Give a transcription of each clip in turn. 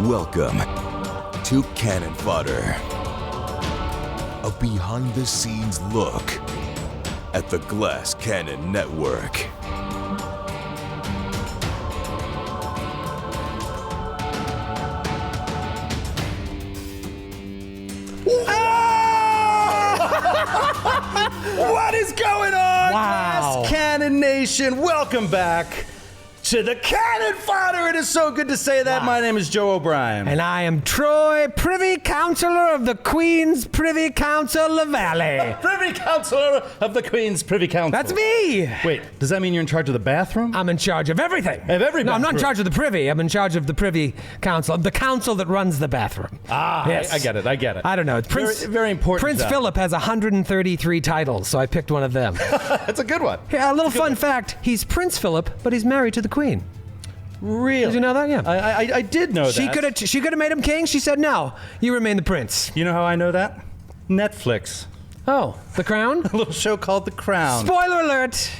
Welcome to Cannon Fodder, a behind-the-scenes look at the Glass Cannon Network. What is going on, Wow. Glass Cannon Nation? Welcome back to the Cannon Fodder. It is so good to say that. Wow. My name is Joe O'Brien. And I am Troy, Privy Councillor of the Queen's Privy Council of Valley. Privy Councillor of the Queen's Privy Council. That's me. Wait, does that mean you're in charge of the bathroom? I'm in charge of everything. Of every No, I'm not in bathroom. charge of the Privy. I'm in charge of the Privy Council, the council that runs the bathroom. Yes. I get it. I don't know. It's Prince, Very important Prince job. Philip has 133 titles, so I picked one of them. That's a good one. Yeah, a little fun fact. He's Prince Philip, but he's married to the Queen. Really? Did you know that? Yeah. I did know She that. could have made him king. She said, no, you remain the prince. You know how I know that? Netflix. Oh, The Crown? A little show called The Crown. Spoiler alert.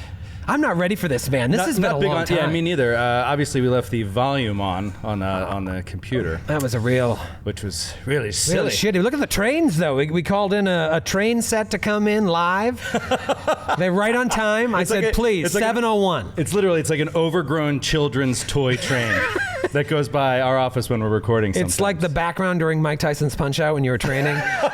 I'm not ready for this, man. This has been a big long on, time. Yeah, me neither. Obviously, we left the volume on the computer, That was a real, which was really silly. really shitty. Look at the trains, though. We called in a train set to come in live. They're right on time. I said, please, 7:01. It's like an overgrown children's toy train that goes by our office when we're recording sometimes. It's like the background during Mike Tyson's Punch-Out when you were training. Was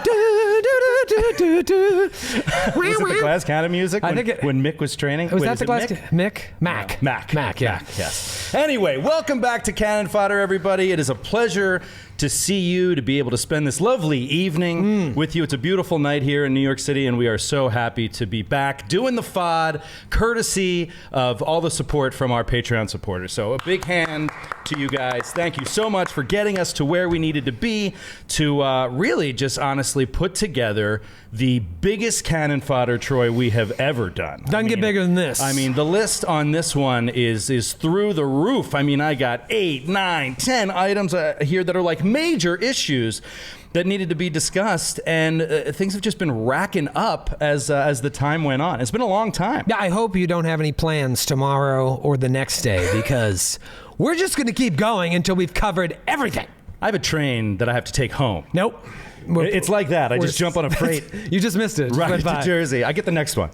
it the Glass Cannon music I when, think it- when Mick was training? Was Wait, that is the it Glass? Mick? Mac, Mac, yeah. yes. Anyway, welcome back to Cannon Fodder, everybody. It is a pleasure to see you, to be able to spend this lovely evening with you. It's a beautiful night here in New York City, and we are so happy to be back doing the FOD, courtesy of all the support from our Patreon supporters. So a big hand to you guys. Thank you so much for getting us to where we needed to be to really just honestly put together the biggest Cannon Fodder, Troy, we have ever done. Doesn't get bigger than this. I mean, the list on this one is through the roof. I mean, I got 8, 9, 10 items here that are like major issues that needed to be discussed, and things have just been racking up as the time went on. It's been a long time. Yeah, I hope you don't have any plans tomorrow or the next day, because we're just going to keep going until we've covered everything. I have a train that I have to take home. Nope. It's like that. I just jump on a freight You just missed it. right Went to by. Jersey. I get the next one.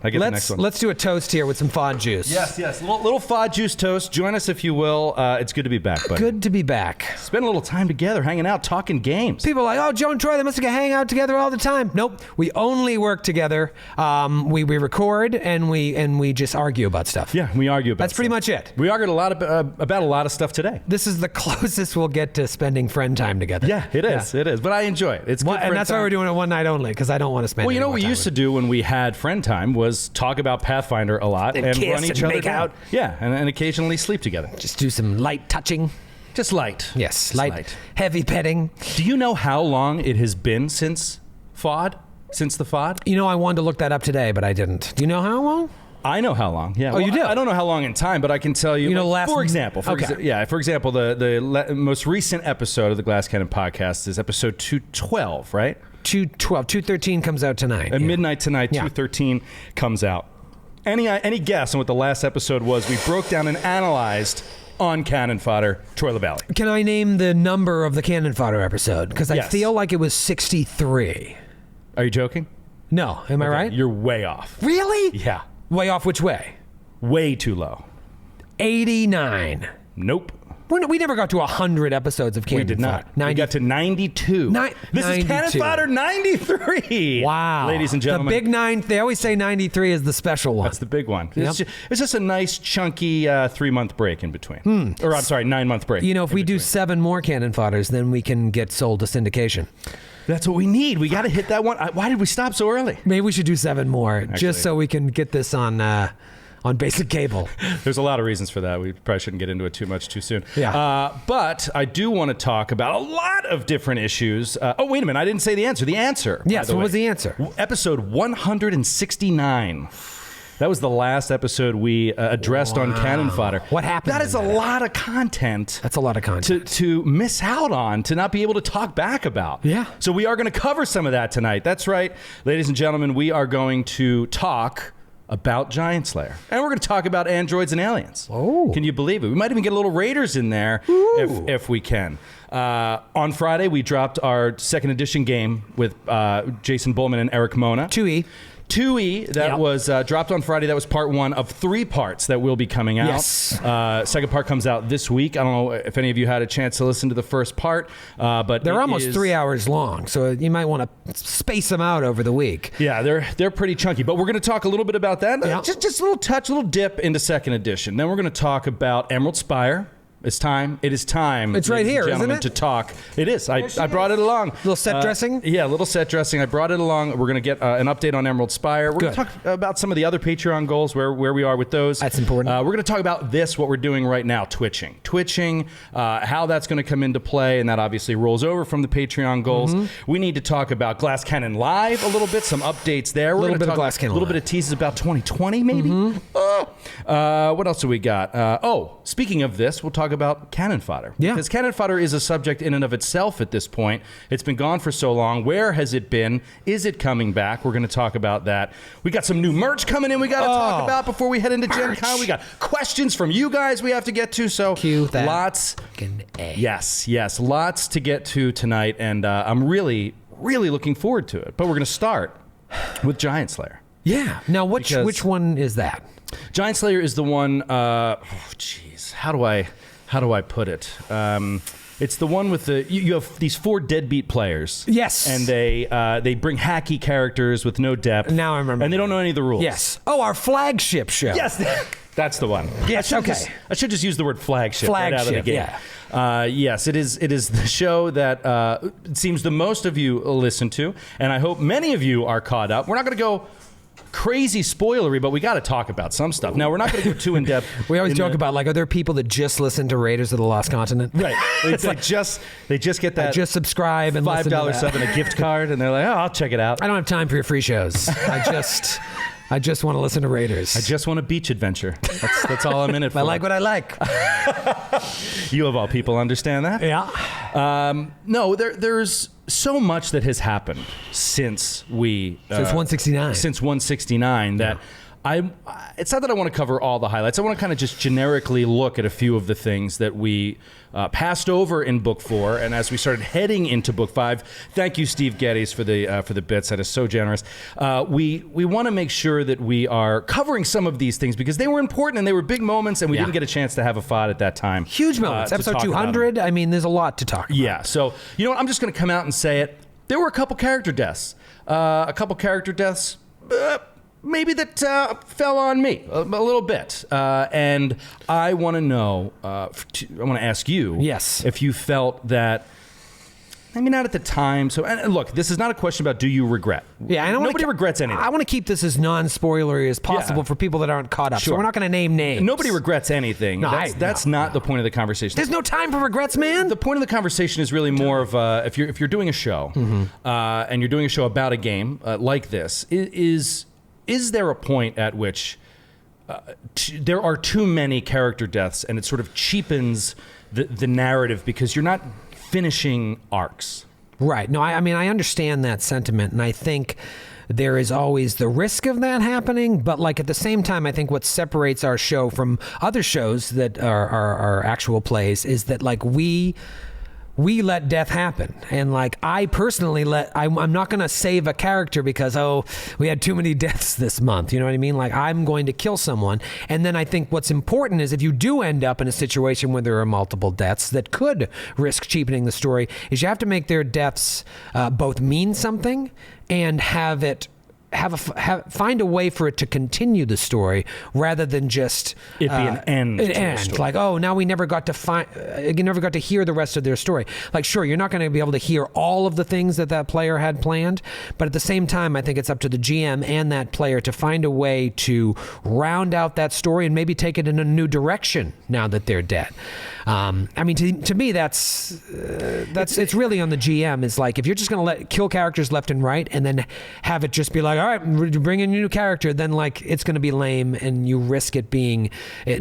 Let's do a toast here with some fod juice. Yes. Little FOD juice toast. Join us if you will. It's good to be back, buddy. Good to be back. Spend a little time together, hanging out, talking games. People are like, oh, Joe and Troy, they must hang out together all the time. Nope. We only work together. We record and we just argue about stuff. Yeah, we argue about That's pretty much it. We argued about a lot of stuff today. This is the closest we'll get to spending friend time together. Yeah, it is. It is. But I enjoy it. It's good. And that's why we're doing it one night only, because I don't want to spend. Well, you know any what we more used to time do when we had friend time was talk about Pathfinder a lot And and kiss run each and other make down. out. Yeah, and occasionally sleep together. with. Just do some light touching. Just light. Yes, Just light, heavy petting. Do you know how long it has been since FOD? Since the FOD? You know, I wanted to look that up today, but I didn't. Do you know how long? I know how long. Yeah. Oh, you do? I don't know how long in time, but I can tell you. You know, for example, Okay. For example, the most recent episode of the Glass Cannon podcast is episode 212, right? 212, 213 comes out tonight. At Yeah. midnight tonight, Yeah. 213 comes out. Any guess on what the last episode was? We broke down and analyzed on Cannon Fodder, Troy LaValle. Can I name the number of the Cannon Fodder episode? Because I Yes. feel like it was 63. Are you joking? No, am I right? You're way off. Really? Yeah. Way off which way? Way too low. 89. Nope. We never got to 100 episodes of Cannon We did not. Fodder. We got to 92. This is Cannon 92. Fodder 93. Wow. Ladies and gentlemen. The big 9, they always say 93 is the special one. That's the big one. Yep. It's just a nice, chunky 3-month break in between. Or, I'm sorry, 9-month break. You know, if in we do between. 7 more Cannon Fodders, then we can get sold to syndication. That's what we need. We got to hit that one. Why did we stop so early? Maybe we should do 7 more, Actually. just so we can get this on basic cable. There's a lot of reasons for that. We probably shouldn't get into it too much too soon. Yeah. But I do want to talk about a lot of different issues. Oh, wait a minute. I didn't say the answer. The answer. Yes, what was the answer? Episode 169. That was the last episode we addressed on Cannon Fodder. What happened That is in a that? lot of content. That's a lot of content. To miss out on, to not be able to talk back about. Yeah. So we are going to cover some of that tonight. That's right. Ladies and gentlemen, we are going to talk about Giant Slayer. And we're going to talk about androids and aliens. Oh. Can you believe it? We might even get a little Raiders in there if we can. On Friday, we dropped our second edition game with Jason Bullman and Eric Mona. 2E that was dropped on Friday. That was part 1 of 3 parts that will be coming out. Yes. Second part comes out this week. I don't know if any of you had a chance to listen to the first part, but They're almost 3 hours long, so you might want to space them out over the week. Yeah, they're pretty chunky, but we're going to talk a little bit about that. Yeah. Just a little touch, a little dip into second edition. Then we're going to talk about Emerald Spire. It's time. It is time. It's right ladies and here, isn't gentlemen, it? To talk. It is. I brought it along. Little set dressing? Yeah, a little set dressing. I brought it along. We're going to get an update on Emerald Spire. We're going to talk about some of the other Patreon goals, where we are with those. That's important. We're going to talk about what we're doing right now, Twitching, how that's going to come into play, and that obviously rolls over from the Patreon goals. We need to talk about Glass Cannon Live a little bit, some updates there. A little bit of Glass Cannon A little Live. bit of teases about 2020, maybe. What else do we got? Speaking of this, we'll talk about Cannon Fodder. Yeah. Because Cannon Fodder is a subject in and of itself at this point. It's been gone for so long. Where has it been? Is it coming back? We're going to talk about that. We got some new merch coming in we got to talk about before we head into Gen Con. We got questions from you guys we have to get to. So Cue that. lots. Yes. Lots to get to tonight. And I'm really, really looking forward to it. But we're going to start with Giant Slayer. Yeah. Now, which one is that? Giant Slayer is the one. How do I put it? It's the one with you have these 4 deadbeat players. Yes. And they bring hacky characters with no depth. Now I remember. And they don't know any of the rules. Yes. Oh, our flagship show. Yes. That's the one. Yes. Okay. I should just use the word flagship right out of the gate. Yeah. Yes, it is the show that it seems the most of you listen to, and I hope many of you are caught up. We're not going to go crazy spoilery, but we got to talk about some stuff. Now, we're not going to go too in depth. We always joke about, like, are there people that just listen to Raiders of the Lost Continent? Right. They just get that. Just subscribe and $5 sub and a gift card, and they're like, I'll check it out. I don't have time for your free shows. I just want to listen to Raiders. I just want a beach adventure. That's all I'm in it for. I like what I like. You of all people understand that? Yeah. No, there's so much that has happened since 169. Since 169 that it's not that I want to cover all the highlights. I want to kind of just generically look at a few of the things that we passed over in Book 4, and as we started heading into Book 5, thank you, Steve Geddes, for the bits. That is so generous. We want to make sure that we are covering some of these things because they were important and they were big moments, and we didn't get a chance to have a FOD at that time. Huge moments. Episode 200. I mean, there's a lot to talk about. Yeah. So you know what? I'm just going to come out and say it. There were a couple character deaths. Maybe that fell on me a little bit. And I want to know, I want to ask you if you felt that, maybe not at the time. So, and look, this is not a question about do you regret. Yeah, nobody regrets anything. I want to keep this as non-spoilery as possible for people that aren't caught up. Sure. So we're not going to name names. Nobody regrets anything. No, that's not the point of the conversation. There's no time for regrets, man. The point of the conversation is really more of if you're doing a show and you're doing a show about a game like this, is there a point at which there are too many character deaths and it sort of cheapens the narrative because you're not finishing arcs? Right. No, I mean, I understand that sentiment, and I think there is always the risk of that happening, but like at the same time, I think what separates our show from other shows that are actual plays is that like we let death happen. And like I personally I'm not going to save a character because, we had too many deaths this month. You know what I mean? Like I'm going to kill someone. And then I think what's important is if you do end up in a situation where there are multiple deaths that could risk cheapening the story, is you have to make their deaths both mean something and find a way for it to continue the story rather than just it be an end. An end. Like, now we never got to hear the rest of their story. Like, sure, you're not going to be able to hear all of the things that player had planned, but at the same time, I think it's up to the GM and that player to find a way to round out that story and maybe take it in a new direction now that they're dead. I mean, to me, it's really on the GM. It's like if you're just going to kill characters left and right and then have it just be like, all right, bring in a new character, then like it's going to be lame and you risk it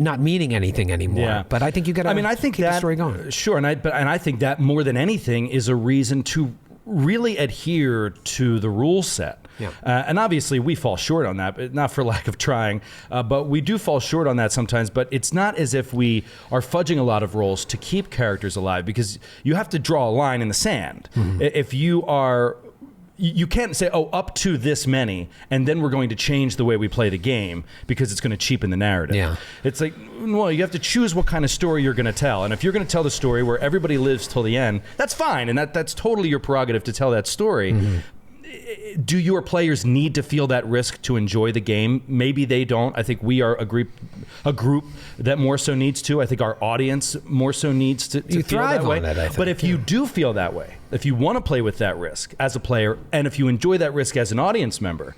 not meaning anything anymore. Yeah. But I think you got to keep the story going. Sure, and I think that more than anything is a reason to really adhere to the rule set. Yeah. And obviously we fall short on that, but not for lack of trying, but we do fall short on that sometimes. But it's not as if we are fudging a lot of rolls to keep characters alive, because you have to draw a line in the sand. If you are... You can't say, oh, up to this many, and then we're going to change the way we play the game because it's going to cheapen the narrative. Yeah. It's like, well, you have to choose what kind of story you're going to tell. And if you're going to tell the story where everybody lives till the end, that's fine, and that's totally your prerogative to tell that story. Do your players need to feel that risk to enjoy the game? Maybe they don't. I think we are a group that more so needs to. I think our audience more so needs to feel that way. But if you do feel that way, if you want to play with that risk as a player, and if you enjoy that risk as an audience member,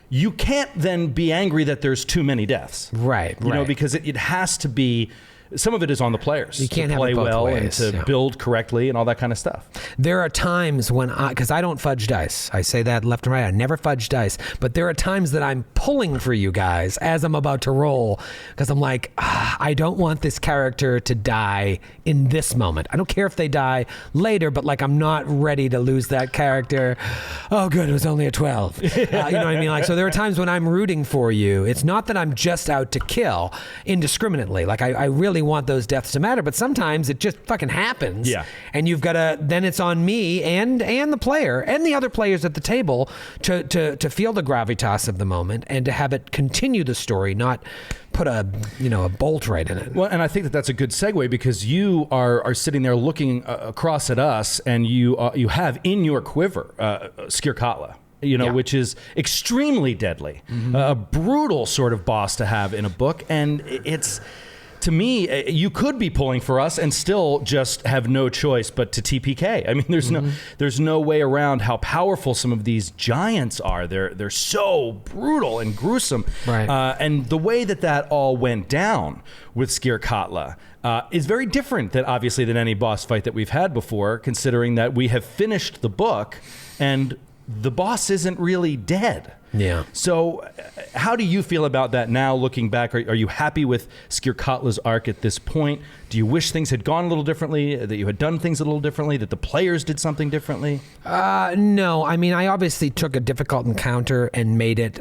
you can't then be angry that there's too many deaths. Right. You know, because it has to be... Some of it is on the players. You can't to play have it both well ways, and to build correctly and all that kind of stuff. There are times when because I don't fudge dice. I say that left and right. I never fudge dice. But there are times that I'm pulling for you guys as I'm about to roll, because I'm like, I don't want this character to die in this moment. I don't care if they die later, but like I'm not ready to lose that character. Oh, good, it was only a 12. You know what I mean? Like, so there are times when I'm rooting for you. It's not that I'm just out to kill indiscriminately. Like I really want those deaths to matter, but sometimes it just fucking happens. Yeah. And you've got to, then it's on me and the player and the other players at the table to feel the gravitas of the moment and to have it continue the story, not put a bolt right in it. Well, and I think that's a good segue, because you are sitting there looking across at us, and you have in your quiver Skirkatla. Which is extremely deadly, a brutal sort of boss to have in a book, and it's. To me, you could be pulling for us and still just have no choice but to TPK. I mean, there's no way around how powerful some of these giants are. They're so brutal and gruesome. Right. And the way that all went down with Skirkatla is very different than any boss fight that we've had before, considering that we have finished the book and the boss isn't really dead. Yeah. So how do you feel about that now, looking back? Are you happy with Skirkatla's arc at this point? Do you wish things had gone a little differently, that you had done things a little differently, that the players did something differently? No. I mean, I obviously took a difficult encounter and made it,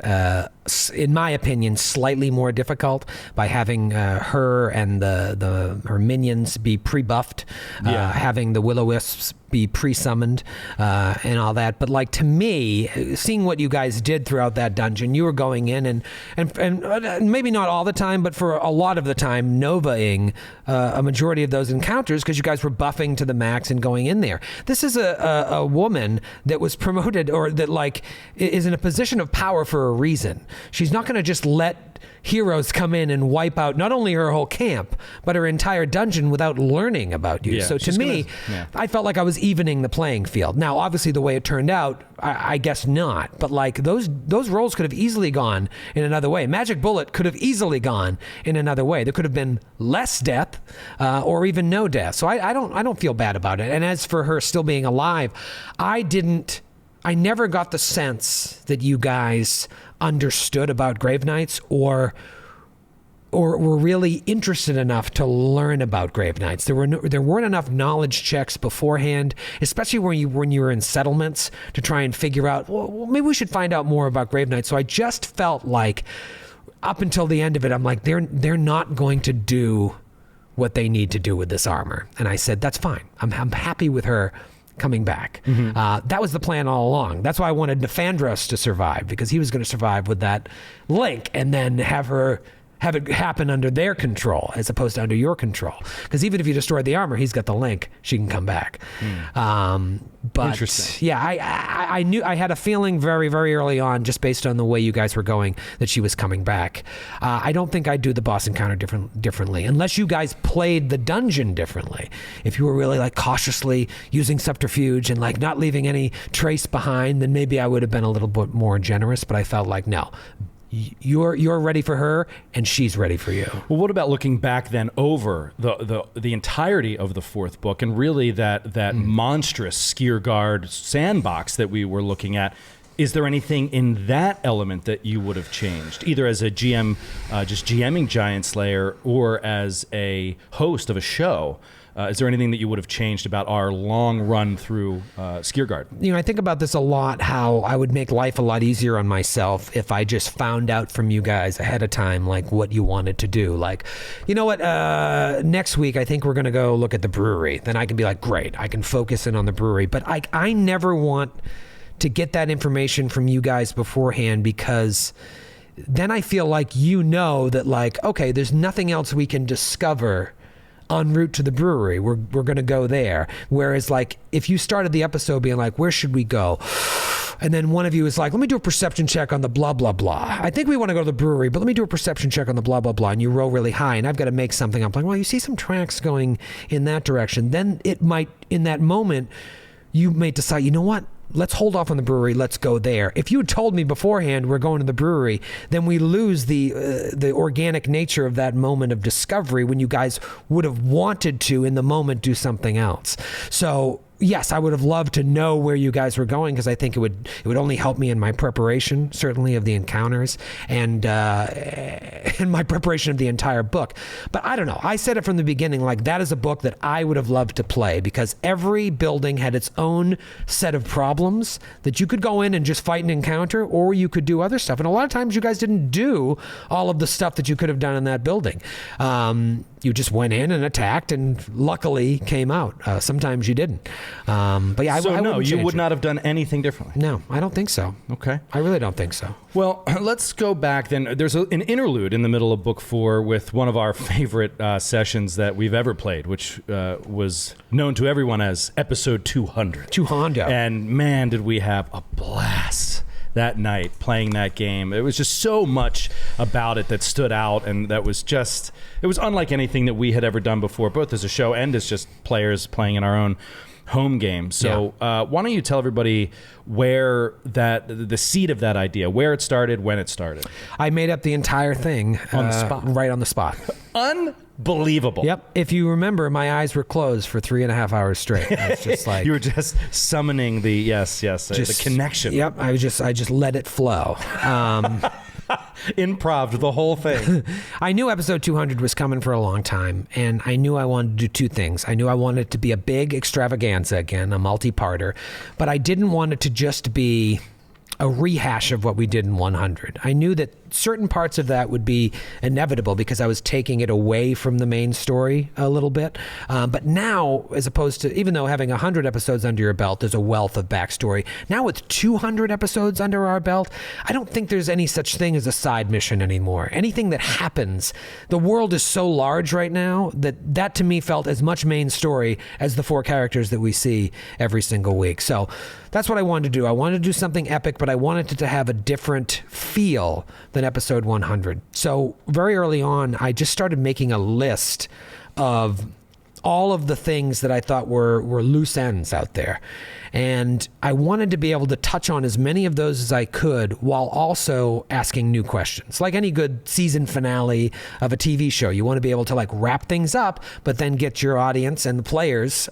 in my opinion, slightly more difficult by having her and her minions be pre-buffed, having the will-o-wisps be pre-summoned and all that. But like, to me, seeing what you guys did throughout that dungeon, you were going in and maybe not all the time, but for a lot of the time, Novaing a majority of those encounters, because you guys were buffing to the max and going in there. This is a woman that was promoted, or that like is in a position of power for a reason. She's not going to just let heroes come in and wipe out not only her whole camp, but her entire dungeon without learning about you. Yeah, so to me, I felt like I was evening the playing field. Now, obviously, the way it turned out, I guess not. But like those roles could have easily gone in another way. Magic Bullet could have easily gone in another way. There could have been less death, or even no death. So I don't feel bad about it. And as for her still being alive, I never got the sense that you guys understood about Grave Knights or were really interested enough to learn about Grave Knights. There weren't enough knowledge checks beforehand, especially when you were in settlements, to try and figure out, well, maybe we should find out more about Grave Knights. So I just felt like up until the end of it, I'm like, they're not going to do what they need to do with this armor. And I said, that's fine. I'm happy with her coming back. That was the plan all along. That's why I wanted Nefandros to survive, because he was going to survive with that link and then have it happen under their control as opposed to under your control. Because even if you destroy the armor, he's got the link. She can come back. But interesting. Yeah, I knew, I had a feeling very, very early on, just based on the way you guys were going, that she was coming back. I don't think I'd do the boss encounter differently, unless you guys played the dungeon differently. If you were really like cautiously using subterfuge and like not leaving any trace behind, then maybe I would have been a little bit more generous. But I felt like, no, you're ready for her and she's ready for you. Well, what about looking back then over the entirety of the fourth book, and really that monstrous Skirgard sandbox that we were looking at? Is there anything in that element that you would have changed, either as a GM, just GMing Giant Slayer, or as a host of a show? Is there anything that you would have changed about our long run through Skiergard? I think about this a lot, how I would make life a lot easier on myself if I just found out from you guys ahead of time, like what you wanted to do. Like, you know what, next week I think we're going to go look at the brewery. Then I can be like, great, I can focus in on the brewery. But I never want to get that information from you guys beforehand, because then I feel like that, like, okay, there's nothing else we can discover en route to the brewery. We're going to go there. Whereas, like, if you started the episode being like, where should we go? And then one of you is like, let me do a perception check on the blah, blah, blah. I think we want to go to the brewery, but let me do a perception check on the blah, blah, blah. And you roll really high, and I've got to make something up. Like, well, you see some tracks going in that direction. Then it might, in that moment, you may decide, you know what? Let's hold off on the brewery. Let's go there. If you had told me beforehand we're going to the brewery, then we lose the organic nature of that moment of discovery when you guys would have wanted to, in the moment, do something else. So yes, I would have loved to know where you guys were going, because I think it would only help me in my preparation, certainly of the encounters, and in my preparation of the entire book. But I don't know. I said it from the beginning, like, that is a book that I would have loved to play, because every building had its own set of problems that you could go in and just fight and encounter, or you could do other stuff. And a lot of times you guys didn't do all of the stuff that you could have done in that building. You just went in and attacked, and luckily came out. Sometimes you didn't. But yeah, So I no, wouldn't you change would it. not have done anything differently. No, I don't think so. Okay. I really don't think so. Well, let's go back then. There's an interlude in the middle of book 4 with one of our favorite sessions that we've ever played, which was known to everyone as episode 200. 200. And man, did we have a blast that night playing that game. It was just so much about it that stood out, and that was just, it was unlike anything that we had ever done before, both as a show and as just players playing in our own home game. So why don't you tell everybody where the seed of that idea, where it started, when it started? I made up the entire thing on the spot. Right on the spot. Unbelievable. Yep. If you remember, my eyes were closed for 3.5 hours straight. I was just like, you were just summoning the the connection. Yep. I just let it flow. Improv the whole thing. I knew episode 200 was coming for a long time, and I knew I wanted to do two things. I knew I wanted it to be a big extravaganza again, a multi-parter, but I didn't want it to just be a rehash of what we did in 100. I knew that certain parts of that would be inevitable because I was taking it away from the main story a little bit. But now, as opposed to, even though having 100 episodes under your belt, there's a wealth of backstory. Now with 200 episodes under our belt, I don't think there's any such thing as a side mission anymore. Anything that happens, the world is so large right now that to me felt as much main story as the 4 characters that we see every single week. So that's what I wanted to do. I wanted to do something epic, but I wanted it to have a different feel than episode 100. So very early on, I just started making a list of all of the things that I thought were loose ends out there. And I wanted to be able to touch on as many of those as I could while also asking new questions. Like any good season finale of a TV show, you want to be able to like wrap things up, but then get your audience and the players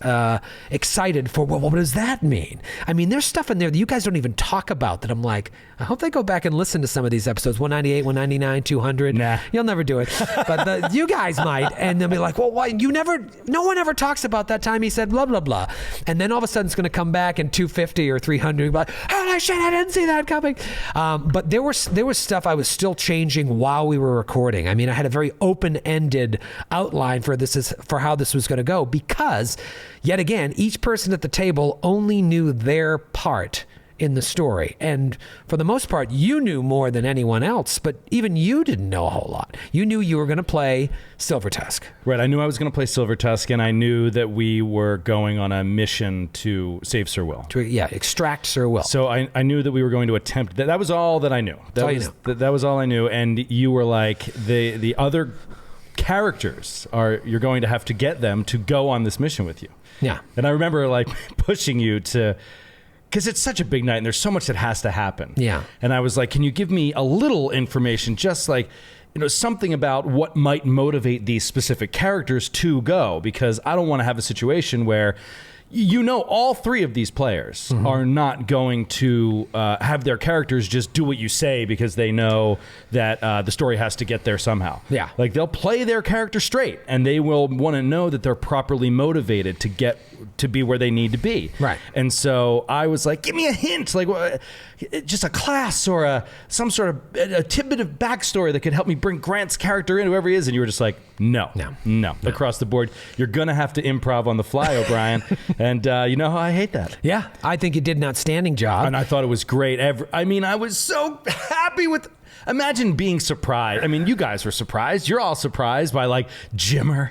excited for, well, what does that mean? I mean, there's stuff in there that you guys don't even talk about that I'm like, I hope they go back and listen to some of these episodes, 198, 199, 200. Nah. You'll never do it. But you guys might. And they'll be like, well, why? No one ever talks about that time he said blah, blah, blah. And then all of a sudden it's going to come back in 250 or 300. Like, oh shit, I didn't see that coming. But there was stuff I was still changing while we were recording. I mean, I had a very open-ended outline for how this was going to go, because yet again, each person at the table only knew their part in the story. And for the most part, you knew more than anyone else, but even you didn't know a whole lot. You knew you were going to play Silvertusk. Right. I knew I was going to play Silvertusk, and I knew that we were going on a mission to save Sir Will. Extract Sir Will. So I knew that we were going to attempt that. That was all that I knew. That was all I knew. And you were like, the other characters you're going to have to get them to go on this mission with you. Yeah. And I remember like pushing you to, because it's such a big night and there's so much that has to happen. Yeah. And I was like, can you give me a little information, just like, something about what might motivate these specific characters to go? Because I don't want to have a situation where, all three of these players are not going to have their characters just do what you say because they know that the story has to get there somehow. Yeah. Like, they'll play their character straight, and they will want to know that they're properly motivated to get to be where they need to be. Right. And so I was like, give me a hint, like just a class or some sort of a tidbit of backstory that could help me bring Grant's character in, whoever he is. And you were just like, no. Across the board. You're going to have to improv on the fly, O'Brien. And you know how I hate that. Yeah, I think you did an outstanding job. And I thought it was great. I was so happy with... Imagine being surprised. I mean, you guys were surprised. You're all surprised by, like, Jimmer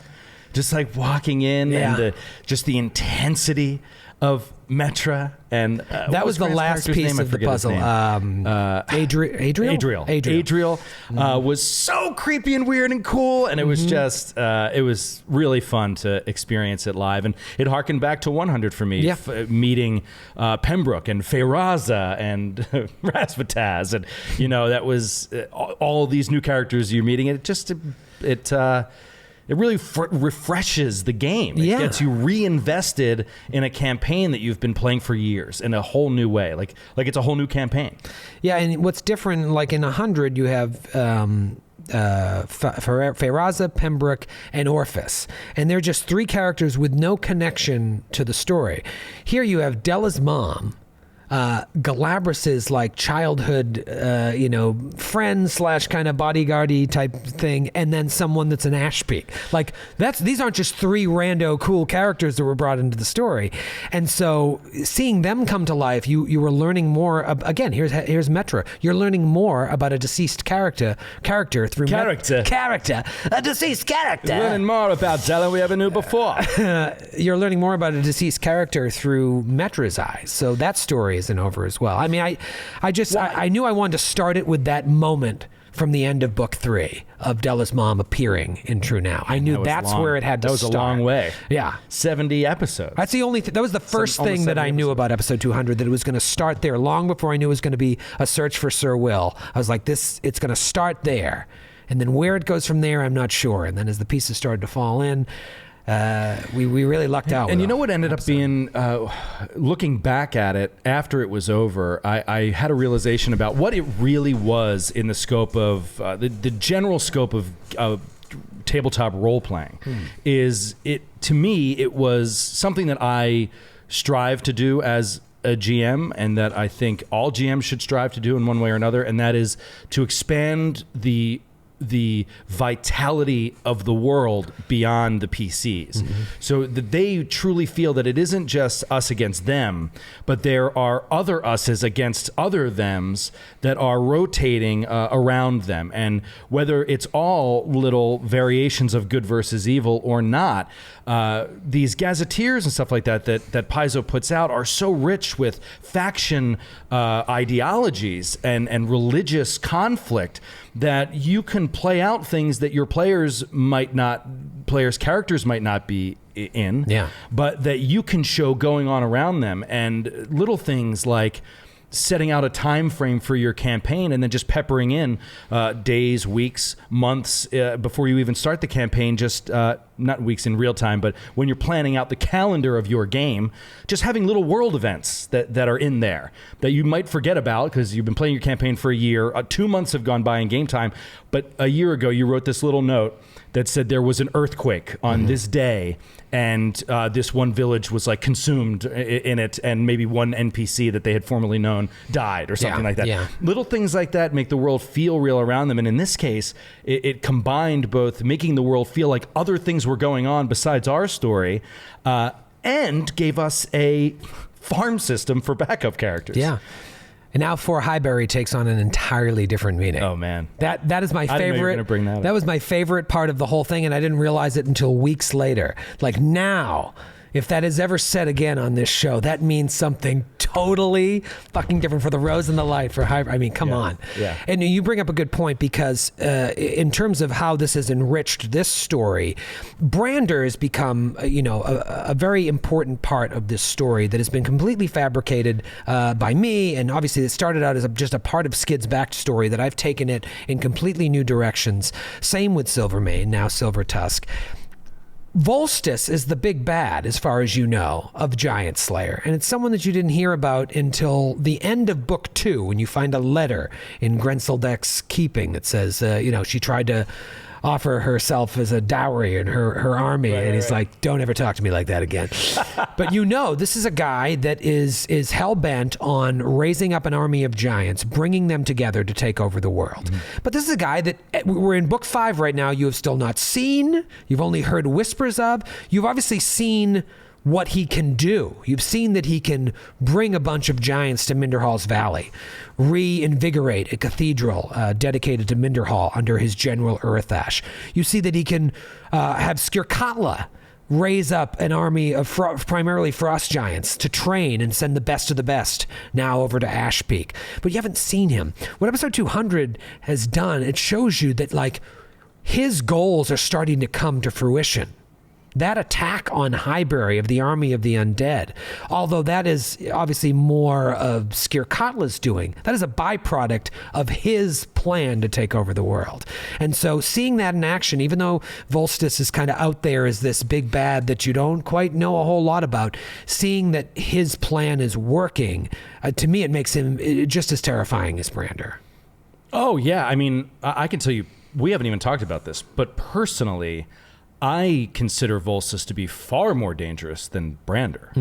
just, like, walking in and just the intensity of Metra. And that was the last piece of the puzzle. Adriel was so creepy and weird and cool, and it was just it was really fun to experience it live, and it harkened back to 100 for me. Meeting Pembroke and Feyraza and Rasvataz, and that was all these new characters you're meeting. It really refreshes the game. It gets you reinvested in a campaign that you've been playing for years in a whole new way. Like it's a whole new campaign. Yeah, and what's different, like in 100, you have Feyraza, Pembroke, and Orphis. And they're just three characters with no connection to the story. Here you have Della's mom, Galabras's like childhood, friend / kind of bodyguardy type thing, and then someone that's an Ashpeak. Like these aren't just three rando cool characters that were brought into the story. And so seeing them come to life, you were learning more. Again, here's Metra. You're learning more about a deceased character through a deceased character. You're learning more about Della we ever knew before. You're learning more about a deceased character through Metra's eyes. So that story isn't over as well. I mean, I knew I wanted to start it with that moment from the end of book 3 of Della's mom appearing in True Now. I knew that's where it had to start. That was a long way. Yeah. 70 episodes. That's the only that was the first thing that I knew about episode 200, that it was going to start there long before I knew it was going to be a search for Sir Will. I was like, it's going to start there. And then where it goes from there, I'm not sure. And then as the pieces started to fall in, we really lucked out. And you know what ended up being, looking back at it after it was over, I had a realization about what it really was in the scope of the general scope of tabletop role playing. To me, it was something that I strive to do as a GM, and that I think all GMs should strive to do in one way or another, and that is to expand the vitality of the world beyond the PCs. So that they truly feel that it isn't just us against them, but there are other us's against other thems that are rotating around them. And whether it's all little variations of good versus evil or not, these gazetteers and stuff like that Paizo puts out are so rich with faction ideologies and religious conflict that you can play out things that your players' characters might not be in, but that you can show going on around them, and little things like setting out a time frame for your campaign and then just peppering in days, weeks, months before you even start the campaign, just not weeks in real time, but when you're planning out the calendar of your game, just having little world events that are in there that you might forget about because you've been playing your campaign for a year. 2 months have gone by in game time, but a year ago you wrote this little note that said there was an earthquake on this day, and this one village was like consumed in it, and maybe one NPC that they had formerly known died or something like that. Yeah. Little things like that make the world feel real around them, and in this case, it combined both making the world feel like other things were going on besides our story, and gave us a farm system for backup characters. Yeah. And now For Highbury takes on an entirely different meaning. Oh man, that is my favorite. I didn't know you were gonna bring that up. That was my favorite part of the whole thing, and I didn't realize it until weeks later. Like now, if that is ever said again on this show, that means something totally fucking different for the Rose and the Light. For Highbury, I mean, come on. Yeah. And you bring up a good point, because in terms of how this has enriched this story, Brander has become a very important part of this story that has been completely fabricated by me, and obviously it started out as just a part of Skid's backstory that I've taken it in completely new directions. Same with Silvermane, now Silver Tusk. Volstis is the big bad, as far as you know, of Giant Slayer. And it's someone that you didn't hear about until the end of book 2, when you find a letter in Grenseldek's keeping that says, she tried to offer herself as a dowry in her army. And he's like, don't ever talk to me like that again. But this is a guy that is hell-bent on raising up an army of giants, bringing them together to take over the world. But this is a guy that we're in book 5 right now. You have still not seen. You've only heard whispers of. You've obviously seen what he can do. You've seen that he can bring a bunch of giants to Minderhall's Valley, reinvigorate a cathedral dedicated to Minderhall under his general Urithash. You see that he can have Skirkatla raise up an army of primarily frost giants to train and send the best of the best now over to Ash Peak. But you haven't seen him. What episode 200 has done, it shows you that his goals are starting to come to fruition. That attack on Highbury of the army of the undead, although that is obviously more of Skirkatla's doing, that is a byproduct of his plan to take over the world. And so seeing that in action, even though Volstis is kind of out there as this big bad that you don't quite know a whole lot about, seeing that his plan is working, to me it makes him just as terrifying as Brander. Oh, yeah. I mean, I can tell you, we haven't even talked about this, but personally, I consider Volstis to be far more dangerous than Brander.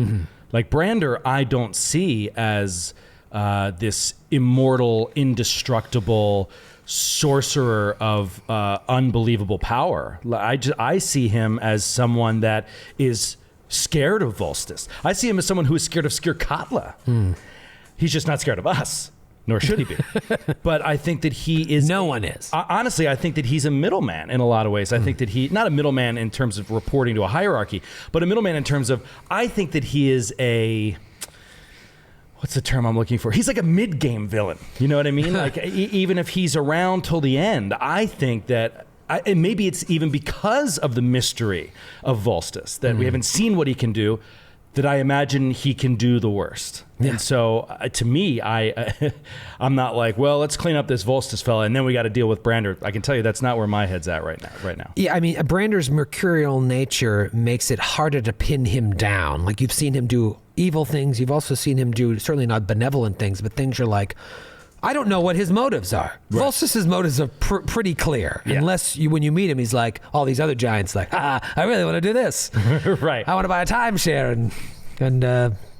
Like Brander, I don't see as this immortal, indestructible sorcerer of unbelievable power. I see him as someone that is scared of Volstis. I see him as someone who is scared of Skirkatla. He's just not scared of us. Nor should he be. But I think that he is... No one is. Honestly, I think that he's a middleman in a lot of ways. I think that not a middleman in terms of reporting to a hierarchy, but a middleman in terms of, I think that he is a... What's the term I'm looking for? He's like a mid-game villain. You know what I mean? Like, even if he's around till the end, I think that... and maybe it's even because of the mystery of Volstis, that we haven't seen what he can do, that I imagine he can do the worst. Yeah. And so to me, I'm not like, well, let's clean up this Volstis fella and then we got to deal with Brander. I can tell you that's not where my head's at right now. Yeah, I mean, Brander's mercurial nature makes it harder to pin him down. Like, you've seen him do evil things. You've also seen him do certainly not benevolent things, but things you're like, I don't know what his motives are. Right. Volstis' motives are pretty clear. Yeah. Unless when you meet him, he's like, all these other giants like, I really want to do this. Right. I want to buy a timeshare and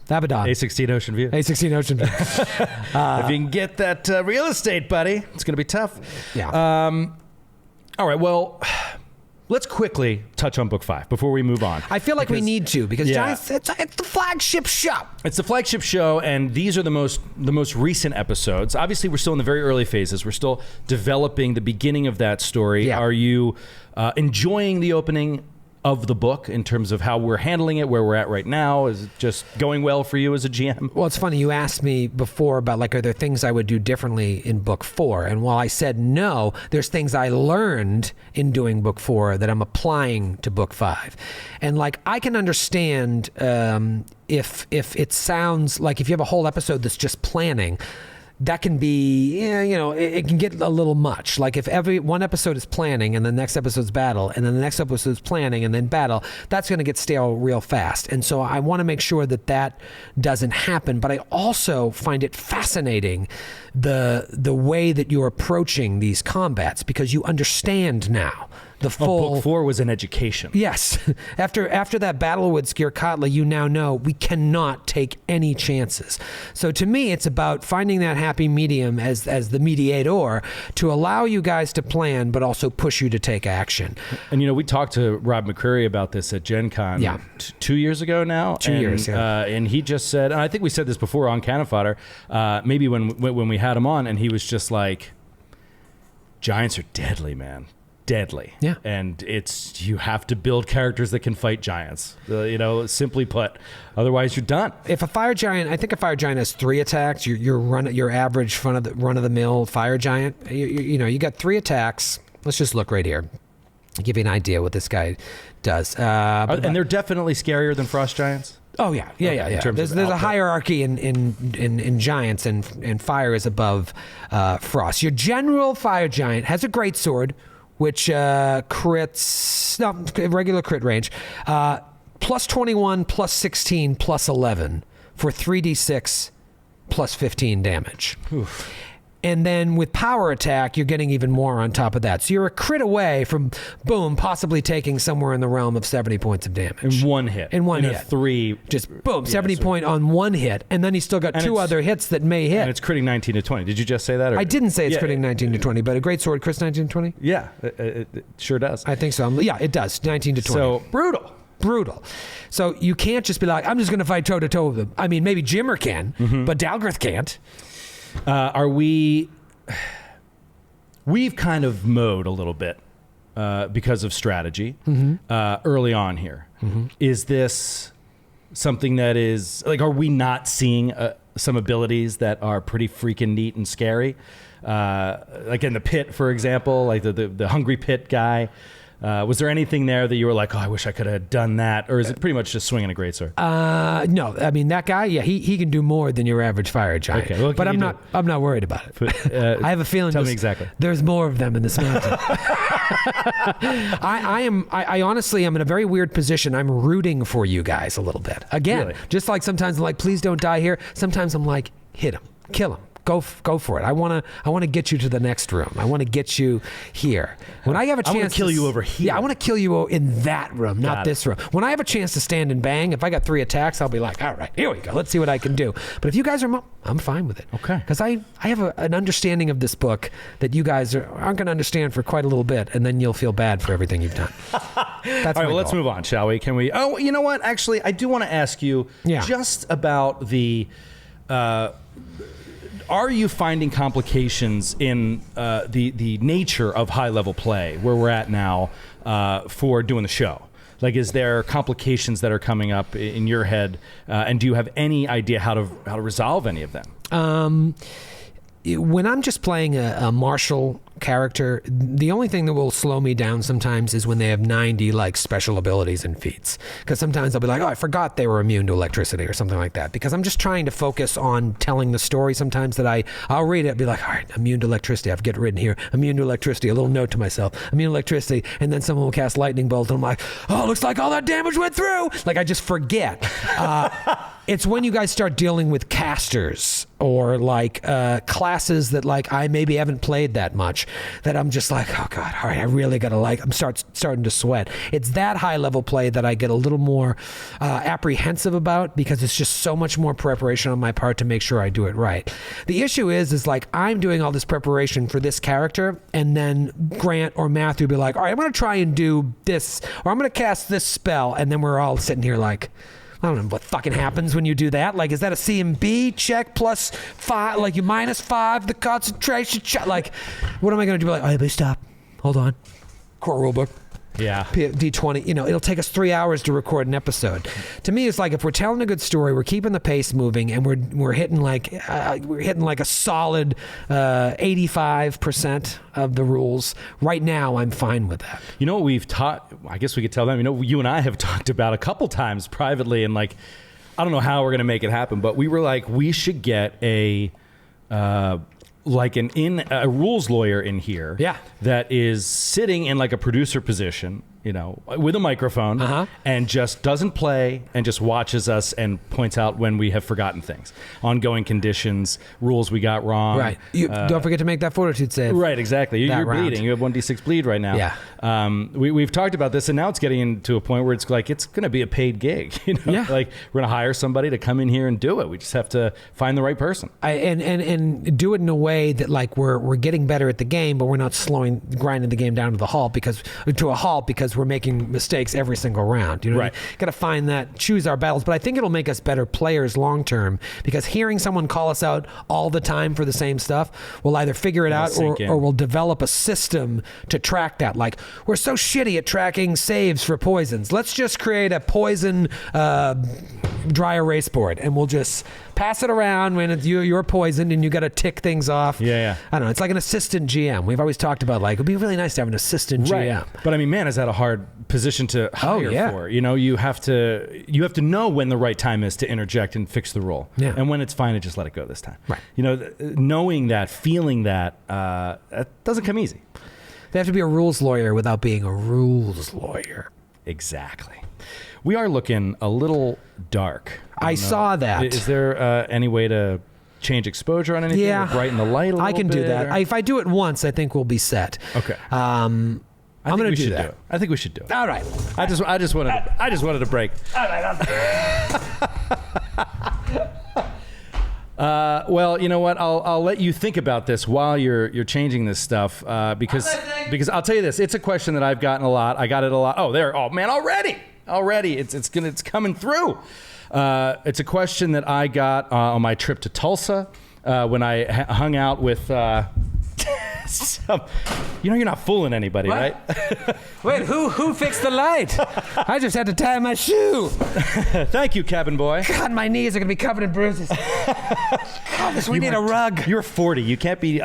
Abaddon. A16 Ocean View. A16 Ocean View. If you can get that real estate, buddy, it's going to be tough. Yeah. All right, well... Let's quickly touch on book 5 before we move on. I feel like we need to because Giants, it's the flagship show. It's the flagship show, and these are the most recent episodes. Obviously, we're still in the very early phases. We're still developing the beginning of that story. Yeah. Are you enjoying the opening of the book in terms of how we're handling it, where we're at right now? Is it just going well for you as a GM? Well, it's funny. You asked me before about, like, are there things I would do differently in book 4? And while I said no, there's things I learned in doing book 4 that I'm applying to book 5. And, like, I can understand if it sounds like if you have a whole episode that's just planning, that can be, it can get a little much. Like if one episode is planning and the next episode's battle and then the next episode's planning and then battle, that's going to get stale real fast. And so I want to make sure that doesn't happen. But I also find it fascinating the way that you're approaching these combats because you understand now. The full book 4 was an education. Yes. After that battle with Skirkatla, you now know we cannot take any chances. So to me, it's about finding that happy medium as the mediator to allow you guys to plan, but also push you to take action. And, we talked to Rob McCreary about this at Gen Con 2 years ago now. 2 years, yeah. And he just said, and I think we said this before on Cannon Fodder, maybe when we had him on, and he was just like, giants are deadly, man. Deadly. Yeah. And you have to build characters that can fight giants, simply put. Otherwise, you're done. I think a fire giant has 3 attacks. Your average run of the mill fire giant. You got 3 attacks. Let's just look right here. I'll give you an idea what this guy does. And they're definitely scarier than frost giants. Oh yeah. There's a hierarchy in giants, and fire is above frost. Your general fire giant has a greatsword which crits, no, regular crit range, plus 21, plus 16, plus 11 for 3d6 plus 15 damage. Oof. And then with power attack, you're getting even more on top of that. So you're a crit away from, boom, possibly taking somewhere in the realm of 70 points of damage. In one hit. In one in hit. A 3. Just boom, 70 point on one hit. And then he's still got two other hits that may hit. And it's critting 19 to 20. Did you just say that? Or? I didn't say it's critting 19 to 20, but a great sword crits 19 to 20? Yeah, it sure does. I think so. Yeah, it does. 19 to 20. So, brutal. So you can't just be like, I'm just going to fight toe-to-toe with them. I mean, maybe Jimmer can, but Dalgrith can't. We've kind of mowed a little bit because of strategy early on here. Is this something that is, like, are we not seeing some abilities that are pretty freaking neat and scary? Like in the pit, for example, like the hungry pit guy. Was there anything there that you were like, oh, I wish I could have done that? Or is it pretty much just swinging a greatsword? No, I mean, that guy, yeah, he can do more than your average fire giant. Okay, well, but I'm not worried about it. But, I have a feeling tell me exactly. There's more of them in this mountain. I honestly am in a very weird position. I'm rooting for you guys a little bit. Again, Really? just like sometimes I'm like, please don't die here. Sometimes I'm like, hit him, kill him. Go for it. I want to get you to the next room. I want to get you here. When I have a chance, I want to kill you over here. Yeah, I want to kill you in that room, not this room. When I have a chance to stand and bang, if I got 3 attacks, I'll be like, all right, here we go. Let's see what I can do. But if you guys are, I'm fine with it. Okay. Because I have an understanding of this book that you guys aren't going to understand for quite a little bit, and then you'll feel bad for everything you've done. That's all right, well, let's move on, shall we? Can we? Oh, you know what? Actually, I do want to ask you just about the. Are you finding complications in the nature of high-level play where we're at now for doing the show? Like, is there complications that are coming up in your head, and do you have any idea how to resolve any of them? When I'm just playing a martial character, the only thing that will slow me down sometimes is when they have 90 like special abilities and feats. Because sometimes I'll be like, oh, I forgot they were immune to electricity or something like that. Because I'm just trying to focus on telling the story sometimes that I'll read it, be like, all right, immune to electricity. I've got it written here, immune to electricity, a little note to myself, immune to electricity. And then someone will cast lightning bolt and I'm like, oh, looks like all that damage went through. Like I just forget. It's when you guys start dealing with casters or like classes that like I maybe haven't played that much that I'm just like, oh God, all right, I really got to I'm starting to sweat. It's that high level play that I get a little more apprehensive about because it's just so much more preparation on my part to make sure I do it right. The issue is like I'm doing all this preparation for this character and then Grant or Matthew will be like, all right, I'm going to try and do this or I'm going to cast this spell. And then we're all sitting here like, I don't know what fucking happens when you do that. Like, is that a CMB check plus 5? Like, you -5 the concentration check? Like, what am I going to do? Like, all right, please stop. Hold on. Core rulebook. Yeah. D20. You know, it'll take us 3 hours to record an episode. To me, it's like if we're telling a good story, we're keeping the pace moving, and we're hitting like a solid 85% of the rules. Right now, I'm fine with that. You know what we've taught? I guess we could tell them. You know, you and I have talked about a couple times privately, and like, I don't know how we're gonna make it happen, but we were like, we should get a rules lawyer in here that is sitting in like a producer position, you know, with a microphone and just doesn't play and just watches us and points out when we have forgotten things, ongoing conditions, rules we got wrong. Right. You don't forget to make that fortitude save. Right, exactly. You're round. bleeding. You have 1d6 bleed right now. Yeah. We've talked about this, and now it's getting into a point where it's like it's going to be a paid gig. You know? Yeah. Like we're going to hire somebody to come in here and do it. We just have to find the right person. And do it in a way that like we're getting better at the game, but we're not grinding the game down to a halt because we're making mistakes every single round. You know, right. Got to find that, choose our battles. But I think it'll make us better players long term because hearing someone call us out all the time for the same stuff, we'll either figure it out or we'll develop a system to track that. Like we're so shitty at tracking saves for poisons. Let's just create a poison dry erase board and we'll just pass it around when you're poisoned and you got to tick things off. Yeah. I don't know. It's like an assistant GM. We've always talked about like it'd be really nice to have an assistant GM. But I mean, man, is that a hard position to hire for? You know, you have to know when the right time is to interject and fix the rule. Yeah. And when it's fine to just let it go this time. Right. You know, knowing that, feeling that, that doesn't come easy. They have to be a rules lawyer without being a rules lawyer. Exactly. We are looking a little dark. I saw that. Is there any way to change exposure on anything? Yeah. Or brighten the light a little bit? I can do that. If I do it once, I think we'll be set. Okay. I'm going to do that. Do it. I think we should do it. All right. I just wanted to break. All right. Well, you know what? I'll let you think about this while you're changing this stuff because I'll tell you this. It's a question that I've gotten a lot. I got it a lot. Oh, there. Oh man, already it's coming through. It's a question that I got on my trip to Tulsa when I hung out with. You're not fooling anybody, what? Right? Wait, who fixed the light? I just had to tie my shoe. Thank you, cabin boy. God, my knees are going to be covered in bruises. God, we need a rug. You're 40. You can't be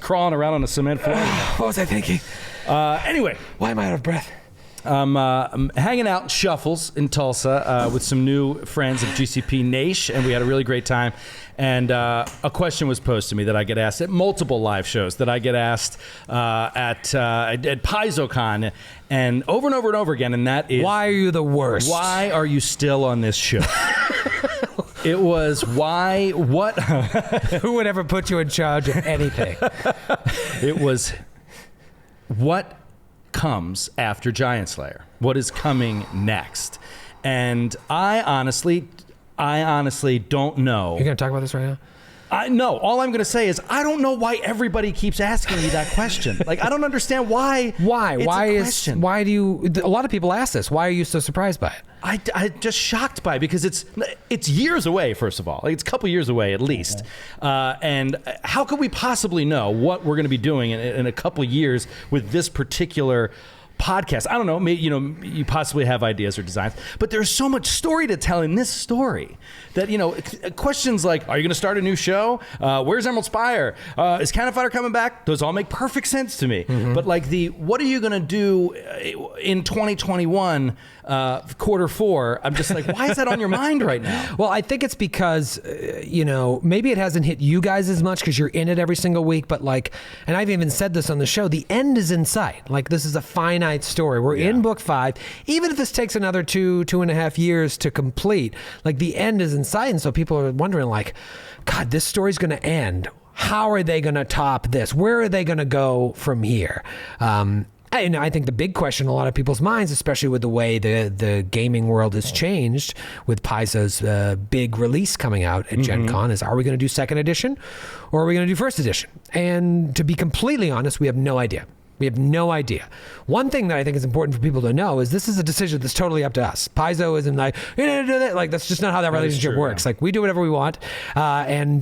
crawling around on a cement floor. What was I thinking? Anyway. Why am I out of breath? I'm hanging out in Shuffles in Tulsa with some new friends of GCP Nation, and we had a really great time. And a question was posed to me that I get asked at multiple live shows, that I get asked at PaizoCon, and over and over and over again, and that is... Why are you the worst? Why are you still on this show? It was what... Who would ever put you in charge of anything? It was what comes after Giant Slayer? What is coming next? And I honestly don't know. You're going to talk about this right now? No, all I'm going to say is I don't know why everybody keeps asking me that question. Like, I don't understand why. Why? It's why do you? A lot of people ask this. Why are you so surprised by it? I'm just shocked by it because it's years away. First of all, like, it's a couple years away at least. And how could we possibly know what we're going to be doing in a couple of years with this particular podcast? I don't know. Maybe, you possibly have ideas or designs, but there's so much story to tell in this story that, questions like, are you going to start a new show? Where's Emerald Spire? Is Cannon Fodder coming back? Those all make perfect sense to me. Mm-hmm. But like what are you going to do in 2021, quarter 4? I'm just like, why is that on your mind right now? Well, I think it's because, maybe it hasn't hit you guys as much because you're in it every single week, but and I've even said this on the show, the end is in sight. Like, this is a finite story. We're in book 5. Even if this takes another 2.5 years to complete, like, the end is in sight. And so people are wondering, like, God, this story's going to end. How are they going to top this? Where are they going to go from here? And I think the big question in a lot of people's minds, especially with the way the gaming world has changed with Paizo's big release coming out at Gen Con, is, are we going to do 2nd edition or are we going to do 1st edition? And to be completely honest, we have no idea. We have no idea. One thing that I think is important for people to know is this is a decision that's totally up to us. Paizo isn't like, you need to do that. Like, that's just not how that relationship works. Yeah. Like, we do whatever we want. I'm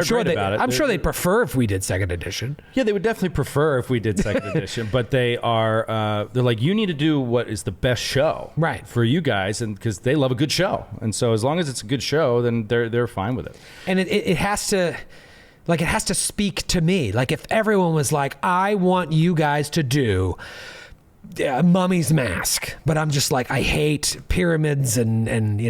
sure they'd prefer if we did 2nd edition. Yeah, they would definitely prefer if we did 2nd edition, but they're like, you need to do what is the best show for you guys, and because they love a good show. And so as long as it's a good show, then they're fine with it. And it has to... Like, it has to speak to me. Like, if everyone was like, I want you guys to do Mummy's Mask, but I'm just like, I hate pyramids and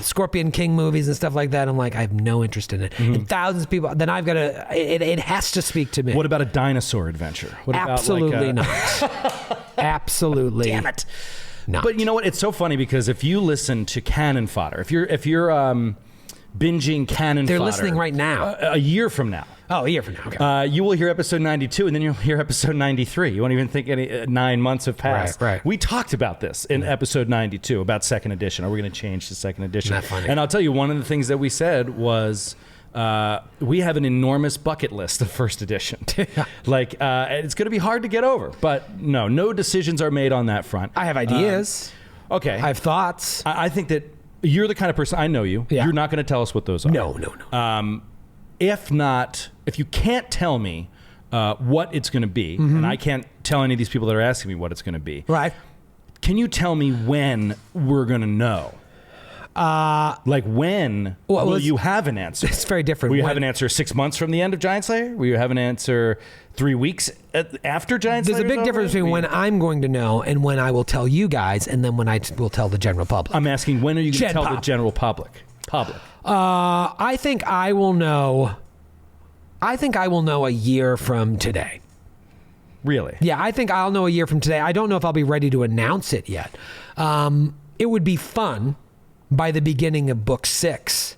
Scorpion King movies and stuff like that. I'm like, I have no interest in it. Mm-hmm. And thousands of people, then I've got to, it has to speak to me. What about a dinosaur adventure? What Absolutely not. Absolutely. Damn it. Not. But you know what? It's so funny because if you listen to Cannon Fodder, if you're binging Cannon Fodder. They're listening right now. A year from now. Oh, a year from now. Okay. You will hear episode 92, and then you'll hear episode 93. You won't even think any 9 months have passed. Right. We talked about this in episode 92 about 2nd edition. Are we going to change to 2nd edition? Not funny. And I'll tell you, one of the things that we said was we have an enormous bucket list of 1st edition. It's going to be hard to get over. But no decisions are made on that front. I have ideas. Okay. I have thoughts. I think that you're the kind of person, I know you. Yeah. You're not going to tell us what those are. No. If you can't tell me what it's going to be, and I can't tell any of these people that are asking me what it's going to be, right? Can you tell me when we're going to know? When will you have an answer? It's very different. Will you have an answer 6 months from the end of Giant Slayer? Will you have an answer 3 weeks after Giant Slayer? There's a big difference between when I'm going to know and when I will tell you guys, and then when I will tell the general public. I'm asking, when are you going to tell the general public? I think I will know. I think I will know a year from today. Really? Yeah, I think I'll know a year from today. I don't know if I'll be ready to announce it yet. It would be fun by the beginning of book 6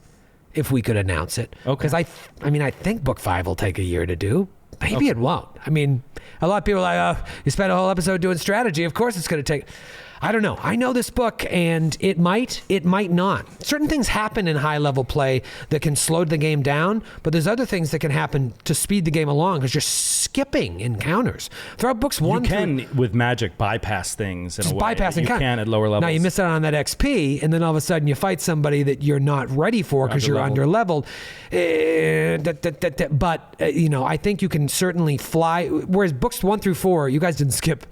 if we could announce it. Okay. Because I think book 5 will take a year to do. Maybe it won't. I mean, a lot of people are like, you spent a whole episode doing strategy. Of course it's going to take... I don't know. I know this book, and it might not. Certain things happen in high-level play that can slow the game down, but there's other things that can happen to speed the game along because you're skipping encounters. Throughout books 1 You can, with magic, bypass things in a way. Bypass You can at lower levels. Now, you miss out on that XP, and then all of a sudden you fight somebody that you're not ready for because you're under-leveled. But, I think you can certainly fly. Whereas books 1 through 4, you guys didn't skip.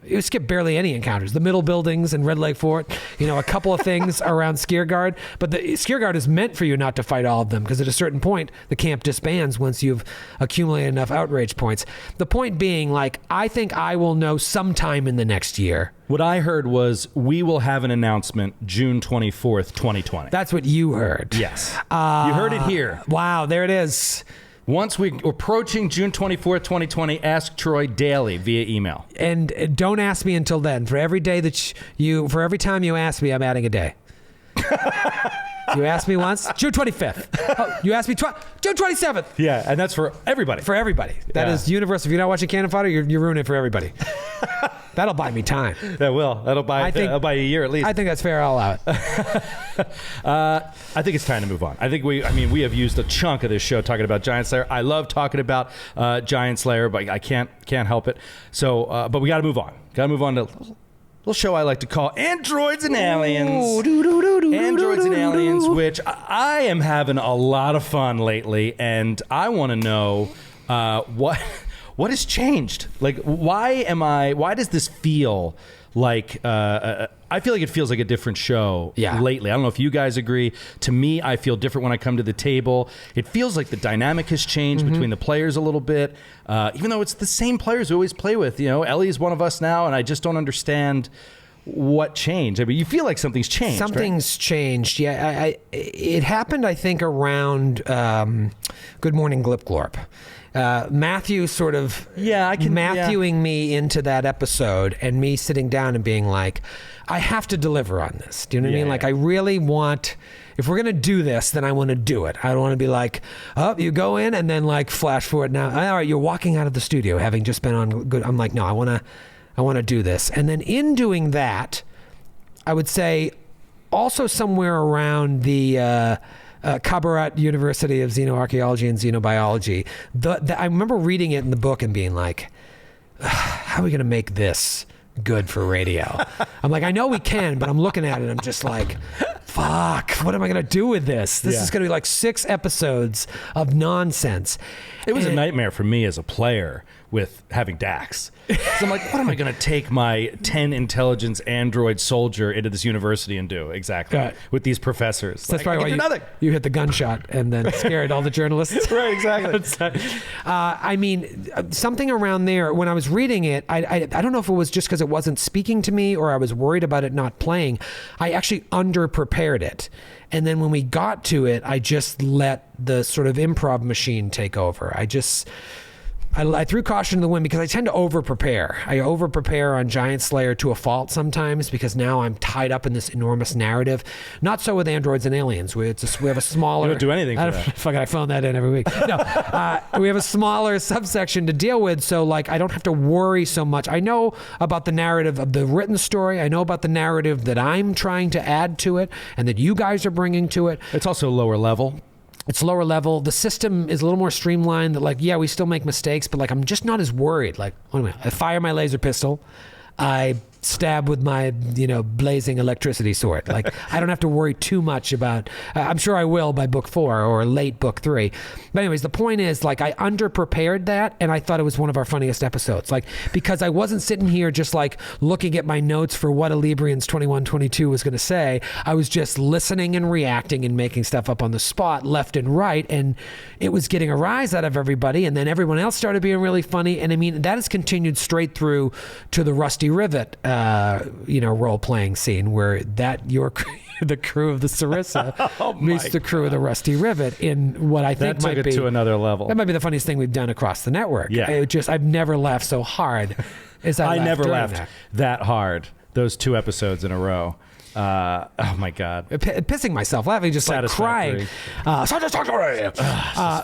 You skipped barely any encounters. The middle buildings and Red Lake Fort, a couple of things around Skiergard. But the Skiergard is meant for you not to fight all of them because at a certain point, the camp disbands once you've accumulated enough outrage points. The point being, I think I will know sometime in the next year. What I heard was we will have an announcement June 24th, 2020. That's what you heard. Yes. You heard it here. Wow, there it is. Once we're approaching June 24th, 2020, ask Troy daily via email. And don't ask me until then. For every day for every time you ask me, I'm adding a day. You asked me once, June 25th. Oh, you asked me June 27th. Yeah, and that's for everybody. For everybody. That is universal. If you're not watching Cannon Fodder, you're ruining it for everybody. That'll buy me time. That will. That'll buy a year at least. I think that's fair. I'll allow it. I think it's time to move on. I think we have used a chunk of this show talking about Giant Slayer. I love talking about Giant Slayer, but I can't help it. So, but we got to move on. Got to move on to a little show I like to call Androids and Aliens. Androids and Aliens, which I am having a lot of fun lately, and I want to know what has changed. Why does this feel like I feel like it feels like a different show lately. I don't know if you guys agree. To me, I feel different when I come to the table. It feels like the dynamic has changed between the players a little bit, even though it's the same players we always play with. Ellie's one of us now, and I just don't understand what changed. I mean, you feel like something's changed. Something's changed. Yeah, it happened, I think, around Good Morning Glip Glorp. Matthew sort of Matthewing me into that episode and me sitting down and being like, I have to deliver on this. Do you know what I mean? Like, I really want, if we're going to do this, then I want to do it. I don't want to be like, oh, you go in and then flash forward now. All right, you're walking out of the studio having just been on good. I'm like, no, I want to do this. And then in doing that, I would say also somewhere around the Kabarat University of Xenoarchaeology and Xenobiology. I remember reading it in the book and being like, how are we going to make this good for radio? I'm like, I know we can, but I'm looking at it and I'm just like, fuck, what am I going to do with this? This is going to be 6 episodes of nonsense. It was a nightmare for me as a player with having Dax. So I'm like, what am I going to take my 10 intelligence android soldier into this university and do exactly with these professors? So that's probably why you hit the gunshot and then scared all the journalists. Right, exactly. I mean, something around there, when I was reading it, I don't know if it was just because it wasn't speaking to me or I was worried about it not playing. I actually under-prepared it. And then when we got to it, I just let the sort of improv machine take over. I threw caution to the wind because I tend to over-prepare. I over-prepare on Giant Slayer to a fault sometimes because now I'm tied up in this enormous narrative. Not so with Androids and Aliens. We have a smaller... You don't do anything for that. Fuck it, I phone that in every week. No, we have a smaller subsection to deal with, so I don't have to worry so much. I know about the narrative of the written story. I know about the narrative that I'm trying to add to it and that you guys are bringing to it. It's also lower level. It's lower level. The system is a little more streamlined. That we still make mistakes, but I'm just not as worried. Wait a minute. I fire my laser pistol. I stab with my, blazing electricity sword. I don't have to worry too much about, I'm sure I will by book 4 or late book 3. But anyways, the point is I under-prepared that and I thought it was one of our funniest episodes. Because I wasn't sitting here just looking at my notes for what Alibrians 2122 was going to say. I was just listening and reacting and making stuff up on the spot left and right. And it was getting a rise out of everybody. And then everyone else started being really funny. And I mean, that has continued straight through to the Rusty Rivet role playing scene where your the crew of the Sarissa meets the crew of the Rusty Rivet in what I think that took it to another level. That might be the funniest thing we've done across the network. Yeah. I've never laughed so hard as I never during laughed that hard those 2 episodes in a row. Oh my God! Pissing myself laughing, just like crying. Satisfactory. It's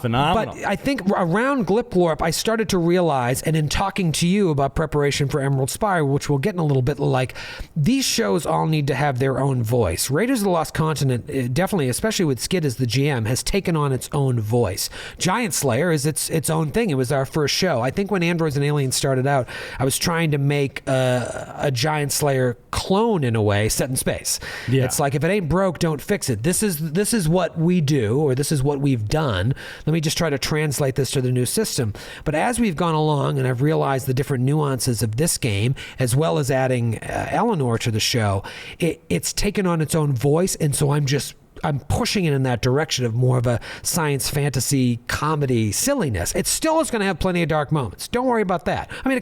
phenomenal. But I think around Glipglorp, I started to realize, and in talking to you about preparation for Emerald Spire, which we'll get in a little bit, like these shows all need to have their own voice. Raiders of the Lost Continent, definitely, especially with Skid as the GM, has taken on its own voice. Giant Slayer is its own thing. It was our first show. I think when Androids and Aliens started out, I was trying to make a Giant Slayer clone in a way, set in space. Yeah. It's like, if it ain't broke, don't fix it. This is what we do, or this is what we've done. Let me just try to translate this to the new system. But as we've gone along and I've realized the different nuances of this game, as well as adding Eleanor to the show, it's taken on its own voice, and so I'm pushing it in that direction of more of a science fantasy comedy silliness. It still is going to have plenty of dark moments. Don't worry about that. I mean,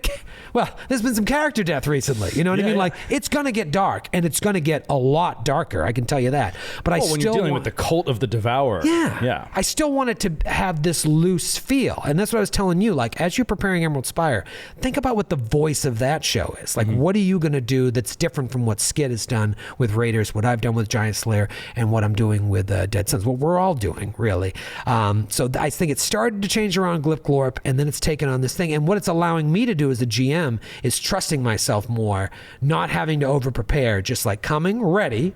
there's been some character death recently. You know what I mean? Yeah. Like, it's going to get dark, and it's going to get a lot darker. I can tell you that. But when you're dealing with the cult of the Devourer. Yeah. I still want it to have this loose feel. And that's what I was telling you. Like, as you're preparing Emerald Spire, think about what the voice of that show is. Like, what are you going to do that's different from what Skid has done with Raiders, what I've done with Giant Slayer, and what I'm doing with Dead Sons? What we're all doing, really. So I think it started to change around Glipglorp, and then it's taken on this thing. And what it's allowing me to do as a GM is trusting myself more, not having to over-prepare, just like coming ready,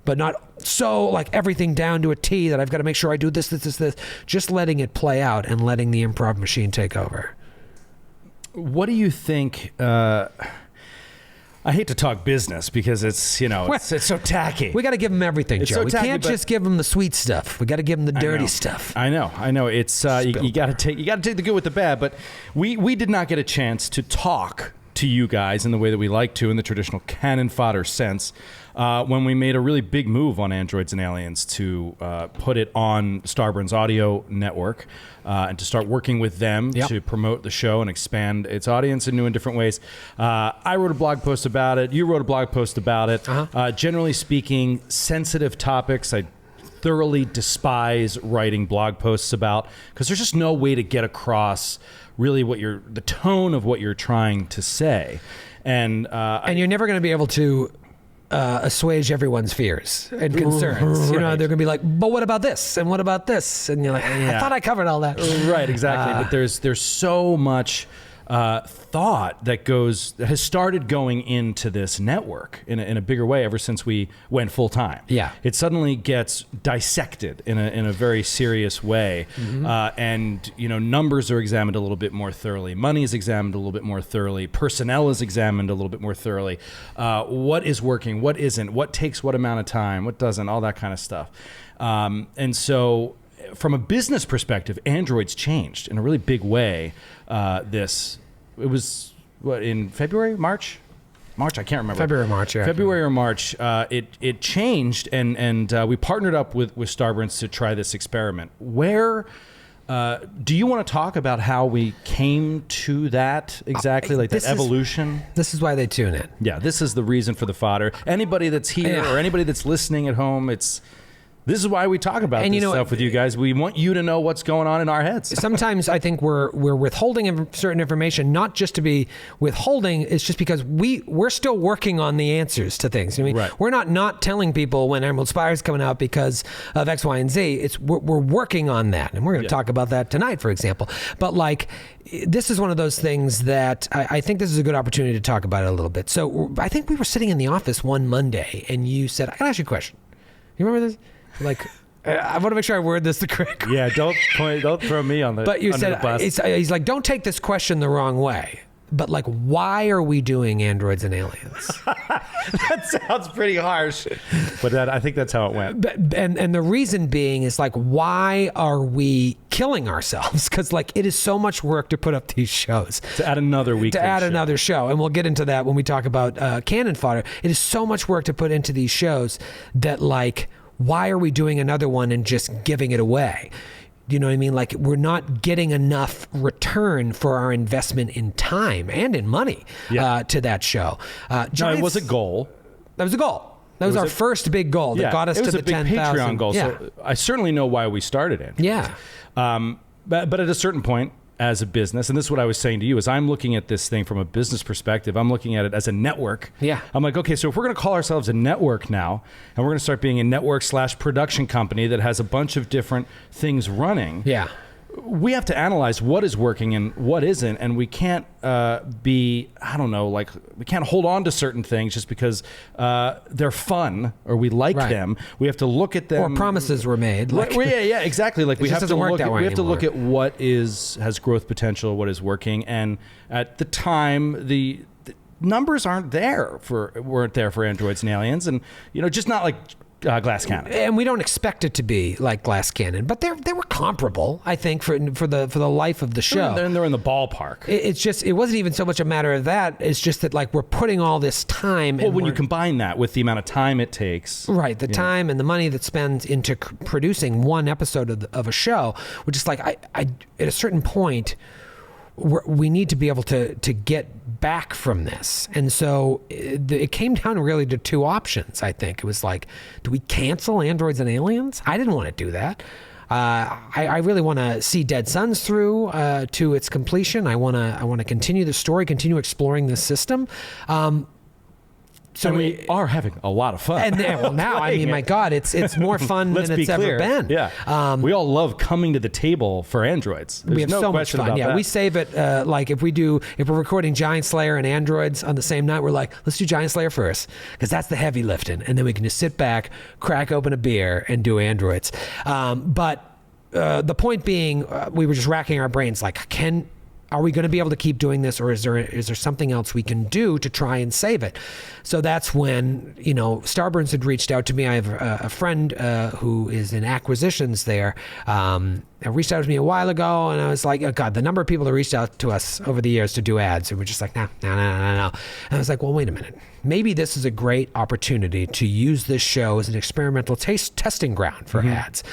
but not so like everything down to a T that I've got to make sure I do this. Just letting it play out and letting the improv machine take over. What do you think... I hate to talk business because it's so tacky. We got to give them everything, It's Joe. so We tacky, can't but- just give them the sweet stuff. We got to give them the dirty stuff. I know. It's you got to take the good with the bad. But we did not get a chance to talk to you guys in the way that we like to, in the traditional Cannon Fodder sense, when we made a really big move on Androids and Aliens to put it on Starburn's audio network and to start working with them to promote the show and expand its audience in new and different ways. I wrote a blog post about it. You wrote a blog post about it. Generally speaking, sensitive topics I thoroughly despise writing blog posts about, because there's just no way to get across really the tone of what you're trying to say. And you're never going to be able to assuage everyone's fears and concerns. You know, they're going to be like, but what about this? And what about this? And you're like, I thought I covered all that. Right, exactly. But there's so much thought that has started going into this network in a bigger way ever since we went full time. Yeah, it suddenly gets dissected in a very serious way, and numbers are examined a little bit more thoroughly. Money is examined a little bit more thoroughly. Personnel is examined a little bit more thoroughly. What is working? What isn't? What takes what amount of time? What doesn't? All that kind of stuff. And so, from a business perspective, Androids changed in a really big way. It was what, in February, March, I can't remember. February or March. It changed, and we partnered up with Starburns to try this experiment. Where do you want to talk about how we came to that exactly, like that evolution? This is why they tune in. Yeah, this is the reason for the fodder. Anybody that's here or anybody that's listening at home, this is why we talk about this stuff with you guys. We want you to know what's going on in our heads. Sometimes I think we're withholding certain information, not just to be withholding. It's just because we're still working on the answers to things. I mean, we're not telling people when Emerald Spire is coming out because of X, Y, and Z. We're working on that, and we're going to talk about that tonight, for example. But this is one of those things that I think this is a good opportunity to talk about it a little bit. So I think we were sitting in the office one Monday, and you said, "I can ask you a question." You remember this? I want to make sure I word this the correct way. Yeah, don't throw me on the But you said, he's like, don't take this question the wrong way. But why are we doing Androids and Aliens? That sounds pretty harsh. But I think that's how it went. And the reason being is why are we killing ourselves? Because it is so much work to put up these shows. To add another weekly another show. And we'll get into that when we talk about Cannon Fodder. It is so much work to put into these shows that why are we doing another one and just giving it away? Do you know what I mean? Like, we're not getting enough return for our investment in time and in money to that show. No, it was a goal. That was a goal. That was our first big goal that got us to the 10,000. It was a big Patreon goal. So I certainly know why we started it. Yeah. But at a certain point, as a business, and this is what I was saying to you, is I'm looking at this thing from a business perspective. I'm looking at it as a network. Yeah. I'm like, okay, so if we're going to call ourselves a network now, and we're going to start being a network/production company that has a bunch of different things running. Yeah. We have to analyze what is working and what isn't, and we can't we can't hold on to certain things just because they're fun or we like them. We have to look at them. Or promises were made. Yeah, exactly. Like we have to look at what has growth potential, what is working, and at the time the numbers weren't there for Androids and Aliens, and just not like Glass Cannon. And we don't expect it to be like Glass Cannon, but they were comparable, I think, for the life of the show. They're in the ballpark. It wasn't even so much a matter of that. It's just that, like, we're putting all this time. Well, when you combine that with the amount of time it takes. Right, the time and the money that spends into producing one episode of a show, we're just like, I at a certain point, we need to be able to get back from this. And so it came down really to two options, I think. It was like, do we cancel Androids and Aliens? I didn't want to do that. I really want to see Dead Suns through to its completion. I want to continue the story, continue exploring this system. So we are having a lot of fun. And now, I mean, my God, it's more fun than it's ever been. Yeah. We all love coming to the table for Androids. There's we have so much fun. Yeah, that. we save it. Like if we're recording Giant Slayer and Androids on the same night, we're like, let's do Giant Slayer first, because that's the heavy lifting, and then we can just sit back, crack open a beer, and do Androids. But the point being, we were just racking our brains, like, are we going to be able to keep doing this, or is there something else we can do to try and save it? So that's when, Starburns had reached out to me. I have a friend who is in acquisitions there. Reached out to me a while ago, and I was like, oh God, the number of people that reached out to us over the years to do ads, and we're just like, no. And I was like, well, wait a minute. Maybe this is a great opportunity to use this show as an experimental testing ground for ads,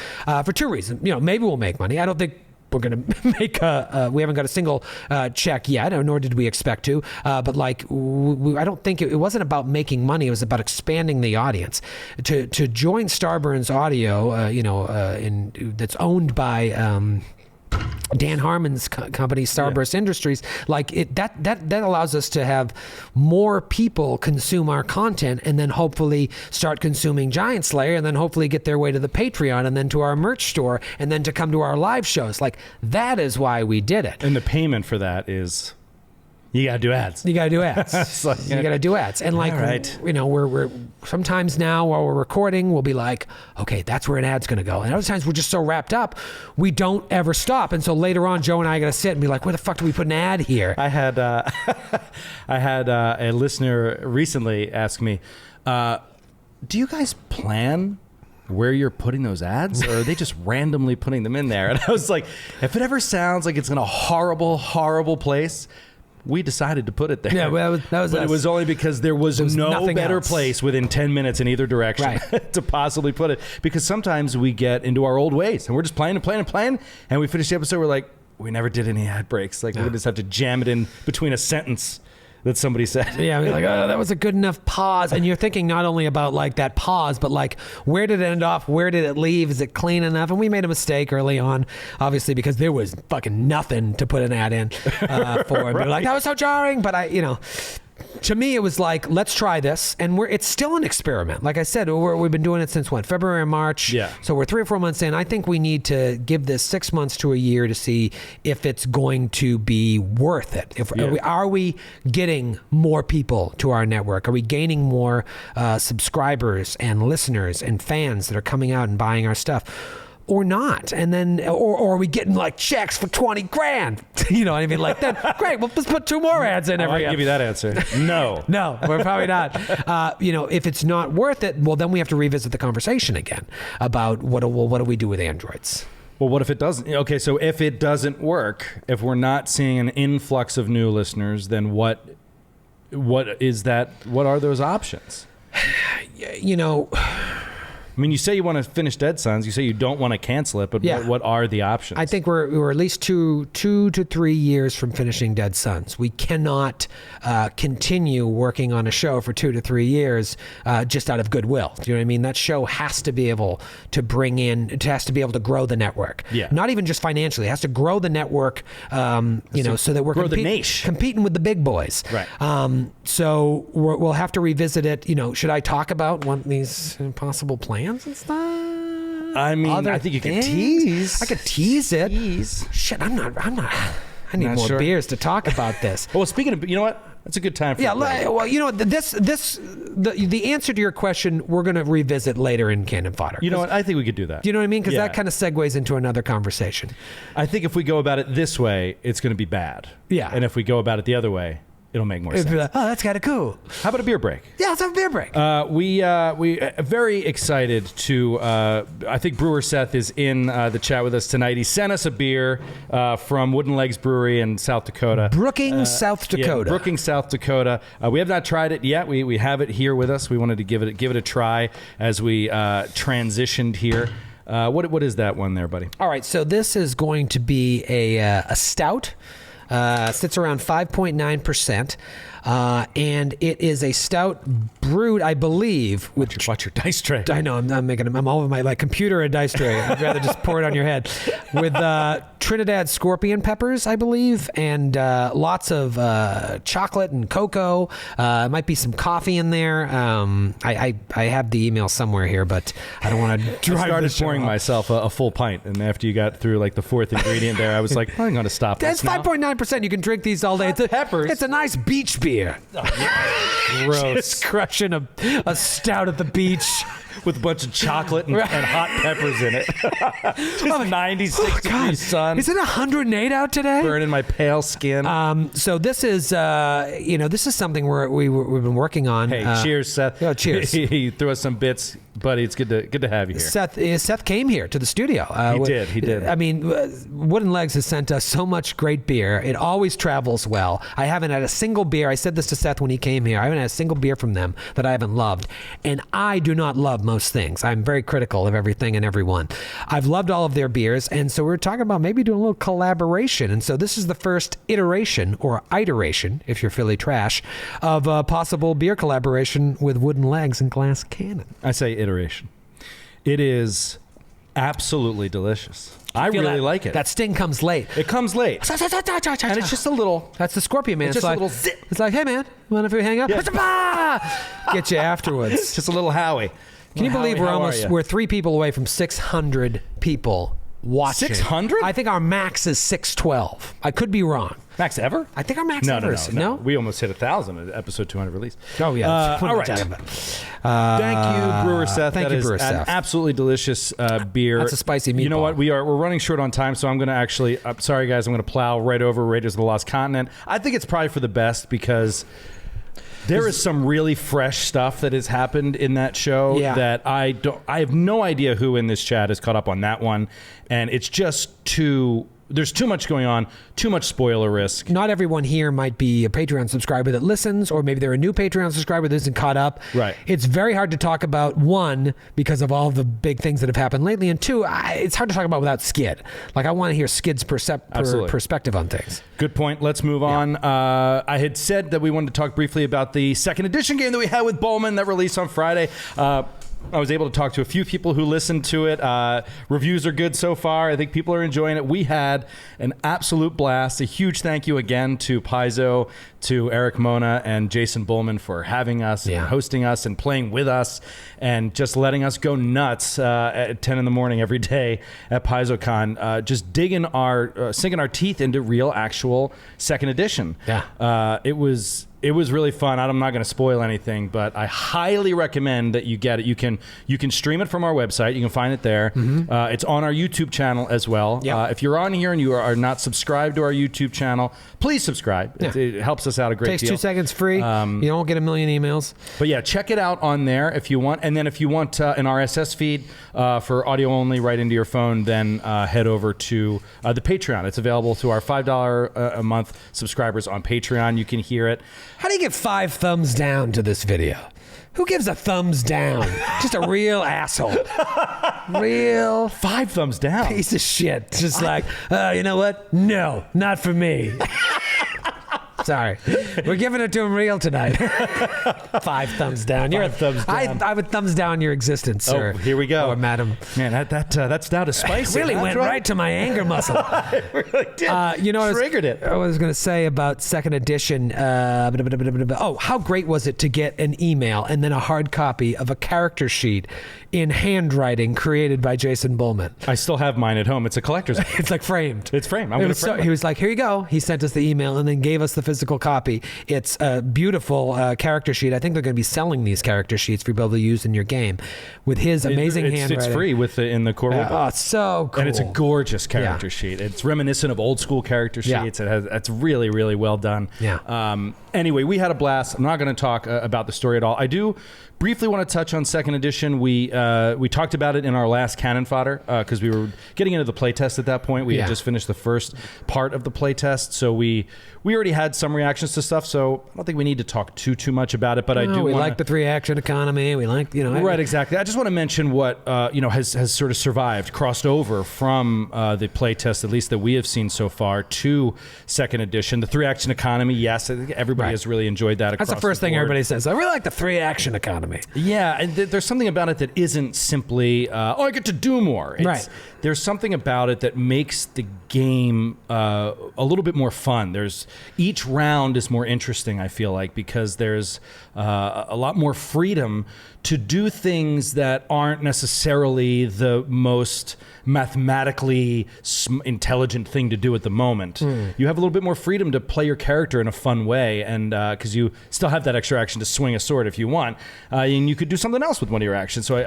for two reasons. Maybe we'll make money. I don't think we're going to make we haven't got a single check yet, nor did we expect to. But like, I don't think it wasn't about making money. It was about expanding the audience. To join Starburns Audio, that's owned by Dan Harmon's company, Starburst Industries, like that allows us to have more people consume our content, and then hopefully start consuming Giant Slayer, and then hopefully get their way to the Patreon, and then to our merch store, and then to come to our live shows. Like, that is why we did it. And the payment for that is, you gotta do ads. You gotta do ads. Like, you gotta do ads. And like, we're sometimes now while we're recording, we'll be like, okay, that's where an ad's gonna go. And other times we're just so wrapped up, we don't ever stop. And so later on, Joe and I gotta sit and be like, where the fuck do we put an ad here? I had a listener recently ask me, do you guys plan where you're putting those ads, or are they just randomly putting them in there? And I was like, if it ever sounds like it's in a horrible, horrible place, we decided to put it there. Yeah, well, that was but us. It was only because there was no better else. place within 10 minutes in either direction to possibly put it. Because sometimes we get into our old ways, and we're just playing, and we finish the episode, we're like, we never did any ad breaks. Like, we just have to jam it in between a sentence that somebody said. Yeah, we're like, oh, that was a good enough pause. And you're thinking not only about like that pause, but like, where did it end off? Where did it leave? Is it clean enough? And we made a mistake early on, obviously, because there was fucking nothing to put an ad in for. And we're like, that was so jarring. But to me, it was like, let's try this. And it's still an experiment. Like I said, we've been doing it since when? February and March. Yeah. So we're 3 or 4 months in. I think we need to give this 6 months to a year to see if it's going to be worth it. Are we getting more people to our network? Are we gaining more subscribers and listeners and fans that are coming out and buying our stuff? Or not, and then, or are we getting like checks for $20,000? You know what I mean? Like that. Great. Well, let's put 2 more ads in every. I'll give you that answer. No, no, we're probably not. If it's not worth it, well, then we have to revisit the conversation again about what do we do with Androids? Well, what if it doesn't? Okay, so if it doesn't work, if we're not seeing an influx of new listeners, then what is that? What are those options? I mean, you say you want to finish Dead Sons. You say you don't want to cancel it, but Yeah. what are the options? I think we're at least two to 3 years from finishing Dead Sons. We cannot continue working on a show for 2 to 3 years just out of goodwill. Do you know what I mean? That show has to be able to bring in, it has to be able to grow the network. Yeah. Not even just financially. It has to grow the network, so that we're grow the niche. competing with the big boys. Right. So we'll have to revisit it. Should I talk about these possible plans and stuff? I mean, Other I think you can things? tease. I could tease it. Tease. Shit, I'm not. I need Not more sure. beers to talk about this. Well, speaking of, you know what? That's a good time for Yeah, a break. well, the answer to your question, we're going to revisit later in Cannon Fodder. You know what? I think we could do that. Do you know what I mean? Because Yeah. that kind of segues into another conversation. I think if we go about it this way, it's going to be bad. Yeah. And if we go about it the other way, it'll make more It'd sense. be like, oh, that's kind of cool. How about a beer break? Yeah, let's have a beer break. We very excited to. I think Brewer Seth is in the chat with us tonight. He sent us a beer from Wooden Legs Brewery in South Dakota. Brookings, South Dakota. Yeah, Brookings, South Dakota. We have not tried it yet. We have it here with us. We wanted to give it a try as we transitioned here. What is that one there, buddy? All right, so this is going to be a stout. Sits around 5.9%. And it is a stout brewed, I believe, with Watch your dice tray. I know I'm all over my computer a dice tray. I'd rather just pour it on your head with Trinidad scorpion peppers, I believe, and lots of chocolate and cocoa. Might be some coffee in there. I have the email somewhere here, but I don't want to drive. I started the show pouring up. myself a full pint, and after you got through like the fourth ingredient there, I was like, I'm going to stop. That's this now. 5.9%. You can drink these all day. It's peppers. It's a nice beach beer. Gross. Just crushing a stout at the beach. With a bunch of chocolate and hot peppers in it. Just 96 degrees sun. Is it 108 out today? Burning my pale skin. So this is, this is something we've been working on. Hey, cheers, Seth. Oh, cheers. He threw us some bits, buddy. It's good to have you here. Seth came here to the studio. He did. I mean, Wooden Legs has sent us so much great beer. It always travels well. I haven't had a single beer. I said this to Seth when he came here. I haven't had a single beer from them that I haven't loved. And I do not love most things. I'm very critical of everything and everyone. I've loved all of their beers. And so we're talking about maybe doing a little collaboration. And so this is the first iteration, or iteration, if you're Philly trash, of a possible beer collaboration with Wooden Legs and Glass Cannon. I say iteration. It is absolutely delicious. I Feel really that- like it. That sting comes late. It comes late. And it's just a little... That's the Scorpion Man. It's It's just a like, little zip. it's like, hey man, want to hang out? Get you afterwards. Just a little Howie. Can you believe we're 3 people away from 600 people watching? 600? I think our max is 612. I could be wrong. Max ever? I think our max ever is No. We almost hit 1,000 at episode 200 release. Oh yeah. All right. Thank you, Brewer Seth. Thank That you, is Brewer an Seth. absolutely delicious beer. That's a spicy You know meatball. what? We're running short on time, so I'm going to actually. I'm sorry, guys. I'm going to plow right over Raiders of the Lost Continent. I think it's probably for the best because there is some really fresh stuff that has happened in that show that I have no idea who in this chat has caught up on that one, and it's just there's too much going on, too much spoiler risk. Not everyone here might be a Patreon subscriber that listens, or maybe they're a new Patreon subscriber that isn't caught up. Right. It's very hard to talk about, one, because of all the big things that have happened lately, and two, it's hard to talk about without Skid. Like, I want to hear Skid's perspective on things. Good point. Let's move on. I had said that we wanted to talk briefly about the second edition game that we had with Bowman that released on Friday. I was able to talk to a few people who listened to it. Reviews are good so far. I think people are enjoying it. We had an absolute blast. A huge thank you again to Paizo, to Eric Mona, and Jason Bullman for having us and hosting us and playing with us and just letting us go nuts at 10 in the morning every day at PaizoCon. Just sinking our teeth into real, actual second edition. Yeah. It was really fun. I'm not going to spoil anything, but I highly recommend that you get it. You can stream it from our website. You can find it there. Mm-hmm. It's on our YouTube channel as well. Yep. If you're on here and you are not subscribed to our YouTube channel, please subscribe. Yeah. It helps us out a great Takes deal. 2 seconds free. You don't get a million emails. But yeah, check it out on there if you want. And then if you want an RSS feed for audio only right into your phone, then head over to the Patreon. It's available to our $5 a month subscribers on Patreon. You can hear it. How do you get 5 thumbs down to this video? Who gives a thumbs down? Just a real asshole. Real 5 thumbs down. piece of shit. Just like, you know what? No, not for me. Sorry. We're giving it to him real tonight. 5 thumbs down. Thumbs down. I would thumbs down your existence, sir. Oh, here we go. Or madam. Man, that's down to spicy. Really went right to my anger muscle. It really did. You know, Triggered it. I was going to say about second edition. Oh, how great was it to get an email and then a hard copy of a character sheet in handwriting created by Jason Bullman? I still have mine at home. It's a collector's. It's like framed. It's framed. He was like, here you go. He sent us the email and then gave us the physical copy. It's a beautiful character sheet. I think they're going to be selling these character sheets for you to be able to use in your game with his amazing handwriting. It's free in the core. Oh, it's so cool. And it's a gorgeous character sheet. It's reminiscent of old school character sheets. It's really, really well done. Yeah. Anyway, we had a blast. I'm not going to talk about the story at all. I do briefly want to touch on second edition. We talked about it in our last Cannon Fodder because we were getting into the playtest at that point. We had just finished the first part of the playtest, so we already had some reactions to stuff. So I don't think we need to talk too much about it. But I do. We like the 3-action economy. We like right, exactly. I just want to mention what has sort of survived, crossed over from the playtest, at least that we have seen so far, to second edition. The 3-action economy. Yes, I think everybody has really enjoyed that. That's the first thing everybody says. I really like the 3-action economy. Yeah, and there's something about it that isn't simply, I get to do more. There's something about it that makes the game a little bit more fun. Each round is more interesting, I feel like, because there's a lot more freedom to do things that aren't necessarily the most mathematically intelligent thing to do at the moment. You have a little bit more freedom to play your character in a fun way, and because you still have that extra action to swing a sword if you want, and you could do something else with one of your actions. So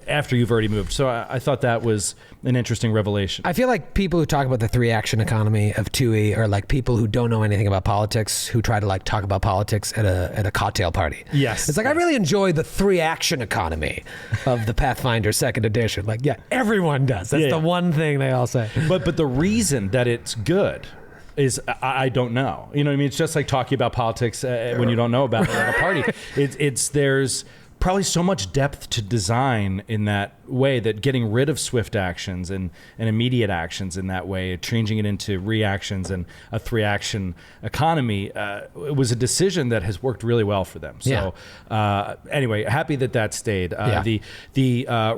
after you've already moved, so I thought that was an interesting revelation. I feel like people who talk about the 3-action economy of 2E are like people who don't know anything about politics, who try to like talk about politics at a cocktail party. Yes, it's like I really enjoy the 3-action economy of the Pathfinder second edition. Like, yeah, everyone does. That's the one thing they all say. But the reason that it's good is I don't know. You know what I mean? It's just like talking about politics when you don't know about it at a party. There's probably so much depth to design in that way that getting rid of swift actions and immediate actions in that way, changing it into reactions and a 3-action economy, it was a decision that has worked really well for them. So anyway, happy that stayed. The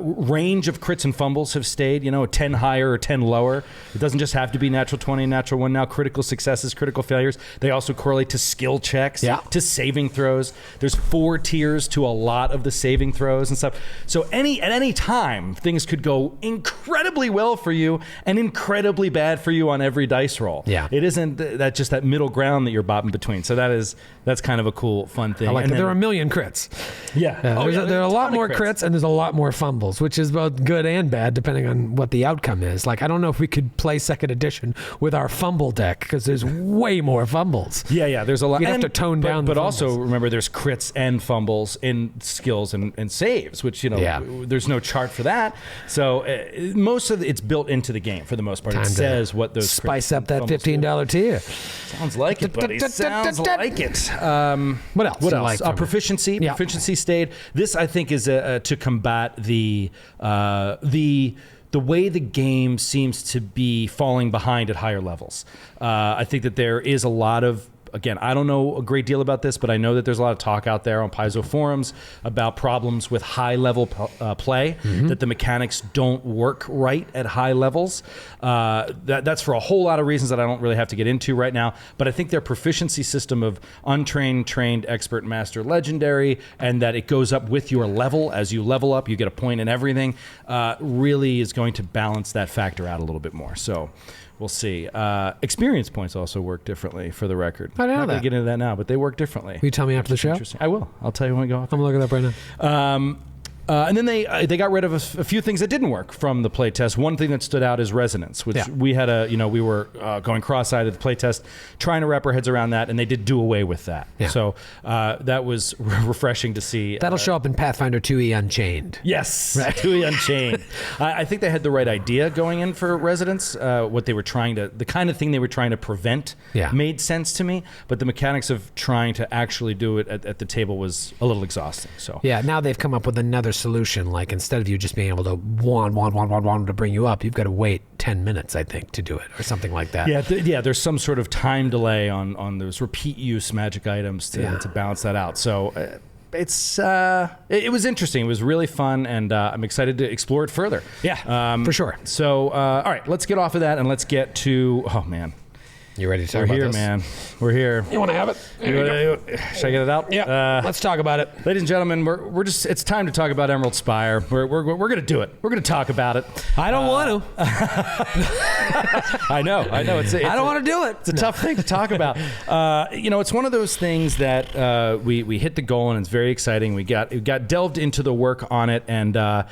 range of crits and fumbles have stayed, 10 higher or 10 lower. It doesn't just have to be natural 20 and natural 1 now. Critical successes, critical failures. They also correlate to skill checks, to saving throws. There's 4 tiers to a lot of the saving throws and stuff. So at any time, things could go incredibly well for you and incredibly bad for you on every dice roll. Yeah. It isn't just that middle ground that you're bobbing between. So that's kind of a cool, fun thing. I like that there are a million crits. Yeah. There are a lot more crits and there's a lot more fumbles, which is both good and bad depending on what the outcome is. Like, I don't know if we could play second edition with our fumble deck because there's way more fumbles. Yeah, there's a lot. You have to tone down the fumbles. Also remember there's crits and fumbles in skills and saves, which there's no chart for that. So most of it's built into the game for the most part. It says what those spice up that $15 tier. Sounds like it, buddy. Sounds like it. What else? What else? Proficiency. Yeah. Proficiency stayed. This I think is to combat the way the game seems to be falling behind at higher levels. I think that there is a lot of. Again, I don't know a great deal about this, but I know that there's a lot of talk out there on Paizo forums about problems with high-level play, that the mechanics don't work right at high levels. That's for a whole lot of reasons that I don't really have to get into right now, but I think their proficiency system of untrained, trained, expert, master, legendary, and that it goes up with your level. As you level up, you get a point in everything, really is going to balance that factor out a little bit more. So we'll see. Experience points also work differently, for the record. I know I'm not that. going to get into that now, but they work differently. Will you tell me after the show? Interesting. I will. I'll tell you when we go off. I'm going to look it up right now. And then they got rid of a few things that didn't work from the playtest. One thing that stood out is resonance, which we had we were going cross-eyed at the playtest, trying to wrap our heads around that, and they did do away with that. Yeah. So that was refreshing to see. That'll show up in Pathfinder 2e Unchained. Yes, right. 2e Unchained. I think they had the right idea going in for resonance. What they were the kind of thing they were trying to prevent made sense to me, but the mechanics of trying to actually do it at the table was a little exhausting. So yeah, now they've come up with another solution. Like instead of you just being able to wand to bring you up, you've got to wait 10 minutes, I think, to do it or something like that. Yeah, there's some sort of time delay on those repeat use magic items to balance that out. So it was interesting. It was really fun, and I'm excited to explore it further. Yeah, for sure. So all right, let's get off of that and let's get to man. You ready to talk about this? We're here, man. We're here. You want to have it? Should I get it out? Yeah. Let's talk about it. Ladies and gentlemen, we're just, it's time to talk about Emerald Spire. We're going to do it. We're going to talk about it. I don't want to. I know. I don't want to do it. It's a tough thing to talk about. It's one of those things that we hit the goal, and it's very exciting. We got delved into the work on it, and I'll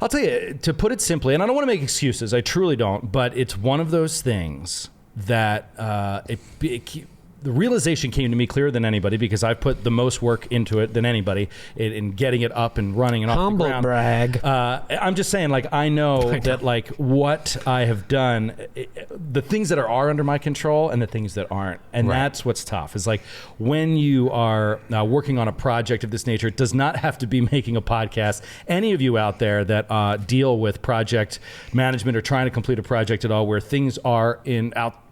tell you, to put it simply, and I don't want to make excuses, I truly don't, but it's one of those things that the realization came to me clearer than anybody, because I've put the most work into it than anybody in getting it up and running and off the ground. Humble brag. I'm just saying, I know that what I have done, the things that are under my control and the things that aren't, and that's what's tough. Is when you are working on a project of this nature, it does not have to be making a podcast. Any of you out there that deal with project management or trying to complete a project at all, where things are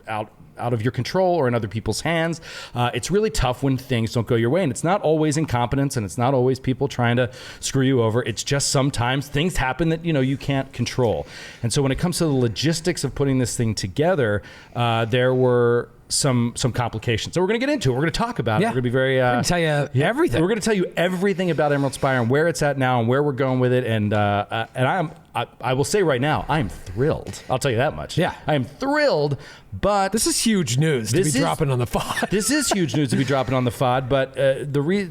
out of your control or in other people's hands. It's really tough when things don't go your way. And it's not always incompetence, and it's not always people trying to screw you over. It's just sometimes things happen that, you can't control. And so when it comes to the logistics of putting this thing together, there were some complications. So we're going to get into it. We're going to talk about it. We're going to be very... we're going to tell you everything. We're going to tell you everything about Emerald Spire and where it's at now and where we're going with it. And I will say right now, I'm thrilled. I'll tell you that much. Yeah. I am thrilled, but... This is huge news to be dropping on the FOD. This is huge news to be dropping on the FOD, but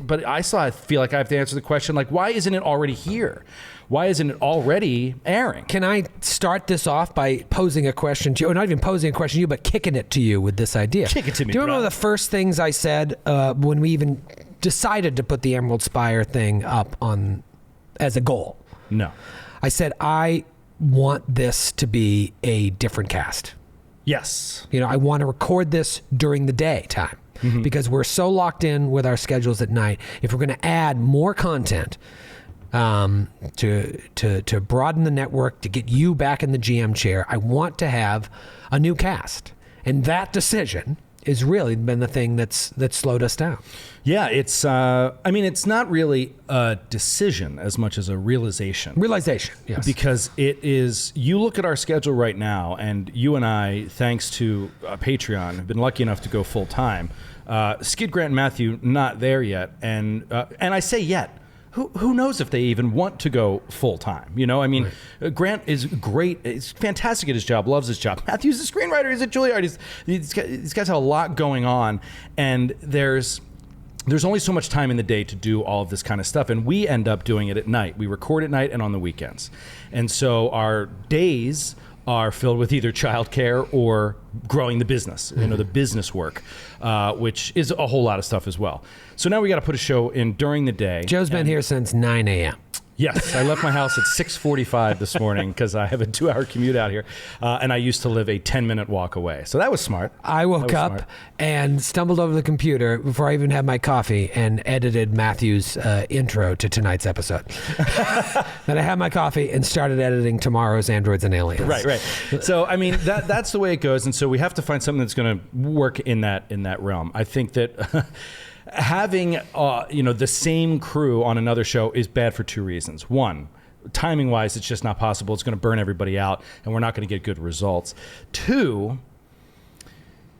but I feel like I have to answer the question, why isn't it already here? Why isn't it already airing? Can I start this off by posing a question to you, or not even posing a question to you, but kicking it to you with this idea? Kick it to me, Do you remember the first things I said when we even decided to put the Emerald Spire thing up as a goal? No. I said, I want this to be a different cast. Yes. I want to record this during the daytime, because we're so locked in with our schedules at night. If we're going to add more content to broaden the network, to get you back in the GM chair, I want to have a new cast. And that decision has really been the thing that's slowed us down. Yeah, it's it's not really a decision as much as a realization. Realization, yes. Because it is, you look at our schedule right now, and you and I, thanks to Patreon, have been lucky enough to go full time. Skid, Grant, and Matthew, not there yet. And I say yet. Who knows if they even want to go full time? Right. Grant is great. He's fantastic at his job, loves his job. Matthew's a screenwriter. He's a Juilliard. These guys have a lot going on, and there's only so much time in the day to do all of this kind of stuff, and we end up doing it at night. We record at night and on the weekends, and so our days are filled with either childcare or growing the business, the business work, which is a whole lot of stuff as well. So now we got to put a show in during the day. Joe's been here since 9 a.m. Yes, I left my house at 6:45 this morning because I have a 2-hour commute out here, and I used to live a 10-minute walk away. So that was smart. I woke up and stumbled over the computer before I even had my coffee and edited Matthew's intro to tonight's episode. Then I had my coffee and started editing tomorrow's Androids and Aliens. Right. So that's the way it goes, and so we have to find something that's going to work in that realm. I think that. Having the same crew on another show is bad for 2 reasons. One, timing wise, it's just not possible. It's going to burn everybody out, and we're not going to get good results. 2,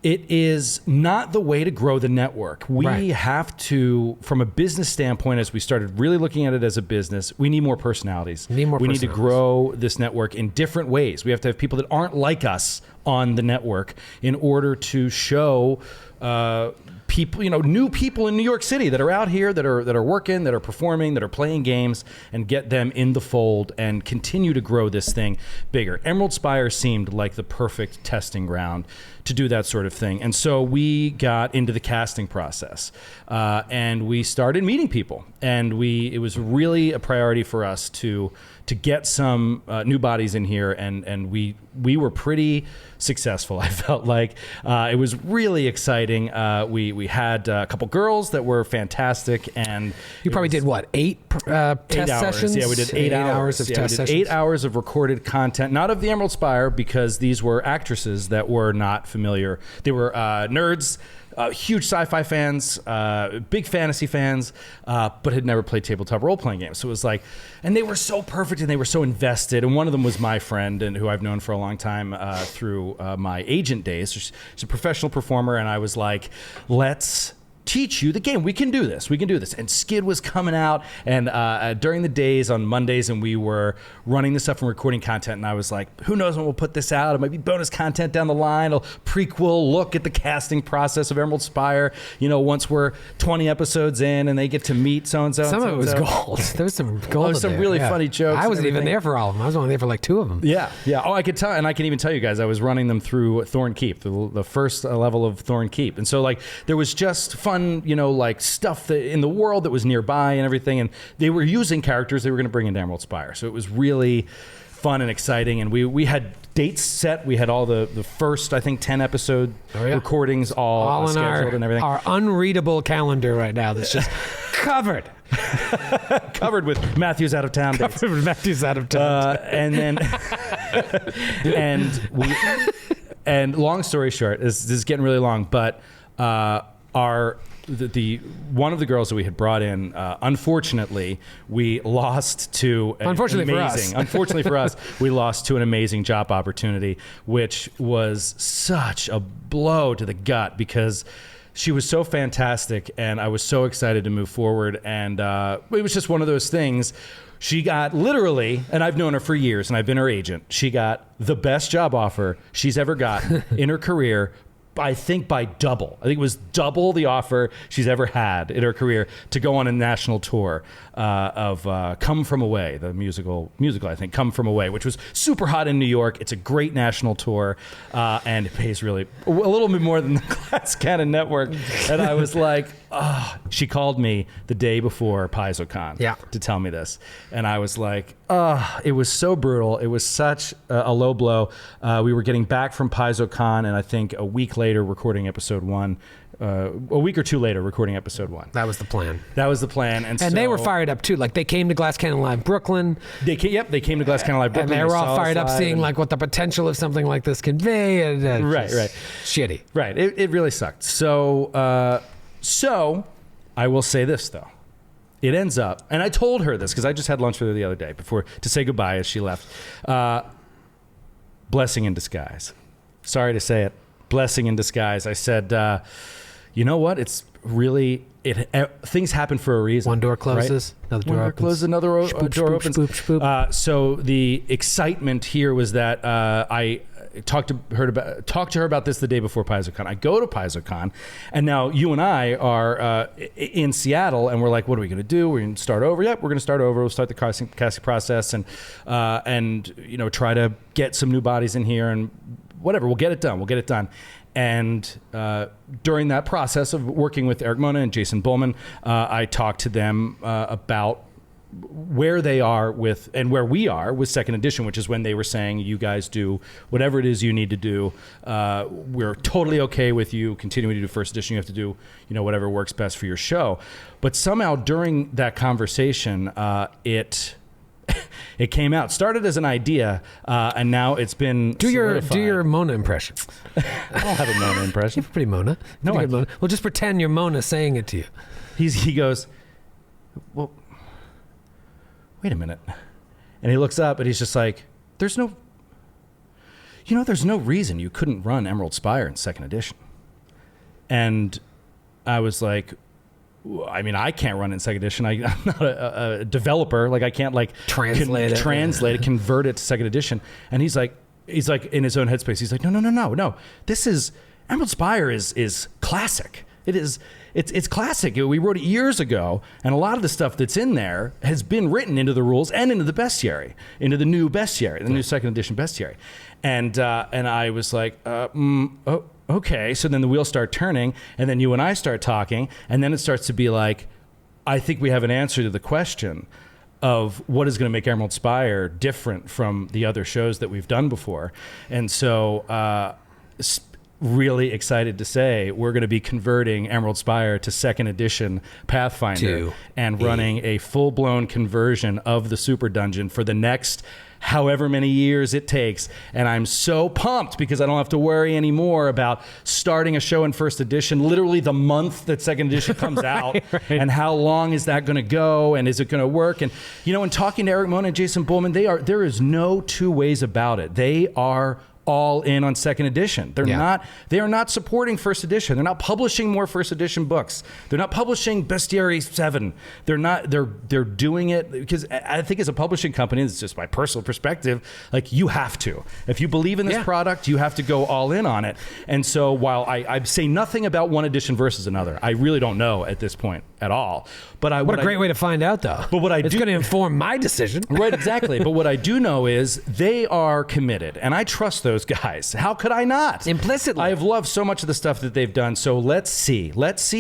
it is not the way to grow the network. We have to, from a business standpoint, as we started really looking at it as a business, we need more personalities. We need to grow this network in different ways. We have to have people that aren't like us on the network in order to show people, new people in New York City that are out here, that are working, that are performing, that are playing games, and get them in the fold and continue to grow this thing bigger. Emerald Spire seemed like the perfect testing ground to do that sort of thing. And so we got into the casting process, and we started meeting people. And it was really a priority for us to get some new bodies in here, and we were pretty successful. I felt like it was really exciting. We had a couple girls that were fantastic, and you probably did what, 8 test sessions? Yeah, we did 8 hours of test sessions. 8 hours of recorded content, not of the Emerald Spire, because these were actresses that were not familiar. They were nerds. Huge sci-fi fans, big fantasy fans, but had never played tabletop role-playing games. So it was like, and they were so perfect and they were so invested. And one of them was my friend, and who I've known for a long time through my agent days. She's a professional performer, and I was like, let's teach you the game. We can do this. We can do this. And Skid was coming out, and during the days on Mondays, and we were running this stuff and recording content, and I was like, who knows when we'll put this out? It might be bonus content down the line, a prequel look at the casting process of Emerald Spire, once we're 20 episodes in and they get to meet so-and-so. Some of it was gold. There was some gold. There was some really funny jokes. I wasn't even there for all of them. I was only there for like 2 of them. Yeah. Oh, I could tell, and I can even tell you guys, I was running them through Thorn Keep, the first level of Thorn Keep. And so like, there was just fun, like stuff that in the world that was nearby and everything. And they were using characters they were going to bring into Emerald Spire. So it was really fun and exciting. And we had dates set. We had all the first, I think, 10 episode recordings all scheduled and everything. Our unreadable calendar right now that's just covered. Covered with Matthew's out of town dates. Covered with Matthew's out of town. And then, and long story short, this is getting really long, but the one of the girls that we had brought in, unfortunately, we lost to Unfortunately for us, we lost to an amazing job opportunity, which was such a blow to the gut because she was so fantastic, and I was so excited to move forward. And it was just one of those things. She got literally, and I've known her for years, and I've been her agent. She got the best job offer she's ever gotten in her career. I think by double. I think it was double the offer she's ever had in her career to go on a national tour of Come From Away, the musical, I think, Come From Away, which was super hot in New York. It's a great national tour, and it pays really a little bit more than the Glass Cannon Network. And I was like, she called me the day before PaizoCon to tell me this. And I was like, it was so brutal. It was such a low blow. We were getting back from PaizoCon, and I think a week later recording episode 1. A week or 2 later recording episode 1. That was the plan. And so, they were fired up too. Like they came to Glass Cannon Live Brooklyn. They came to Glass Cannon Live Brooklyn. And they were all fired up seeing like what the potential of something like this can be. And, right. Shitty. Right. It really sucked. So I will say this though. It ends up, and I told her this because I just had lunch with her the other day to say goodbye as she left. Blessing in disguise. Sorry to say it. Blessing in disguise. I said, you know what? It's really things happen for a reason. One door closes, right? Another door opens. Closes, another door opens. Spoop, spoop. So the excitement here was that I talked to her about this the day before PaizoCon. I go to PaizoCon, and now you and I are in Seattle, and we're like, what are we going to do? We're going to start over. Yep, we're going to start over. We'll start the casting process, and try to get some new bodies in here, and whatever. We'll get it done. And during that process of working with Eric Mona and Jason Bullman, I talked to them about where they are with, and where we are with second edition, which is when they were saying, you guys do whatever it is you need to do. We're totally okay with you continuing to do first edition. You have to do, whatever works best for your show. But somehow during that conversation, it came out. Started as an idea, and now it's been do your Mona impression. I don't have a Mona impression. You're pretty Mona. No, Mona. Well, just pretend you're Mona saying it to you. He goes, well, wait a minute, and he looks up and he's just like, there's no reason you couldn't run Emerald Spire in second edition. And I was like, I mean, I can't run in second edition. I'm not a developer. Like I can't translate it, convert it to second edition. And he's like, he's like in his own headspace. He's like, no. This is Emerald Spire is classic. It's classic. We wrote it years ago, and a lot of the stuff that's in there has been written into the rules and into the bestiary, into the new bestiary, the new second edition bestiary. And I was like, okay. So then the wheels start turning, and then you and I start talking, and then it starts to be like, I think we have an answer to the question of what is going to make Emerald Spire different from the other shows that we've done before. And so really excited to say we're going to be converting Emerald Spire to second edition Pathfinder and running a full-blown conversion of the Super Dungeon for the next however many years it takes. And I'm so pumped because I don't have to worry anymore about starting a show in first edition literally the month that second edition comes out. And how long is that going to go, and is it going to work? And in talking to Eric Mona and Jason Bullman, there is no two ways about it. They are all in on second edition. They are not supporting first edition. They're not publishing more first edition books. They're not publishing Bestiary 7. They're doing it because I think as a publishing company, it's just my personal perspective, like you have to. If you believe in this product, you have to go all in on it. And so while I say nothing about one edition versus another, I really don't know at this point at all. But what a great way to find out, though. But it's going to inform my decision. Right, exactly. But what I do know is they are committed, and I trust those guys. How could I not? Implicitly. I have loved so much of the stuff that they've done. So let's see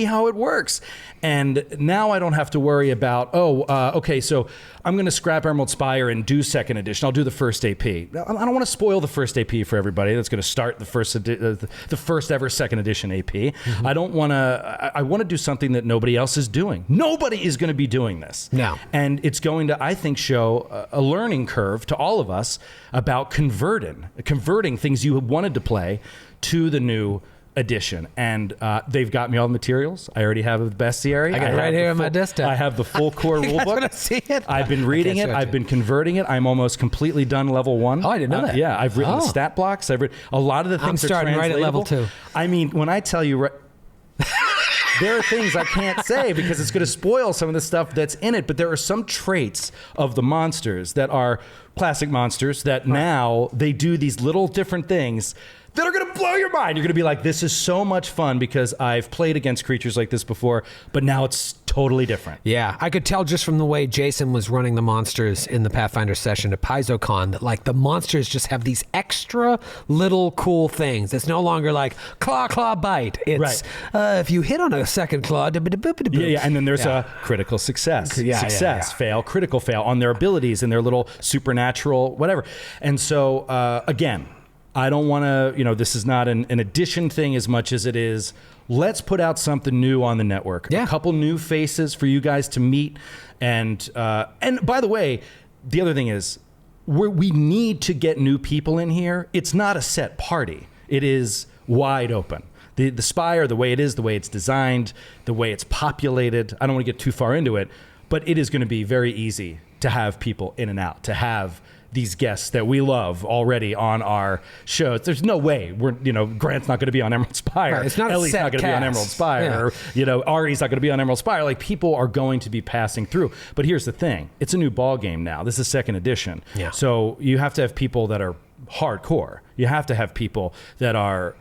how it works. And now I don't have to worry about, okay, so I'm going to scrap Emerald Spire and do second edition. I'll do the first AP. I don't want to spoil the first AP for everybody that's going to start the first ever second edition AP. Mm-hmm. I want to do something that nobody else is doing. Nobody is going to be doing this. No. And it's going to, I think, show a learning curve to all of us about converting things you have wanted to play to the new edition. And they've got me all the materials. I already have the bestiary. I got it right here on my desktop. I have the full core rule book. See it? I've been reading it. I've been converting it. I'm almost completely done level 1. Oh, I didn't know that. Yeah, I've written the stat blocks. I've written a lot of the things. I'm starting right at level 2. I mean, when I tell you, there are things I can't say because it's going to spoil some of the stuff that's in it. But there are some traits of the monsters that are classic monsters that now they do these little different things that are going to blow your mind. You're going to be like, this is so much fun because I've played against creatures like this before, but now it's totally different. Yeah, I could tell just from the way Jason was running the monsters in the Pathfinder session at PaizoCon that like the monsters just have these extra little cool things. It's no longer like claw, bite. It's if you hit on a second claw, and then there's a critical success. Fail, critical fail on their abilities and their little supernatural whatever. And so, again, I don't want to, this is not an addition thing as much as it is, let's put out something new on the network. A couple new faces for you guys to meet. And by the way, the other thing is, we need to get new people in here. It's not a set party. It is wide open. The Spire, the way it is, the way it's designed, the way it's populated, I don't want to get too far into it, but it is going to be very easy to have people in and out, to have these guests that we love already on our shows. There's no way Grant's not going to be on Emerald Spire. Right, it's not Ellie's not going to be on Emerald Spire. Yeah. Or Ari's not going to be on Emerald Spire. Like, people are going to be passing through. But here's the thing. It's a new ball game now. This is second edition. Yeah. So you have to have people that are hardcore. You have to have people that are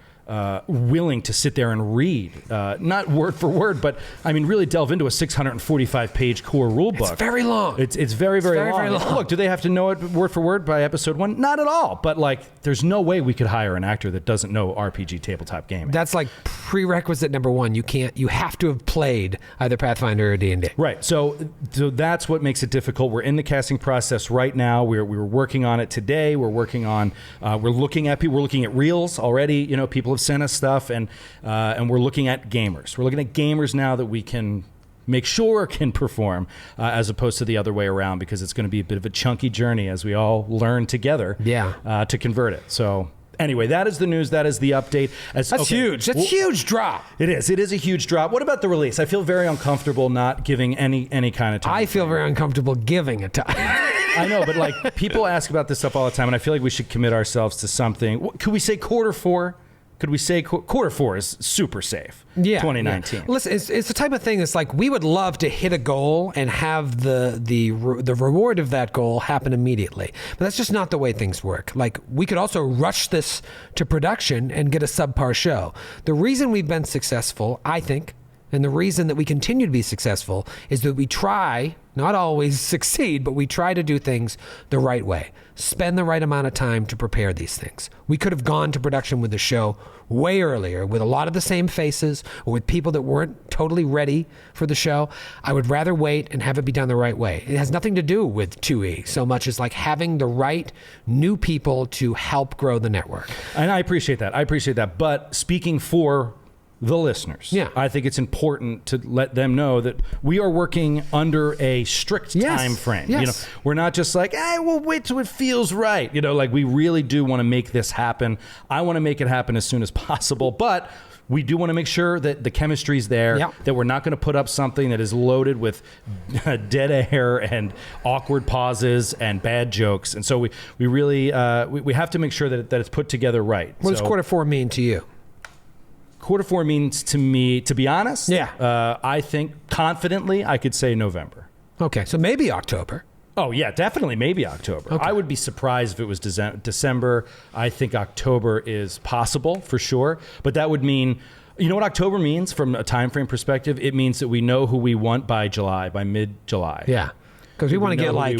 willing to sit there and read, not word for word, but I mean, really delve into a 645-page core rule book. It's very long. It's very, very long. Very long. Look, do they have to know it word for word by episode 1? Not at all. But like, there's no way we could hire an actor that doesn't know RPG tabletop gaming. That's like prerequisite number 1. You have to have played either Pathfinder or D&D. Right. So that's what makes it difficult. We're in the casting process right now. We're working on it today. We're working on. We're looking at people. We're looking at reels already. People have sent us stuff, and we're looking at gamers. We're looking at gamers now that we can make sure can perform, as opposed to the other way around, because it's going to be a bit of a chunky journey as we all learn together to convert it. So anyway, that is the news. That is the update. That's huge. That's a huge drop. It is. It is a huge drop. What about the release? I feel very uncomfortable not giving any kind of time. I feel very uncomfortable giving it time. I know, but like, people ask about this stuff all the time, and I feel like we should commit ourselves to something. Could we say quarter 4? could we say quarter four is super safe? Yeah, 2019. Yeah. Listen, it's the type of thing that's like we would love to hit a goal and have the reward of that goal happen immediately. But that's just not the way things work. Like we could also rush this to production and get a subpar show. The reason we've been successful, I think, and the reason that we continue to be successful is that we try, not always succeed, but we try to do things the right way. Spend the right amount of time to prepare these things. We could have gone to production with the show way earlier with a lot of the same faces or with people that weren't totally ready for the show. I would rather wait and have it be done the right way. It has nothing to do with 2E so much as like having the right new people to help grow the network. And I appreciate that. But speaking for the listeners, yeah, I think it's important to let them know that we are working under a strict time frame. Yes. You know, we're not just like, hey, we'll wait till it feels right. You know, like we really do want to make this happen. I want to make it happen as soon as possible, but we do want to make sure that the chemistry's there, that we're not going to put up something that is loaded with dead air and awkward pauses and bad jokes. And so we really we have to make sure that it's put together right. What does quarter four mean to you? Quarter four means to me, to be honest, I think confidently I could say November. Okay, so maybe October. Oh, yeah, definitely maybe October. Okay. I would be surprised if it was December. I think October is possible for sure. But that would mean, you know what October means from a time frame perspective? It means that we know who we want by July, by mid-July. Yeah, because we want to get like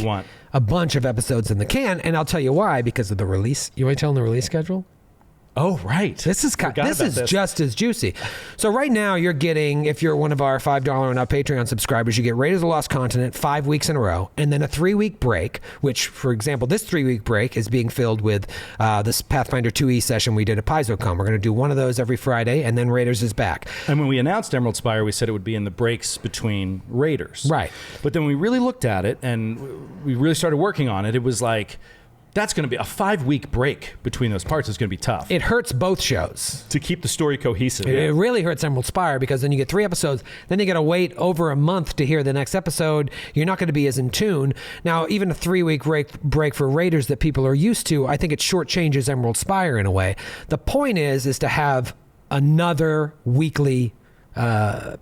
a bunch of episodes in the can. And I'll tell you why, because of the release. You want to tell them the release schedule? Oh, right. This is just as juicy. So right now you're getting, if you're one of our $5 and up Patreon subscribers, you get Raiders of the Lost Continent 5 weeks in a row, and then a 3-week break, which, for example, this 3-week break is being filled with this Pathfinder 2E session we did at PaizoCon. We're going to do one of those every Friday, and then Raiders is back. And when we announced Emerald Spire, we said it would be in the breaks between Raiders. Right. But then we really looked at it, and we really started working on it. It was like, that's going to be a 5-week break between those parts is going to be tough. It hurts both shows. To keep the story cohesive. It really hurts Emerald Spire because then you get 3 episodes, then you got to wait over a month to hear the next episode. You're not going to be as in tune. Now, even a 3-week break for Raiders that people are used to, I think it shortchanges Emerald Spire in a way. The point is to have another weekly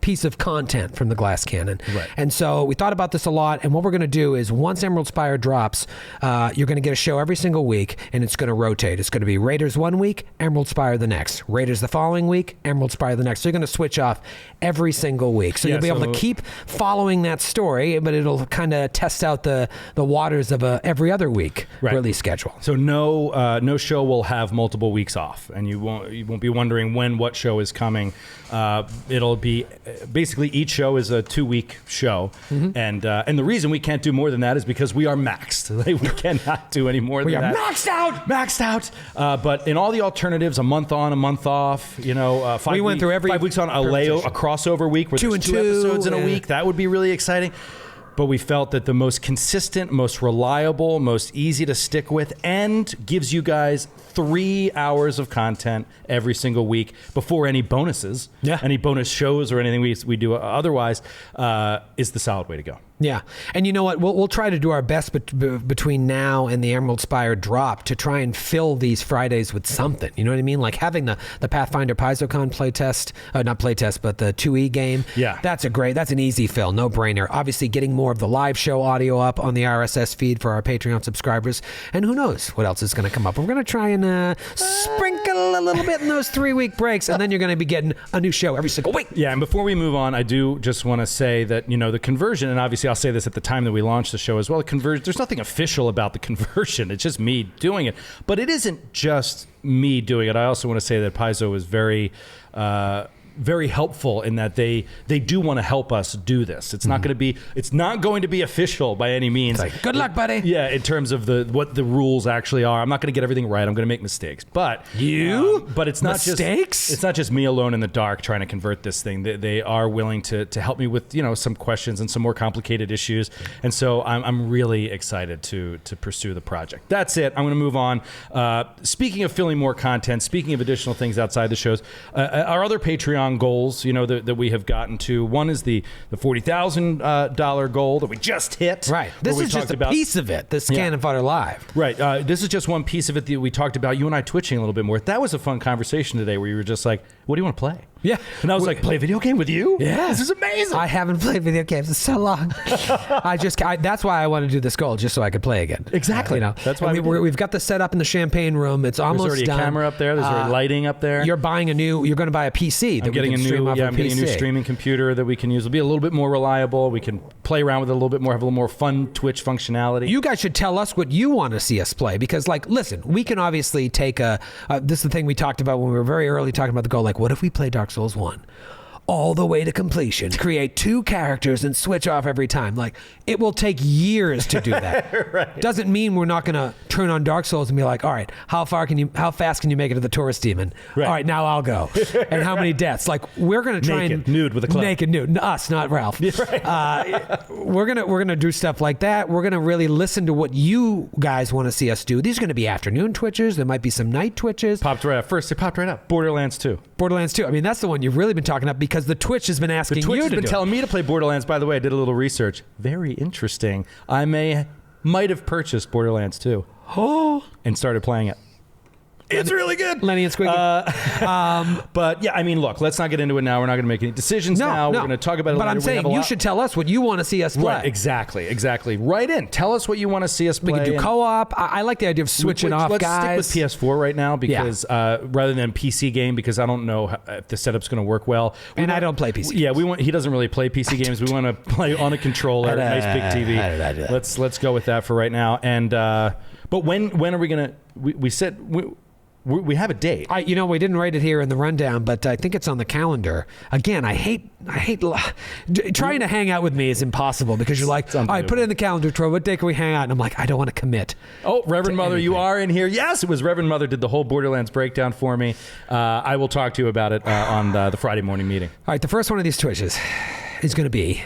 piece of content from the Glass Cannon. Right. And so we thought about this a lot, and what we're going to do is once Emerald Spire drops, you're going to get a show every single week, and it's going to rotate. It's going to be Raiders one week, Emerald Spire the next. Raiders the following week, Emerald Spire the next. So you're going to switch off every single week. So you'll be able to keep following that story, but it'll kind of test out the waters of a every other week release schedule. So no show will have multiple weeks off, and you won't be wondering when what show is coming. It'll be basically each show is a 2-week show, and the reason we can't do more than that is because we are maxed. We cannot do any more than that. We are maxed out. But in all the alternatives, a month on, a month off. You know, 5 went through every 5 weeks on a crossover week where there's 2 episodes in a week. That would be really exciting. But we felt that the most consistent, most reliable, most easy to stick with, and gives you guys 3 hours of content every single week before any bonuses, any bonus shows or anything we do otherwise, is the solid way to go. Yeah. And you know what? We'll try to do our best between now and the Emerald Spire drop to try and fill these Fridays with something. You know what I mean? Like having the Pathfinder PaizoCon playtest, not playtest, but the 2E game. Yeah. That's an easy fill, no brainer. Obviously getting more of the live show audio up on the RSS feed for our Patreon subscribers. And who knows what else is going to come up. We're going to try and sprinkle a little bit in those 3-week breaks, and then you're going to be getting a new show every single week. Yeah. And before we move on, I do just want to say that, you know, the conversion, and obviously I'll say this at the time that we launched the show as well, there's nothing official about the conversion. It's just me doing it. But it isn't just me doing it. I also want to say that Paizo is very helpful in that they do want to help us do this. It's not going to be official by any means. It's like, good luck, buddy. Yeah, in terms of what the rules actually are. I'm not going to get everything right. I'm going to make mistakes. But but it's not just me alone in the dark trying to convert this thing. They are willing to help me with, you know, some questions and some more complicated issues. And so I'm really excited to pursue the project. That's it. I'm going to move on. Speaking of filling more content, speaking of additional things outside the shows, our other Patreon Patreon goals, that we have gotten to. One is the $40,000 goal that we just hit. Right. This we is just talked a about. piece of it. This Cannon Fodder Live. Right. This is just one piece of it that we talked about. You and I twitching a little bit more. That was a fun conversation today where you were just like, what do you want to play? Yeah. And I was like, play a video game with you? Yeah. This is amazing. I haven't played video games in so long. That's why I want to do this goal, just so I could play again. Exactly. That's why we've got this set up in the champagne room. It's almost There's already done. a camera up there. There's already lighting up there. You're going to buy a PC. I'm getting a new streaming computer that we can use. It'll be a little bit more reliable. We can play around with it a little bit more, have a little more fun Twitch functionality. You guys should tell us what you want to see us play, because, listen, we can obviously take this is the thing we talked about when we were very early talking about the goal. What if we play Dark Souls 1? All the way to completion, create 2 characters and switch off every time. It will take years to do that. Right. Doesn't mean we're not going to turn on Dark Souls and be like, all right, how fast can you make it to the tourist demon? Right. All right, now I'll go. And how many deaths? We're going to try naked, nude with a club. Naked, nude. Us, not Ralph. Right. We're gonna do stuff like that. We're gonna really listen to what you guys want to see us do. These are going to be afternoon Twitches. There might be some night Twitches. Popped right up. First, it popped right up. Borderlands 2. Borderlands 2. I mean, that's the one you've really been talking about, because the Twitch has been asking The Twitch you has to been do telling it. me to play Borderlands. By the way, I did a little research. Very interesting. I might have purchased Borderlands 2 and started playing it. It's really good. Lenny and Squiggy. But yeah, I mean, look, let's not get into it now. We're not going to make any decisions now. We're going to talk about it But later. I'm saying you should tell us what you want to see us play. Right, exactly. Write in. Tell us what you want to see us play. We can do co-op. I like the idea of switching off, let's guys. Let's stick with PS4 right now, because rather than PC game, because I don't know if the setup's going to work well. I don't play PC. Yeah, he doesn't really play PC games. We want to play on a controller, nice big TV. Let's go with that for right now. And but when are we going to? We said. We have a date. We didn't write it here in the rundown, but I think it's on the calendar. Again, I hate trying to hang out with me is impossible, because you're like, all right, put it in the calendar, Troy. What day can we hang out? And I'm like, I don't want to commit. Oh, Reverend Mother, you are in here. Yes, it was Reverend Mother did the whole Borderlands breakdown for me. I will talk to you about it on the Friday morning meeting. All right, the first one of these Twitches is going to be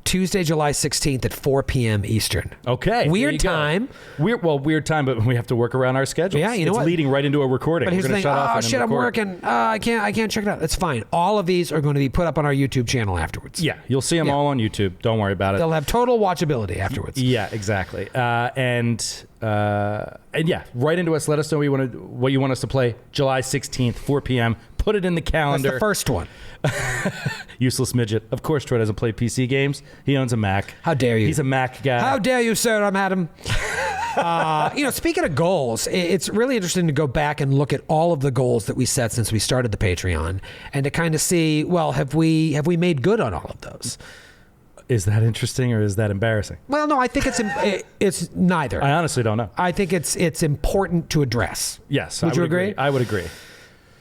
Tuesday, July 16th at 4 p.m. Eastern. Okay. Weird time. Weird time, but we have to work around our schedule. Yeah, you know it's what? leading right into a recording. But here's the thing. Oh, shit, I'm working. I can't check it out. It's fine. All of these are going to be put up on our YouTube channel afterwards. Yeah, you'll see them all on YouTube. Don't worry about it. They'll have total watchability afterwards. Yeah, exactly. And yeah, write into us. Let us know what you want us to play. July 16th, 4 p.m. Put it in the calendar. That's the first one. Useless midget. Of course, Troy doesn't play PC games. He owns a Mac. How dare you? He's a Mac guy. How dare you, sir? I'm Adam. Speaking of goals, it's really interesting to go back and look at all of the goals that we set since we started the Patreon, and to kind of see, well, have we made good on all of those? Is that interesting or is that embarrassing? Well, no, I think it's neither. I honestly don't know. I think it's important to address. Yes. Would you agree? I would agree.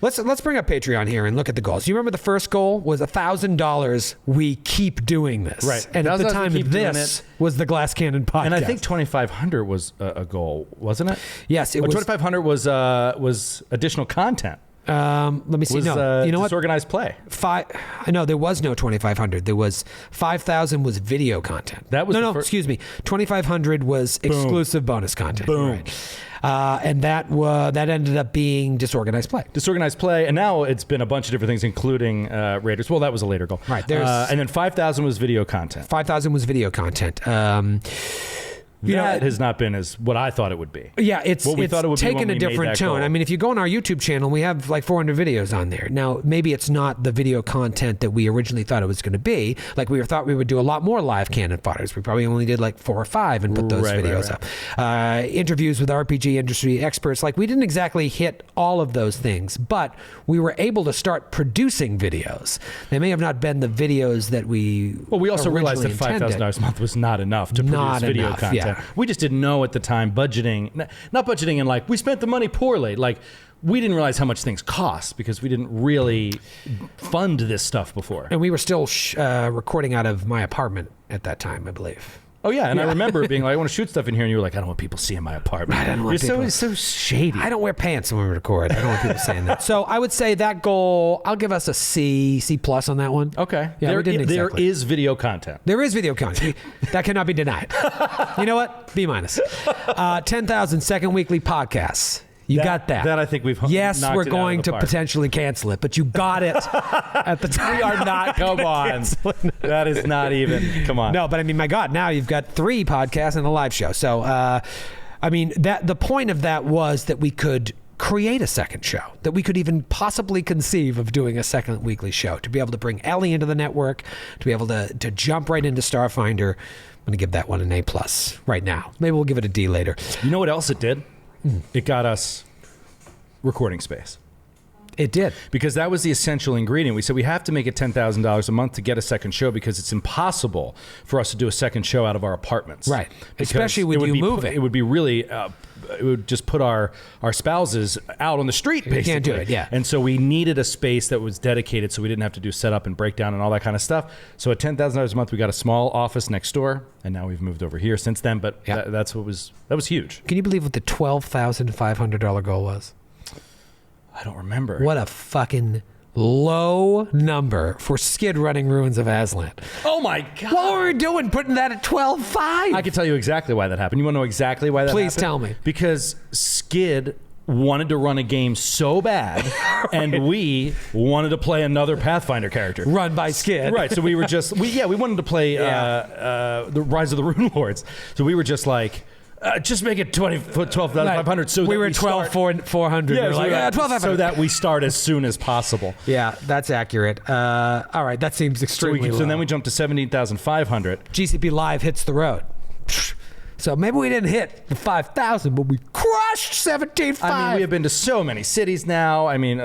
Let's bring up Patreon here and look at the goals. You remember the first goal was $1,000. We keep doing this, right? And at the time, this was the Glass Cannon podcast. And I think 2,500 was a goal, wasn't it? Yes, it was. 2,500 was additional content. Let me see. No, you know what? Disorganized play. No, there was no 2,500. There was 5,000 was video content. That was excuse me. 2,500 was exclusive bonus content. Boom. Right. And that ended up being disorganized play. Disorganized play, and now it's been a bunch of different things, including Raiders. Well, that was a later goal. Right. And then 5,000 was video content. 5,000 was video content. That has not been as what I thought it would be. Yeah, it's taken a different tone. Goal. I mean, if you go on our YouTube channel, we have like 400 videos on there. Now, maybe it's not the video content that we originally thought it was going to be. Like we thought we would do a lot more live Cannon Fodders. We probably only did like 4 or 5 and put those videos up. Interviews with RPG industry experts. Like we didn't exactly hit all of those things, but we were able to start producing videos. They may have not been the videos that we we also realized that intended. $5,000 a month was not enough to produce video content. Yeah. We just didn't know at the time budgeting, not budgeting in like we spent the money poorly. Like we didn't realize how much things cost because we didn't really fund this stuff before. And we were still recording out of my apartment at that time, I believe. Oh yeah, and I remember being like, I want to shoot stuff in here, and you were like, I don't want people seeing my apartment. I don't want people. You're so shady. I don't wear pants when we record. I don't want people saying that. So I would say that goal, I'll give us a C+ on that one. Okay. Yeah, there is video content. There is video content. That cannot be denied. You know what? B-. 10,000 second weekly podcasts. You got that. That I think we've Yes, knocked we're it out going of the to park. potentially cancel it, but you got it at the time. We are not. Come on. That is not even. Come on. No, but I mean, my God, now you've got 3 podcasts and a live show. So, I mean, the point of that was that we could create a second show, that we could even possibly conceive of doing a second weekly show, to be able to bring Ellie into the network, to be able to jump right into Starfinder. I'm going to give that one an A+ right now. Maybe we'll give it a D later. You know what else it did? It got us recording space. It did. Because that was the essential ingredient. We said we have to make it $10,000 a month to get a second show, because it's impossible for us to do a second show out of our apartments. Right. Because Especially with you moving. It would be really... it would just put our spouses out on the street, basically. You can't do it, yeah. And so we needed a space that was dedicated, so we didn't have to do setup and breakdown and all that kind of stuff. So at $10,000 a month, we got a small office next door, and now we've moved over here since then. But Yeah. that was huge. Can you believe what the $12,500 goal was? I don't remember. What a fucking low number for Skid running Ruins of Aslan. Oh my God! What were we doing putting that at 12.5? I can tell you exactly why that happened. You want to know exactly why that happened? Please tell me. Because Skid wanted to run a game so bad, and we wanted to play another Pathfinder character. Run by Skid. Right, so we were just... we wanted to play the Rise of the Rune Lords. So we were just like... just make it 12,500. So we that were 12,400. Yeah, we were like, 12,500. so that we start as soon as possible. Yeah, that's accurate. All right, that seems extremely low. So then we jumped to 17,500. GCP Live hits the road. So maybe we didn't hit the 5,000, but we crushed 17.5. I mean, we have been to so many cities now. I mean,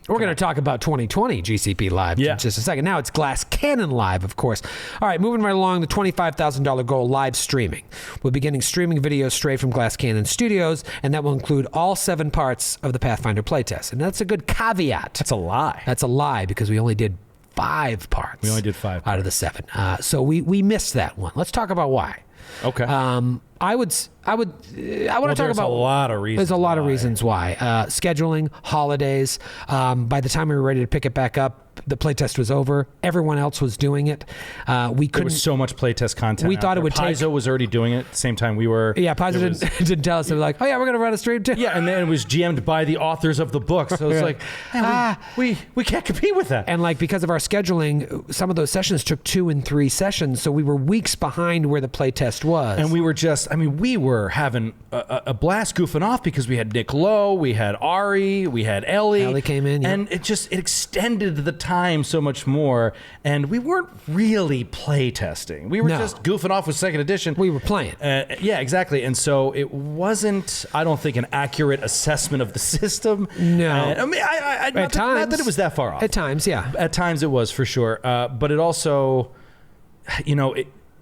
We're going to talk about 2020 GCP Live in just a second. Now it's Glass Cannon Live, of course. All right, moving right along, the $25,000 goal, live streaming. We'll be getting streaming videos straight from Glass Cannon Studios, and that will include all 7 parts of the Pathfinder playtest. And that's a good caveat. That's a lie. That's a lie, because we only did 5 parts. We only did 5 out of the 7. So we missed that one. Let's talk about why. Okay. I want to talk there's about a lot of reasons. There's a lot of why. reasons why. Scheduling, holidays. By the time we were ready to pick it back up, the playtest was over. Everyone else was doing it. We couldn't. There was so much playtest content. We out thought there. it would Paizo take. was already doing it at the same time we were. Yeah, Paizo didn't tell us. They were like, "Oh yeah, we're gonna run a stream too." Yeah, and then it was GM'd by the authors of the books. So it's like, man, we can't compete with that. And like, because of our scheduling, some of those sessions took 2 and 3 sessions, so we were weeks behind where the playtest was. And we were just, I mean, we were having a blast goofing off, because we had Nick Lowe, we had Ari, we had Ellie. Ellie came in, yeah. And it extended the time so much more. And we weren't really play testing. We were just goofing off with second edition. We were playing. Yeah, exactly. And so it wasn't, I don't think, an accurate assessment of the system. No. I mean, not that it was that far off. At times, yeah. At times it was, for sure. But it also,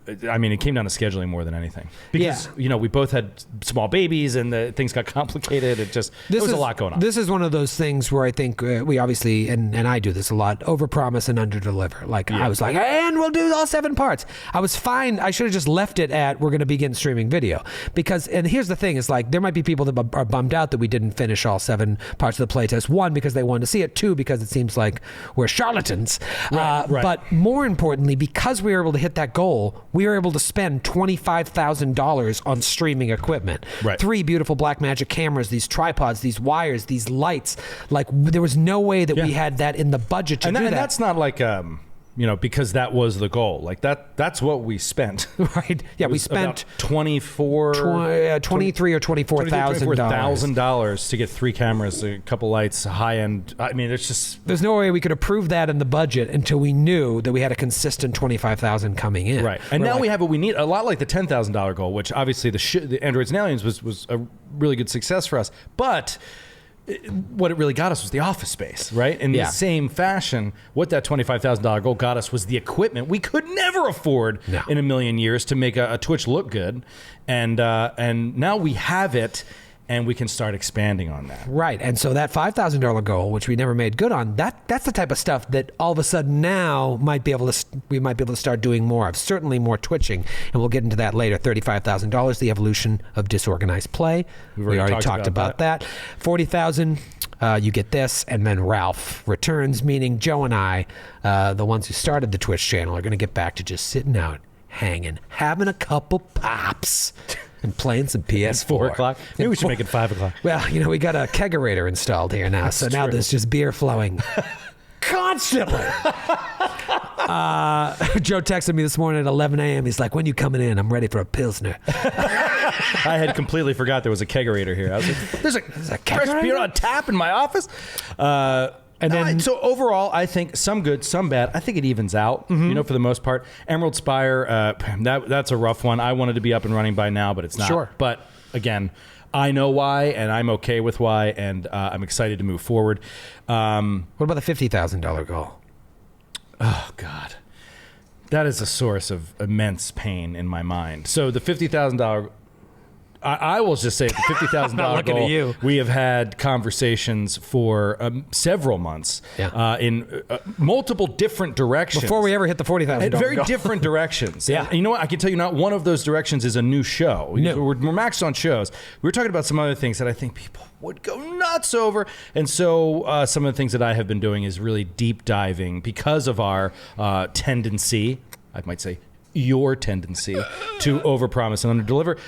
it came down to scheduling more than anything, because we both had small babies, and things got complicated. There was a lot going on. This is one of those things where I think we obviously, and I do this a lot, overpromise and underdeliver. Like, I was like, and we'll do all 7 parts. I was fine. I should have just left it at, we're going to begin streaming video, because, and here's the thing, is like, there might be people that are bummed out that we didn't finish all 7 parts of the playtest. 1, because they wanted to see it. 2, because it seems like we're charlatans. Right. But more importantly, because we were able to hit that goal, we were able to spend $25,000 on streaming equipment. Right. 3 beautiful Blackmagic cameras, these tripods, these wires, these lights. Like, there was no way that we had that in the budget to do that. And that's not like, because that was the goal. Like, that's what we spent. Right. Yeah, we spent $23,000 or $24,000 to get 3 cameras, a couple lights, high end. I mean, there's no way we could approve that in the budget until we knew that we had a consistent $25,000 coming in. Right. And now we have what we need, a lot like the $10,000 goal, which obviously the Androids and Aliens was a really good success for us. But what it really got us was the office space, right? In the same fashion, what that $25,000 goal got us was the equipment we could never afford in a million years to make a Twitch look good. And now we have it, and we can start expanding on that. Right. And so that $5,000 goal, which we never made good on, that's the type of stuff that all of a sudden now we might be able to start doing more of. Certainly more twitching, and we'll get into that later. $35,000, the evolution of disorganized play. We already talked about that. $40,000, you get this, and then Ralph returns, meaning Joe and I, the ones who started the Twitch channel, are going to get back to just sitting out, hanging, having a couple pops. And playing some PS4. 4 o'clock. Maybe we should make it 5 o'clock. Well, we got a kegerator installed here now, so now there's just beer flowing constantly. Joe texted me this morning at 11 a.m. He's like, when you coming in? I'm ready for a Pilsner. I had completely forgot there was a kegerator here. I was like, there's a fresh beer on tap in my office. And then, so overall, I think some good, some bad. I think it evens out, for the most part. Emerald Spire, that's a rough one. I wanted to be up and running by now, but it's not. Sure. But again, I know why, and I'm okay with why, and I'm excited to move forward. What about the $50,000 goal? Oh, God. That is a source of immense pain in my mind. So the $50,000, I will just say the $50,000 goal, you. We have had conversations for several months in multiple different directions. Before we ever hit the $40,000 goal. Very different directions. Yeah. And you know what? I can tell you not one of those directions is a new show. No. We're maxed on shows. We were talking about some other things that I think people would go nuts over. And so some of the things that I have been doing is really deep diving because of our tendency, I might say, your tendency to overpromise and underdeliver.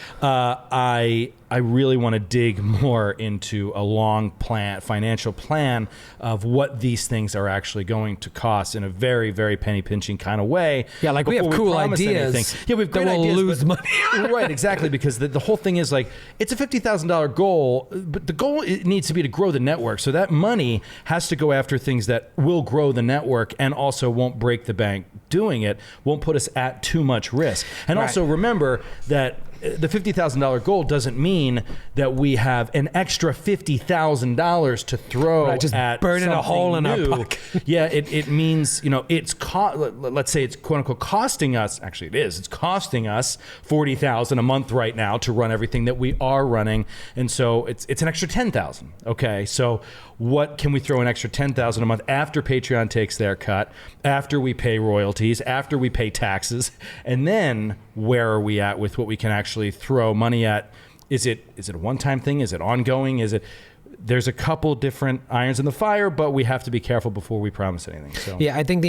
I really want to dig more into a long financial plan of what these things are actually going to cost in a very, very penny pinching kind of way. Yeah, like we have cool ideas. Anything. Yeah, we have great that ideas. We'll lose money. Right, exactly, because the whole thing is like, it's a $50,000 goal, but the goal needs to be to grow the network. So that money has to go after things that will grow the network and also won't break the bank doing it, won't put us at too much risk. And also remember that the $50,000 goal doesn't mean that we have an extra $50,000 to throw just at burning a hole in our new. pocket. Yeah, it means, let's say it's quote unquote costing us, actually it is, it's costing us $40,000 a month right now to run everything that we are running. And so it's an extra $10,000. Okay, so what can we throw an extra $10,000 a month after Patreon takes their cut, after we pay royalties, after we pay taxes, and then where are we at with what we can actually throw money at? Is it a one-time thing? Is it ongoing? There's a couple different irons in the fire, but we have to be careful before we promise anything. So. Yeah, I think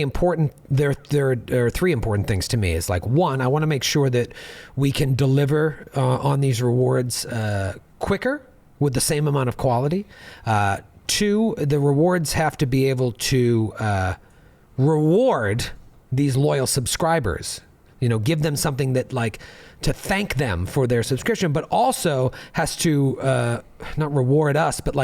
there are three important things to me. Is like, one, I want to make sure that we can deliver on these rewards quicker with the same amount of quality. Two, the rewards have to be able to reward these loyal subscribers. Give them something that to thank them for their subscription, but also has to not reward us, but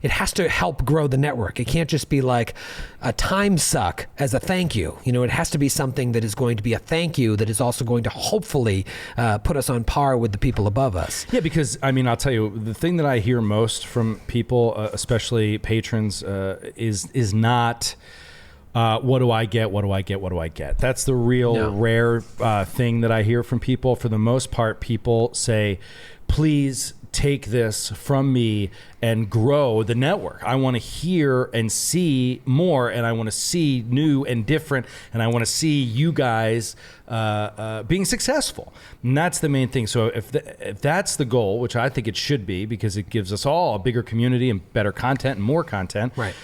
it has to help grow the network. It can't just be like a time suck as a thank you. It has to be something that is going to be a thank you that is also going to hopefully put us on par with the people above us. Yeah, because I'll tell you, the thing that I hear most from people, especially patrons, is not what do I get? What do I get? What do I get? That's the real rare thing that I hear from people. For the most part, people say, please take this from me and grow the network. I want to hear and see more, and I want to see new and different, and I want to see you guys being successful. And that's the main thing. So if that's the goal, which I think it should be, because it gives us all a bigger community and better content and more content. Right.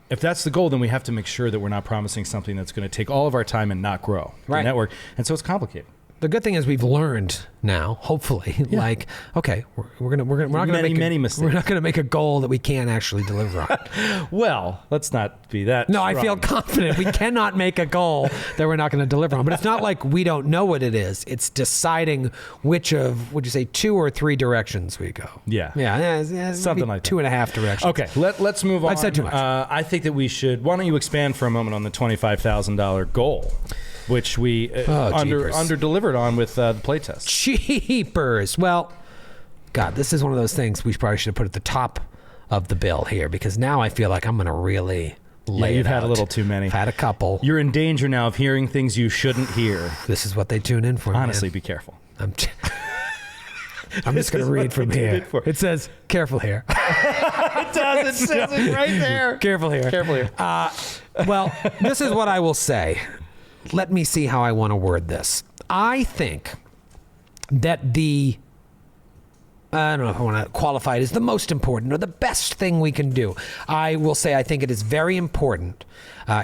If that's the goal, then we have to make sure that we're not promising something that's going to take all of our time and not grow the network. And so it's complicated. The good thing is we've learned now, hopefully, okay, we're not going to make a goal that we can't actually deliver on. Well, let's not be that. No, strong. I feel confident we cannot make a goal that we're not going to deliver on. But it's not like we don't know what it is. It's deciding which of, would you say, 2 or 3 directions we go. Yeah, something like 2.5 directions. Okay, let's move on. I've said too much. I think that we should. Why don't you expand for a moment on the $25,000 goal, which we under-delivered on with the playtest. Jeepers. Well, God, this is one of those things we probably should have put at the top of the bill here, because now I feel like I'm going to really lay you've it out. had a little too many. I've had a couple. You're in danger now of hearing things you shouldn't hear. This is what they tune in for. Honestly, man. be careful. I'm just going to read from here. It says, careful here. It does. It says it right there. Careful here. Careful here. Well, this is what I will say. Let me see how I want to word this. I think that I don't know if I want to qualify it as the most important or the best thing we can do. I will say I think it is very important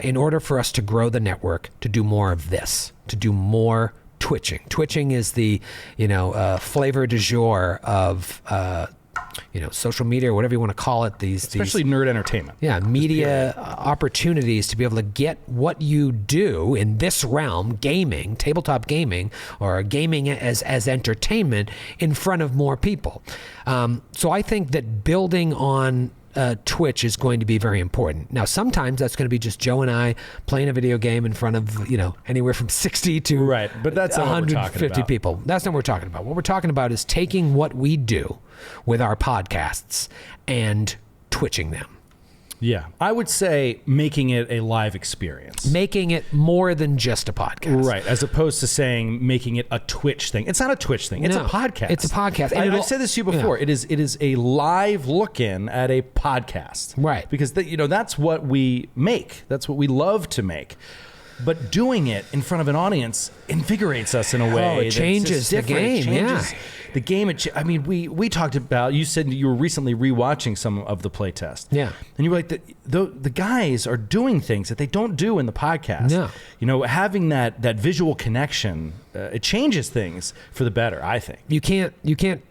in order for us to grow the network to do more of this, to do more twitching. Twitching is the, flavor du jour of, social media or whatever you want to call it. Especially nerd entertainment. Yeah, media opportunities to be able to get what you do in this realm, gaming, tabletop gaming, or gaming as entertainment in front of more people. So I think that building on Twitch is going to be very important. Now, sometimes that's going to be just Joe and I playing a video game in front of, anywhere from 60 to right, but that's 150 people. That's not what we're talking about. What we're talking about is taking what we do with our podcasts and twitching them. Yeah, I would say making it a live experience. Making it more than just a podcast. Right, as opposed to saying making it a Twitch thing. It's not a Twitch thing. It's a podcast. It's a podcast. And I've said this to you before. It is a live look-in at a podcast. Right. Because that's what we make. That's what we love to make. But doing it in front of an audience invigorates us in a way. Oh, it changes the game. The game, we talked about, you said you were recently rewatching some of the playtest. Yeah. And you were like, the guys are doing things that they don't do in the podcast. No. Having that visual connection, it changes things for the better, I think. You can't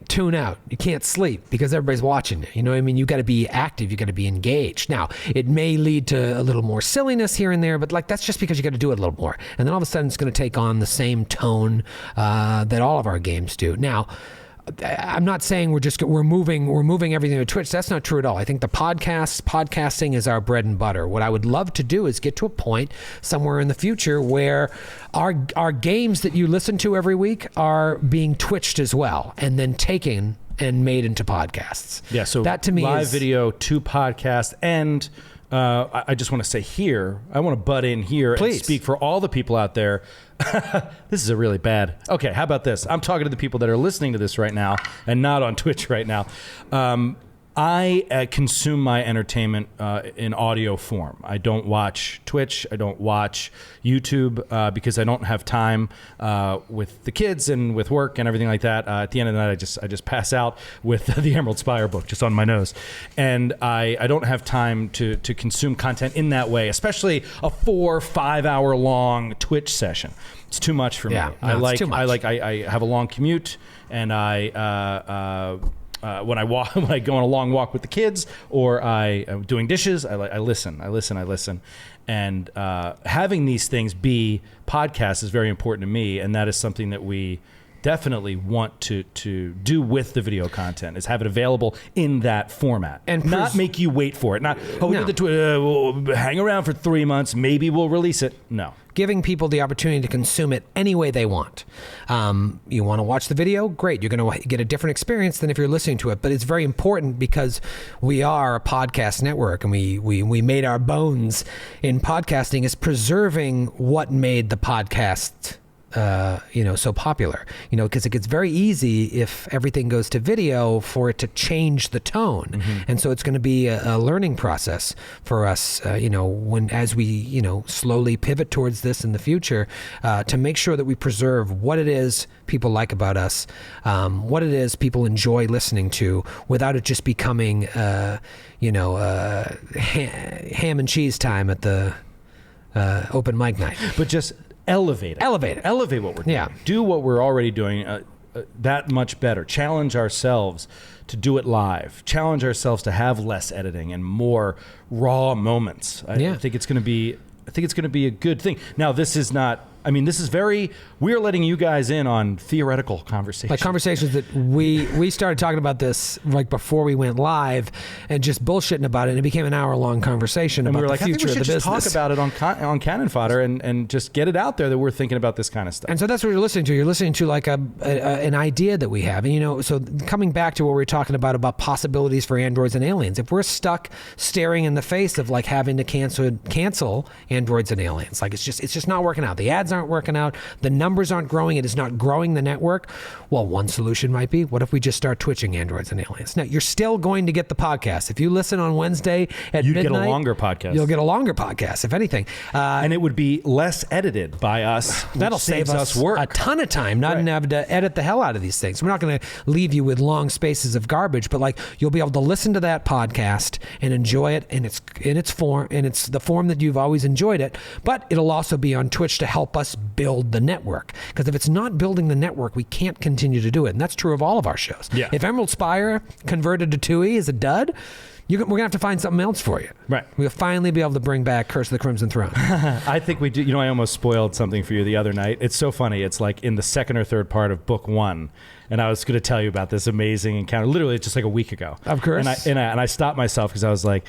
tune out. You can't sleep because everybody's watching it. You know what I mean? You got to be active. You got to be engaged. Now, it may lead to a little more silliness here and there, but that's just because you got to do it a little more. And then all of a sudden it's going to take on the same tone that all of our games do. Now, I'm not saying we're moving everything to Twitch. That's not true at all. I think podcasting is our bread and butter. What I would love to do is get to a point somewhere in the future where our games that you listen to every week are being twitched as well, and then taken and made into podcasts. Yeah. So that to me live is video to podcast. And I just want to say here, I want to butt in here and speak for all the people out there. This is a really bad. Okay, how about this? I'm talking to the people that are listening to this right now and not on Twitch right now. I consume my entertainment in audio form. I don't watch Twitch. I don't watch YouTube because I don't have time with the kids and with work and everything like that. At the end of the night, I just pass out with the Emerald Spire book just on my nose, and I don't have time to consume content in that way, especially a 4-5 hour long Twitch session. It's too much for me. No, it's too much. I have a long commute, and when I go on a long walk with the kids, or I am doing dishes, I listen, and having these things be podcasts is very important to me, and that is something that we definitely want to do with the video content, is have it available in that format, and not make you wait for it. Not we'll hang around for 3 months, maybe we'll release it. No. Giving people the opportunity to consume it any way they want. You want to watch the video? Great. You're going to get a different experience than if you're listening to it. But it's very important because we are a podcast network, and we made our bones in podcasting is preserving what made the podcast so popular, because it gets very easy if everything goes to video for it to change the tone. Mm-hmm. And so it's going to be a learning process for us, as we, slowly pivot towards this in the future, to make sure that we preserve what it is people like about us, what it is people enjoy listening to, without it just becoming, ham and cheese time at the open mic night. But just elevate what we're doing. Yeah. Do what we're already doing that much better. Challenge ourselves to do it live. Challenge ourselves to have less editing and more raw moments. I think it's going to be a good thing. Now, this is not. We're letting you guys in on theoretical conversations. Like conversations that we started talking about this like before we went live, and just bullshitting about it, and it became an hour-long conversation about the future of the business. I think we should just talk about it on Cannon Fodder and just get it out there that we're thinking about this kind of stuff. And so that's what you're listening to. You're listening to like an idea that we have. And so coming back to what we were talking about possibilities for androids and aliens. If we're stuck staring in the face of like having to cancel androids and aliens, like it's just not working out. The ads aren't working out. The numbers aren't growing. It is not growing the network. Well, one solution might be, what if we just start twitching androids and aliens? Now, you're still going to get the podcast. If you listen on Wednesday at midnight, get a longer podcast. You'll get a longer podcast, if anything. And it would be less edited by us. That'll save us work. A ton of time, not having to edit the hell out of these things. We're not going to leave you with long spaces of garbage, but like you'll be able to listen to that podcast and enjoy it in its form, and it's the form that you've always enjoyed it. But it'll also be on Twitch to help help us build the network. Because if it's not building the network, we can't continue to do it. And that's true of all of our shows. Yeah. If Emerald Spire converted to TUI is a dud, we're going to have to find something else for you. Right. We'll finally be able to bring back Curse of the Crimson Throne. I think we do. You know, I almost spoiled something for you the other night. It's so funny. It's like in the second or third part of book 1. And I was going to tell you about this amazing encounter, literally just like a week ago. Of course. And I stopped myself because I was like,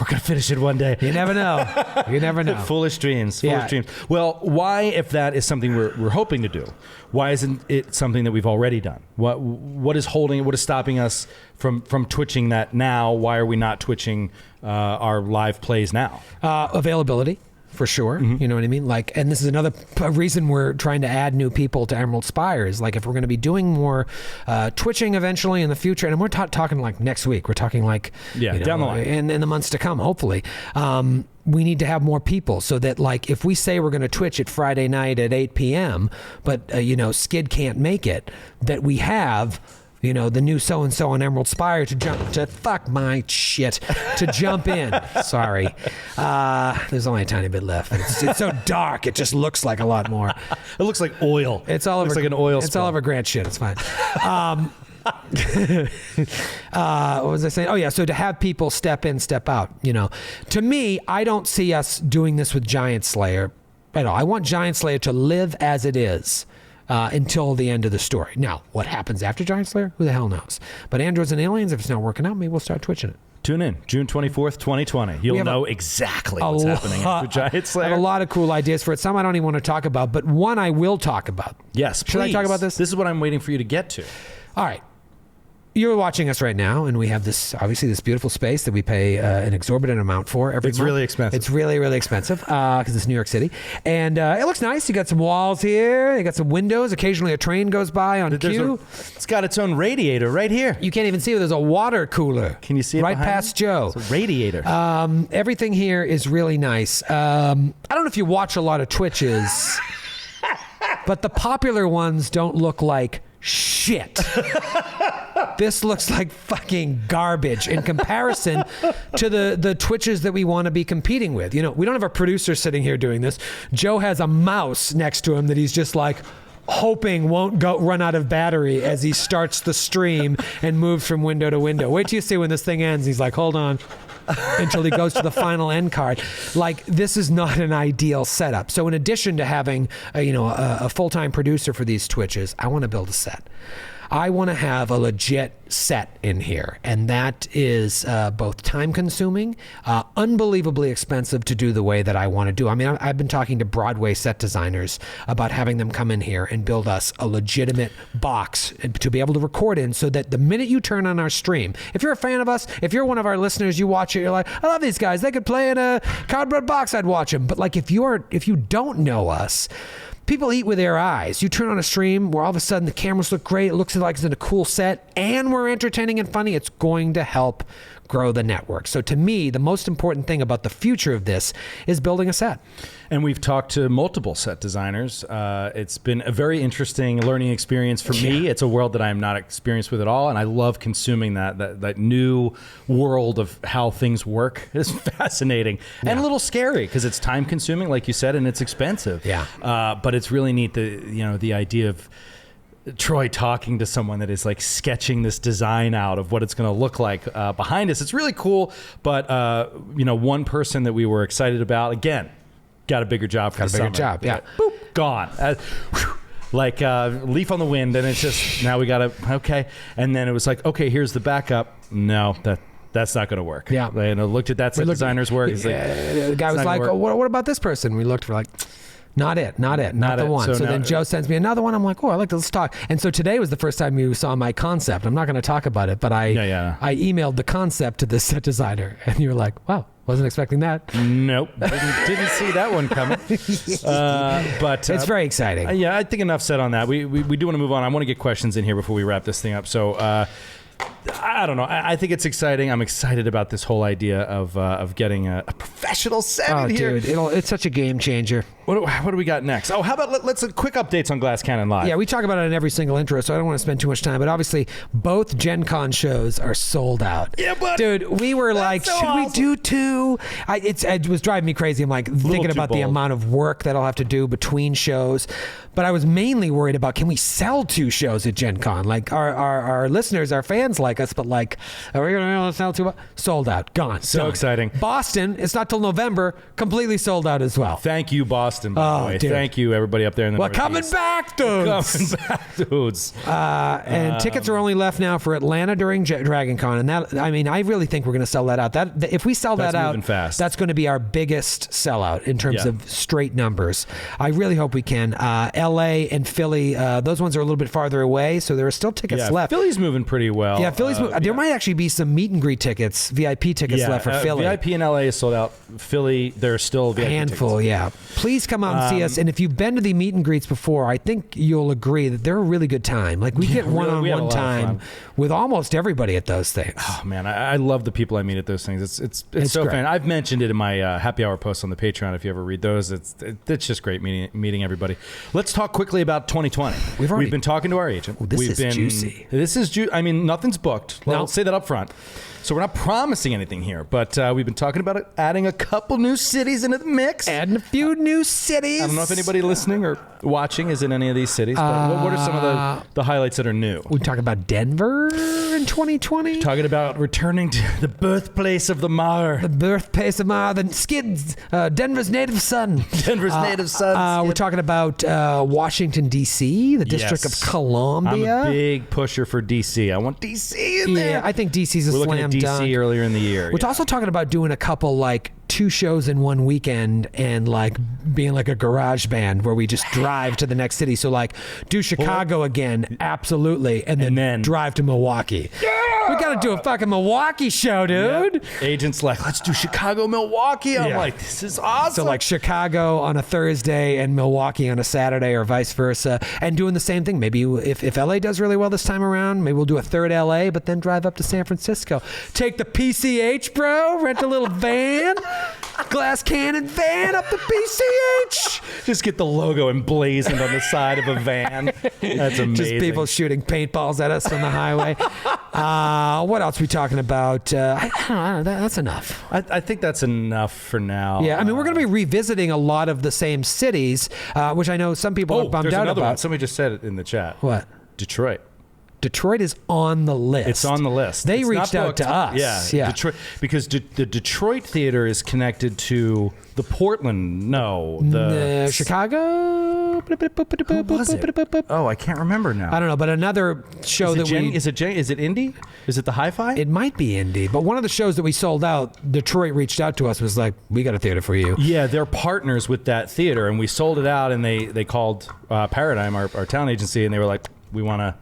we're going to finish it one day. You never know. You never know. Foolish dreams. Foolish dreams. Well, why, if that is something we're hoping to do, why isn't it something that we've already done? What is stopping us from twitching that now? Why are we not twitching our live plays now? Availability. For sure. You know what I mean? Like, and this is another reason we're trying to add new people to Emerald Spire is like, if we're going to be doing more twitching eventually in the future, and we're talking like next week, we're talking like, down the line. in the months to come, hopefully, we need to have more people so that like, if we say we're going to Twitch it Friday night at 8 p.m., but, Skid can't make it, that we have the new so-and-so on Emerald Spire to jump in. Sorry. There's only a tiny bit left. It's so dark, it just looks like a lot more. It looks like oil. It's all looks over, like an oil It's spill. all over Grant shit. It's fine. What was I saying? Oh, yeah. So to have people step in, step out, To me, I don't see us doing this with Giant Slayer at all. I want Giant Slayer to live as it is. Until the end of the story. Now, what happens after Giant Slayer? Who the hell knows? But Androids and Aliens, if it's not working out, maybe we'll start twitching it. Tune in, June 24th, 2020. You'll know exactly what's happening after Giant Slayer. I have a lot of cool ideas for it. Some I don't even want to talk about, but one I will talk about. Yes, please. Should I talk about this? This is what I'm waiting for you to get to. All right. You're watching us right now, and we have this beautiful space that we pay an exorbitant amount for every month. It's really expensive. It's really, really expensive because it's New York City. And it looks nice. You got some walls here. You got some windows. Occasionally a train goes by on cue. It's got its own radiator right here. You can't even see it. There's a water cooler. Can you see it right behind past me? Joe? It's a radiator. Everything here is really nice. I don't know if you watch a lot of Twitches, but the popular ones don't look like shit. This looks like fucking garbage in comparison to the Twitches that we want to be competing with. We don't have a producer sitting here doing this. Joe has a mouse next to him that he's just like hoping won't run out of battery as he starts the stream and moves from window to window. Wait till you see when this thing ends. He's like, hold on. Until he goes to the final end card. Like, this is not an ideal setup. So in addition to having a full-time producer for these Twitches, I want to build a set. I want to have a legit set in here, and that is both time-consuming, unbelievably expensive to do the way that I want to do. I mean, I've been talking to Broadway set designers about having them come in here and build us a legitimate box to be able to record in, so that the minute you turn on our stream, if you're a fan of us, if you're one of our listeners, you watch it, you're like, I love these guys. They could play in a cardboard box, I'd watch them. But like, if you don't know us, people eat with their eyes. You turn on a stream where all of a sudden the cameras look great, it looks like it's in a cool set, and we're entertaining and funny, it's going to help grow the network. So to me, the most important thing about the future of this is building a set. And we've talked to multiple set designers. It's been a very interesting learning experience for me. It's a world that I'm not experienced with at all, and I love consuming that new world of how things work. It's fascinating and a little scary because it's time consuming, like you said, and it's expensive. But it's really neat, the idea of Troy talking to someone that is like sketching this design out of what it's going to look like behind us. It's really cool. But one person that we were excited about, again, got a bigger job for the summer. Yeah. Boop, gone. Like leaf on the wind, and it's just now we got to okay. And then it was like, okay, here's the backup. No, that's not going to work. Yeah. Looked at that set designer's work. He's like, the guy was like, what about this person? We looked for like, not the one. So then Joe sends me another one. I'm like, oh, I like this. Let's talk. And so today was the first time you saw my concept. I'm not going to talk about it, but I emailed the concept to the set designer, and you were like, wow, wasn't expecting that. Nope, didn't see that one coming. But it's very exciting. I think enough said on that. We do want to move on. I want to get questions in here before we wrap this thing up. So I don't know. I think it's exciting. I'm excited about this whole idea of getting a professional set in here. Dude, it's such a game changer. What do we got next? Oh, how about let's quick updates on Glass Cannon Live. Yeah, we talk about it in every single intro, so I don't want to spend too much time. But obviously, both Gen Con shows are sold out. Yeah, but dude, we were like, so should awesome. we do two? It was driving me crazy. I'm like thinking about the amount of work that I'll have to do between shows. But I was mainly worried about, can we sell 2 shows at Gen Con? Like our listeners, our fans like us, but like, are we going to sell 2? Sold out, gone. So done. exciting. Boston, it's not till November, completely sold out as well. Thank you, Boston, by the way. Dude. Thank you, everybody up there in the Well, coming Northeast. back, dudes. Coming back, dudes. And tickets are only left now for Atlanta during Dragon Con. And that, I mean, I really think we're going to sell that out. If we sell That's that out, moving fast. that's going to be our biggest sellout in terms of straight numbers. I really hope we can. LA and Philly, those ones are a little bit farther away, so there are still tickets left. Philly's moving pretty well. Yeah, Philly's. There might actually be some meet and greet tickets, VIP tickets left for Philly. VIP in LA is sold out. Philly, there's still VIP handful, tickets. yeah. Please come out and see us. And if you've been to the meet and greets before, I think you'll agree that they're a really good time. Like we get we had a lot one-on-one of time fun. with almost everybody at those things. Oh man, I love the people I meet at those things. It's so great. fun. I've mentioned it in my happy hour posts on the Patreon. If you ever read those, it's just great meeting everybody. Let's talk quickly about 2020. We've been talking to our agent. This is juicy. This is I mean, nothing's booked. No. I'll say that up front. So we're not promising anything here, but we've been talking about adding a couple new cities into the mix. Adding a few new cities. I don't know if anybody listening or watching is in any of these cities, but what are some of the highlights that are new? We talk about Denver in 2020. Talking about returning to the birthplace of the Mar. The birthplace of the Skids, Denver's native son. Denver's native son. We're talking about Washington, D.C., the District of Columbia. I'm a big pusher for D.C. I want D.C. in there. Yeah, I think D.C.'s a We're looking slam at D.C. dunk. earlier in the year. We're also talking about doing a couple like 2 shows in one weekend and like being like a garage band where we just drive to the next city. So like do Chicago again, absolutely, and then drive to Milwaukee. Yeah! We got to do a fucking Milwaukee show, dude. Yep. Agents like, let's do Chicago, Milwaukee. I'm like, this is awesome. So like Chicago on a Thursday and Milwaukee on a Saturday or vice versa, and doing the same thing. Maybe if LA does really well this time around, maybe we'll do a third LA, but then drive up to San Francisco. Take the PCH, bro. Rent a little van. Glass Cannon van up the PCH. Just get the logo emblazoned on the side of a van. That's amazing. Just people shooting paintballs at us on the highway. What else are we talking about? I don't know. That's enough. I think that's enough for now. Yeah, I mean, we're going to be revisiting a lot of the same cities, which I know some people are bummed there's out another about. one. Somebody just said it in the chat. What? Detroit. Detroit is on the list. It's on the list. They It's reached not out to booked. us. Yeah. Detroit, because the Detroit theater is connected to the Portland. Chicago? Who was it? Oh, I can't remember now. I don't know, but another show is it Indy? Is it the Hi-Fi? It might be Indy, but one of the shows that we sold out, Detroit reached out to us, was like, we got a theater for you. Yeah, they're partners with that theater, and we sold it out, and they called Paradigm, our talent agency, and they were like, we want to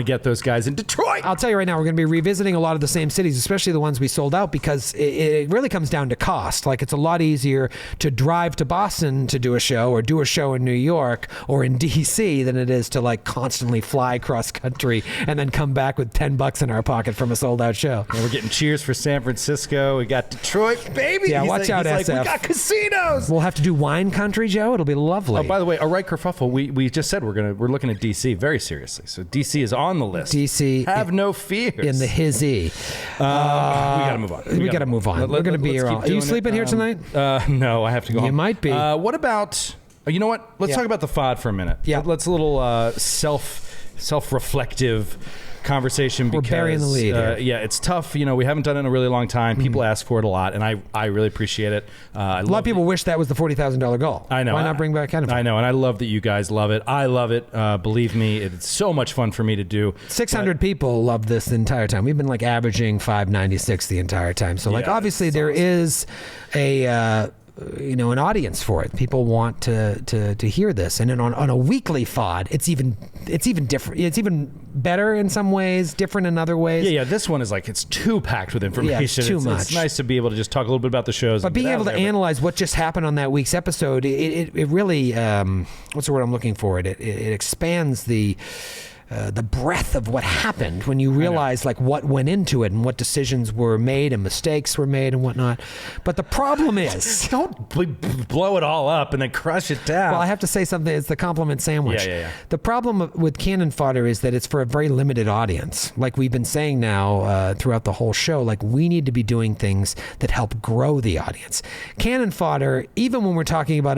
get those guys in Detroit. I'll tell you right now, we're going to be revisiting a lot of the same cities, especially the ones we sold out, because it really comes down to cost. Like, it's a lot easier to drive to Boston to do a show or do a show in New York or in D.C. than it is to like constantly fly cross country and then come back with $10 in our pocket from a sold out show. And we're getting cheers for San Francisco. We got Detroit, baby. Yeah, He's watch out, he's SF. we got casinos. We'll have to do wine country, Joe. It'll be lovely. Oh, by the way, all right, Kerfuffle. We just said we're looking at D.C. very seriously. So D.C. is on the list. D.C. Have no fears. In the hizzy. We got to move on. We got to move on. We're going to be here all. Are you sleeping here tonight? No, I have to go home. You might be. What about, you know what? Let's talk about the FOD for a minute. Yeah. Let's a little self-reflective conversation, because we're burying the lead here. Yeah, it's tough. You know, we haven't done it in a really long time. People ask for it a lot, and I really appreciate it. A lot of people wish that was the $40,000 goal. I know. Why not bring back Cannon Fodder? I know, and I love that you guys love it. I love it. Believe me, it's so much fun for me to do. 600 people love this the entire time. We've been like averaging 596 the entire time. So like obviously there is a an audience for it. People want to hear this, and then on a weekly FOD, it's even different. It's even better in some ways, different in other ways. Yeah. This one is like, it's too packed with information. Yeah, it's too much. It's nice to be able to just talk a little bit about the shows. But being able to analyze what just happened on that week's episode, it really what's the word I'm looking for? It expands the the breadth of what happened when you realize like what went into it and what decisions were made and mistakes were made and whatnot. But the problem is, don't blow it all up and then crush it down. well, I have to say something. It's the compliment sandwich. Yeah. The problem with Cannon Fodder is that it's for a very limited audience. Like we've been saying now throughout the whole show, like we need to be doing things that help grow the audience. Cannon Fodder, even when we're talking about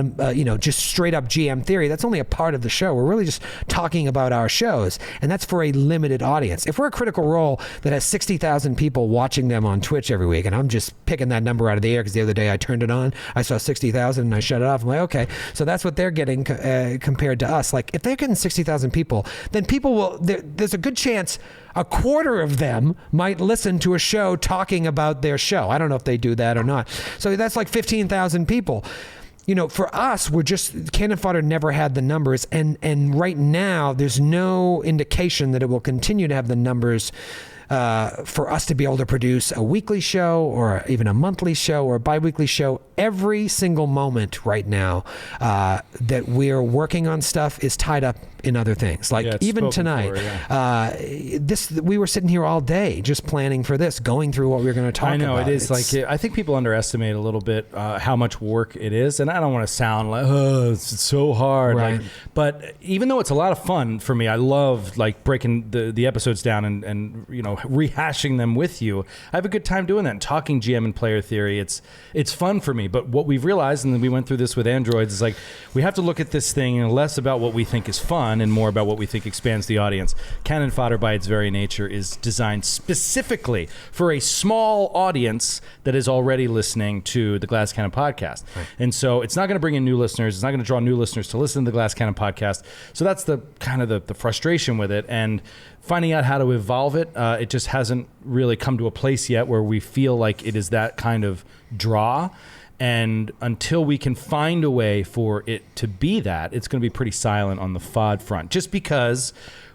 just straight up GM theory, that's only a part of the show. We're really just talking about our shows. And that's for a limited audience. If we're a Critical Role that has 60,000 people watching them on Twitch every week, and I'm just picking that number out of the air because the other day I turned it on, I saw 60,000 and I shut it off. I'm like, okay, so that's what they're getting compared to us. Like if they're getting 60,000 people, then people will, there's a good chance a quarter of them might listen to a show talking about their show. I don't know if they do that or not. So that's like 15,000 people. For us, Cannon Fodder never had the numbers, and right now there's no indication that it will continue to have the numbers for us to be able to produce a weekly show or even a monthly show or a bi-weekly show. Every single moment right now that we're working on stuff is tied up in other things. Like even tonight, we were sitting here all day just planning for this, going through what we were going to talk about. I know, it is I think people underestimate a little bit how much work it is. And I don't want to sound like, it's so hard. Right. But even though it's a lot of fun for me, I love like breaking the episodes down and rehashing them with you. I have a good time doing that and talking GM and player theory. It's fun for me. But what we've realized, and we went through this with Androids, is like we have to look at this thing less about what we think is fun and more about what we think expands the audience. Cannon Fodder, by its very nature, is designed specifically for a small audience that is already listening to the Glass Cannon podcast. Right. And so it's not going to bring in new listeners. It's not going to draw new listeners to listen to the Glass Cannon podcast. So that's the kind of the frustration with it. And finding out how to evolve it, it just hasn't really come to a place yet where we feel like it is that kind of draw. And until we can find a way for it to be that, it's going to be pretty silent on the FOD front. Just because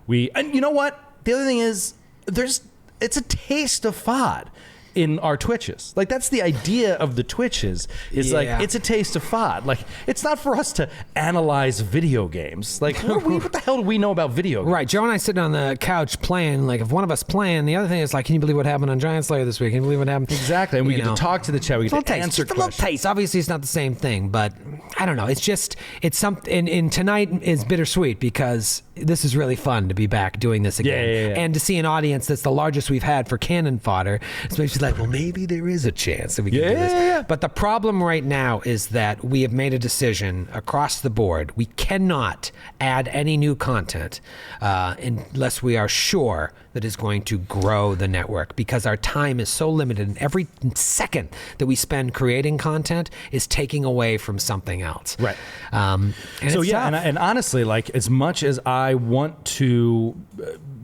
and you know what? The other thing is, it's a taste of FOD in our Twitches. Like that's the idea of the Twitches is like it's a taste of FOD. Like it's not for us to analyze video games. Like what the hell do we know about video games? Right. Joe and I sitting on the couch playing. Like if one of us playing, the other thing is like, can you believe what happened on Giant Slayer this week? Can you believe what happened? Exactly. And we get to talk to the chat. We get to answer questions. A little taste. Obviously, it's not the same thing, but I don't know. It's something. And tonight is bittersweet because this is really fun to be back doing this again, and to see an audience that's the largest we've had for Cannon Fodder. It's makes you like, well, maybe there is a chance that we can do this. But the problem right now is that we have made a decision across the board. We cannot add any new content unless we are sure that is going to grow the network, because our time is so limited, and every second that we spend creating content is taking away from something else. Right. And so it's tough. and honestly, like as much as I want to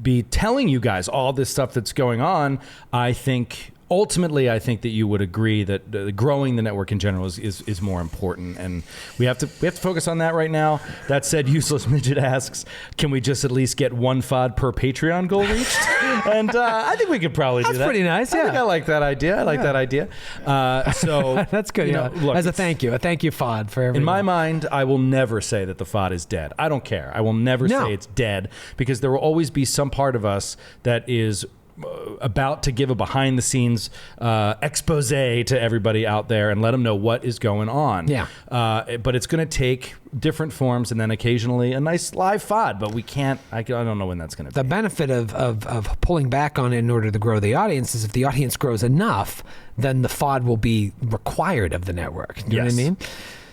be telling you guys all this stuff that's going on, ultimately, I think that you would agree that growing the network in general is more important, and we have to focus on that right now. That said, Useless Midget asks, can we just at least get one FOD per Patreon goal reached? And I think we could probably do that. That's pretty nice. I think I like that idea. That idea. So that's good. Look, as a thank you FOD for everyone. In my mind, I will never say that the FOD is dead. I don't care. I will never say it's dead, because there will always be some part of us that is about to give a behind-the-scenes expose to everybody out there and let them know what is going on. Yeah. But it's going to take different forms, and then occasionally a nice live FOD. But we can't. I don't know when that's going to be. The benefit of pulling back on it in order to grow the audience is if the audience grows enough, then the FOD will be required of the network. You know what I mean?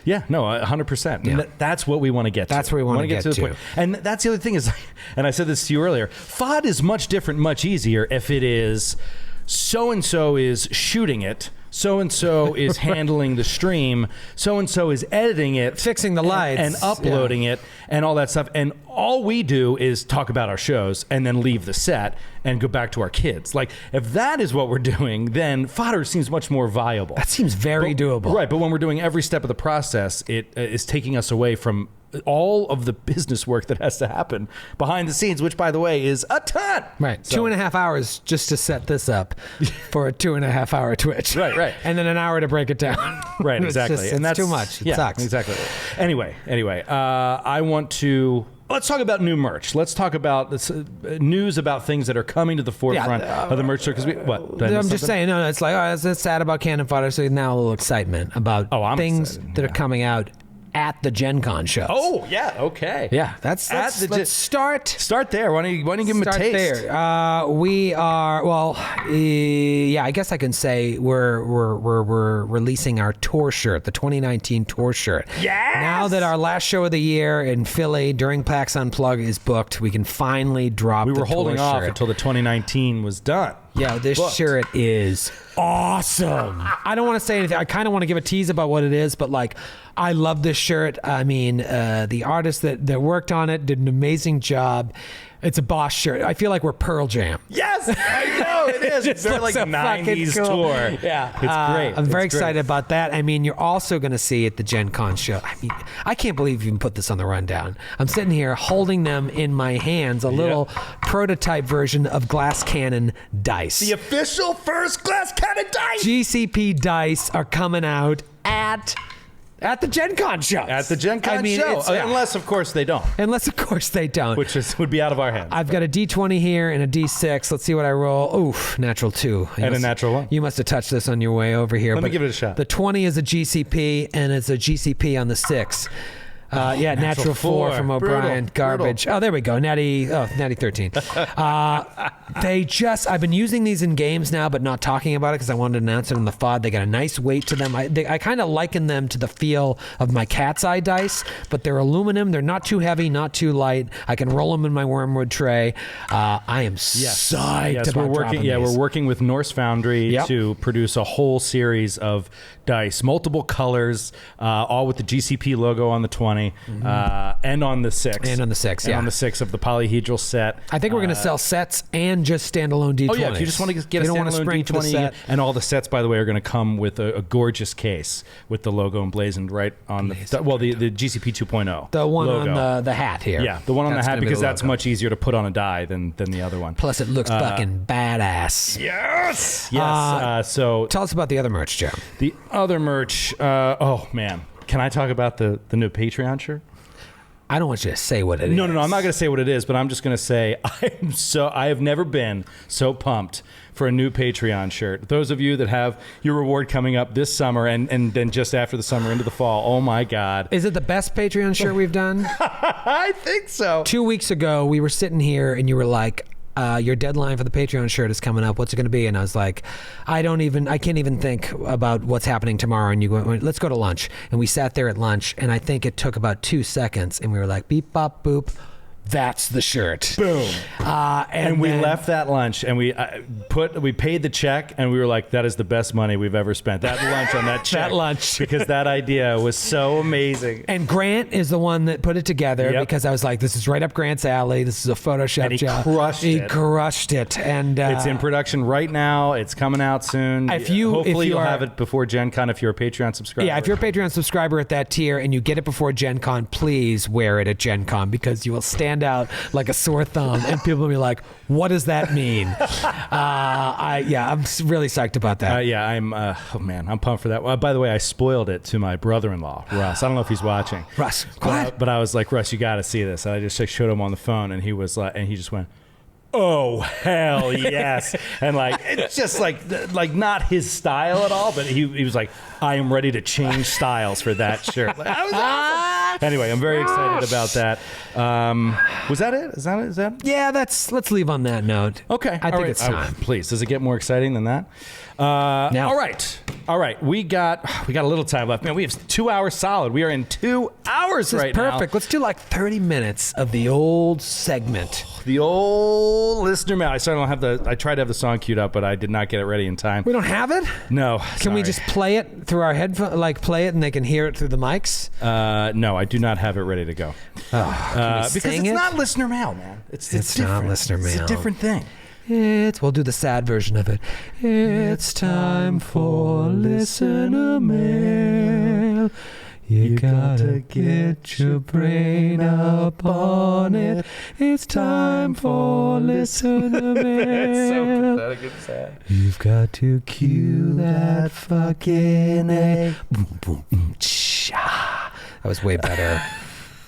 Yeah, no, 100%. Yeah. And that's what we want to get to. That's where we want to get to. The point. And that's the other thing is, and I said this to you earlier, FOD is much different, much easier if it is so-and-so is shooting it, so-and-so is handling the stream, so-and-so is editing it, fixing the lights, and uploading it, and all that stuff. And all we do is talk about our shows and then leave the set and go back to our kids. Like, if that is what we're doing, then fodder seems much more viable. That seems very doable. Right, but when we're doing every step of the process, it is taking us away from all of the business work that has to happen behind the scenes, which, by the way, is a ton. Right. So, 2.5 hours just to set this up for a 2.5 hour Twitch. Right. And then an hour to break it down. Right, exactly. And that's too much. It sucks. Exactly. Anyway, I want to let's talk about new merch. Let's talk about this, news about things that are coming to the forefront of the merch store. Because I'm just saying, no, it's like, it's sad about Cannon Fodder, so now a little excitement about things that are coming out at the Gen Con shows. Oh, yeah, okay. Yeah, let's start. Start there. Why don't you give them a taste? There. We are, I guess I can say we're releasing our tour shirt, the 2019 tour shirt. Yes! Now that our last show of the year in Philly during PAX Unplugged is booked, we can finally drop the tour shirt. We were holding off until the 2019 was done. Yeah, this shirt is awesome. I don't want to say anything. I kind of want to give a tease about what it is, but like, I love this shirt. I mean, the artist that worked on it did an amazing job. It's a Boss shirt. I feel like we're Pearl Jam. Yes, I know it is. It's very like 90s cool. tour. Yeah, it's great. I'm very excited about that. I mean, you're also going to see at the Gen Con show. I mean, I can't believe you even put this on the rundown. I'm sitting here holding them in my hands, a little prototype version of Glass Cannon dice. The official first Glass Cannon dice. GCP dice are coming out at the Gen Con show. At the Gen Con show. Unless, of course, they don't. Which would be out of our hands. I've got a D20 here and a D6. Let's see what I roll. Oof, natural 2. And a natural 1. You must have touched this on your way over here. Let me give it a shot. The 20 is a GCP, and it's a GCP on the 6. Natural 4 from O'Brien. Brutal. Garbage. Oh, there we go. Natty 13. I've been using these in games now, but not talking about it because I wanted to announce it in the FOD. They got a nice weight to them. I kind of liken them to the feel of my Cat's Eye dice, but they're aluminum. They're not too heavy, not too light. I can roll them in my Wormwood tray. I am psyched about dropping these. We're working with Norse Foundry to produce a whole series of dice, multiple colors, all with the GCP logo on the 20. And on the 6. And on the 6, and on the 6 of the polyhedral set. I think we're going to sell sets and just standalone D20s. Oh, yeah. If you just want to get a standalone D20 set. And all the sets, by the way, are going to come with a gorgeous case with the logo emblazoned right on the GCP 2.0. The one logo. on the hat here. Yeah, the one on the hat because that's much easier to put on a die than the other one. Plus, it looks fucking badass. Yes! Yes. So tell us about the other merch, Joe. The other merch, oh, man. Can I talk about the new Patreon shirt? I don't want you to say what it is. No, I'm not going to say what it is, but I'm just going to say I have never been so pumped for a new Patreon shirt. Those of you that have your reward coming up this summer and then just after the summer into the fall, oh my God. Is it the best Patreon shirt we've done? I think so. 2 weeks ago, we were sitting here and you were like, your deadline for the Patreon shirt is coming up. What's it going to be? And I was like, I can't even think about what's happening tomorrow. And you went, let's go to lunch. And we sat there at lunch, and I think it took about 2 seconds, and we were like, beep, bop, boop. That's the shirt. Boom. And we left that lunch and we paid the check and we were like, that is the best money we've ever spent. That lunch on that check. That lunch. Because that idea was so amazing. And Grant is the one that put it together because I was like, this is right up Grant's alley. This is a Photoshop job. He crushed it. And it's in production right now. It's coming out soon. Hopefully you'll have it before Gen Con if you're a Patreon subscriber. Yeah, if you're a Patreon subscriber at that tier and you get it before Gen Con, please wear it at Gen Con because you will stand out like a sore thumb and people will be like, what does that mean? I'm really psyched about that. I'm pumped for that. By the way, I spoiled it to my brother-in-law, Russ. I don't know if he's watching. Russ, but I was like, Russ, you got to see this. And I just showed him on the phone and he was like, and he just went, oh, hell yes. And like, it's just like not his style at all, but he was like, I am ready to change styles for that shirt. Like, that was awesome. Anyway, I'm very excited about that. Was that it? Is that? Yeah, let's leave on that note. Okay. I think it's time. Please, does it get more exciting than that? Now. All right. We got a little time left. Man, we have 2 hours solid. We are in 2 hours right now. Perfect. Let's do like 30 minutes of the old segment. The old listener mail. I tried to have the song queued up, but I did not get it ready in time. We don't have it? No. Can we just play it through our headphones? Like play it and they can hear it through the mics? No, I do not have it ready to go. Because it's not listener mail, man. It's not listener mail. It's a different thing. We'll do the sad version of it. It's time for listener mail. You gotta get your brain up on it. It's time for listener mail. It's so pathetic and sad. You've got to cue that fucking A. Boom, boom, cha. That was way better.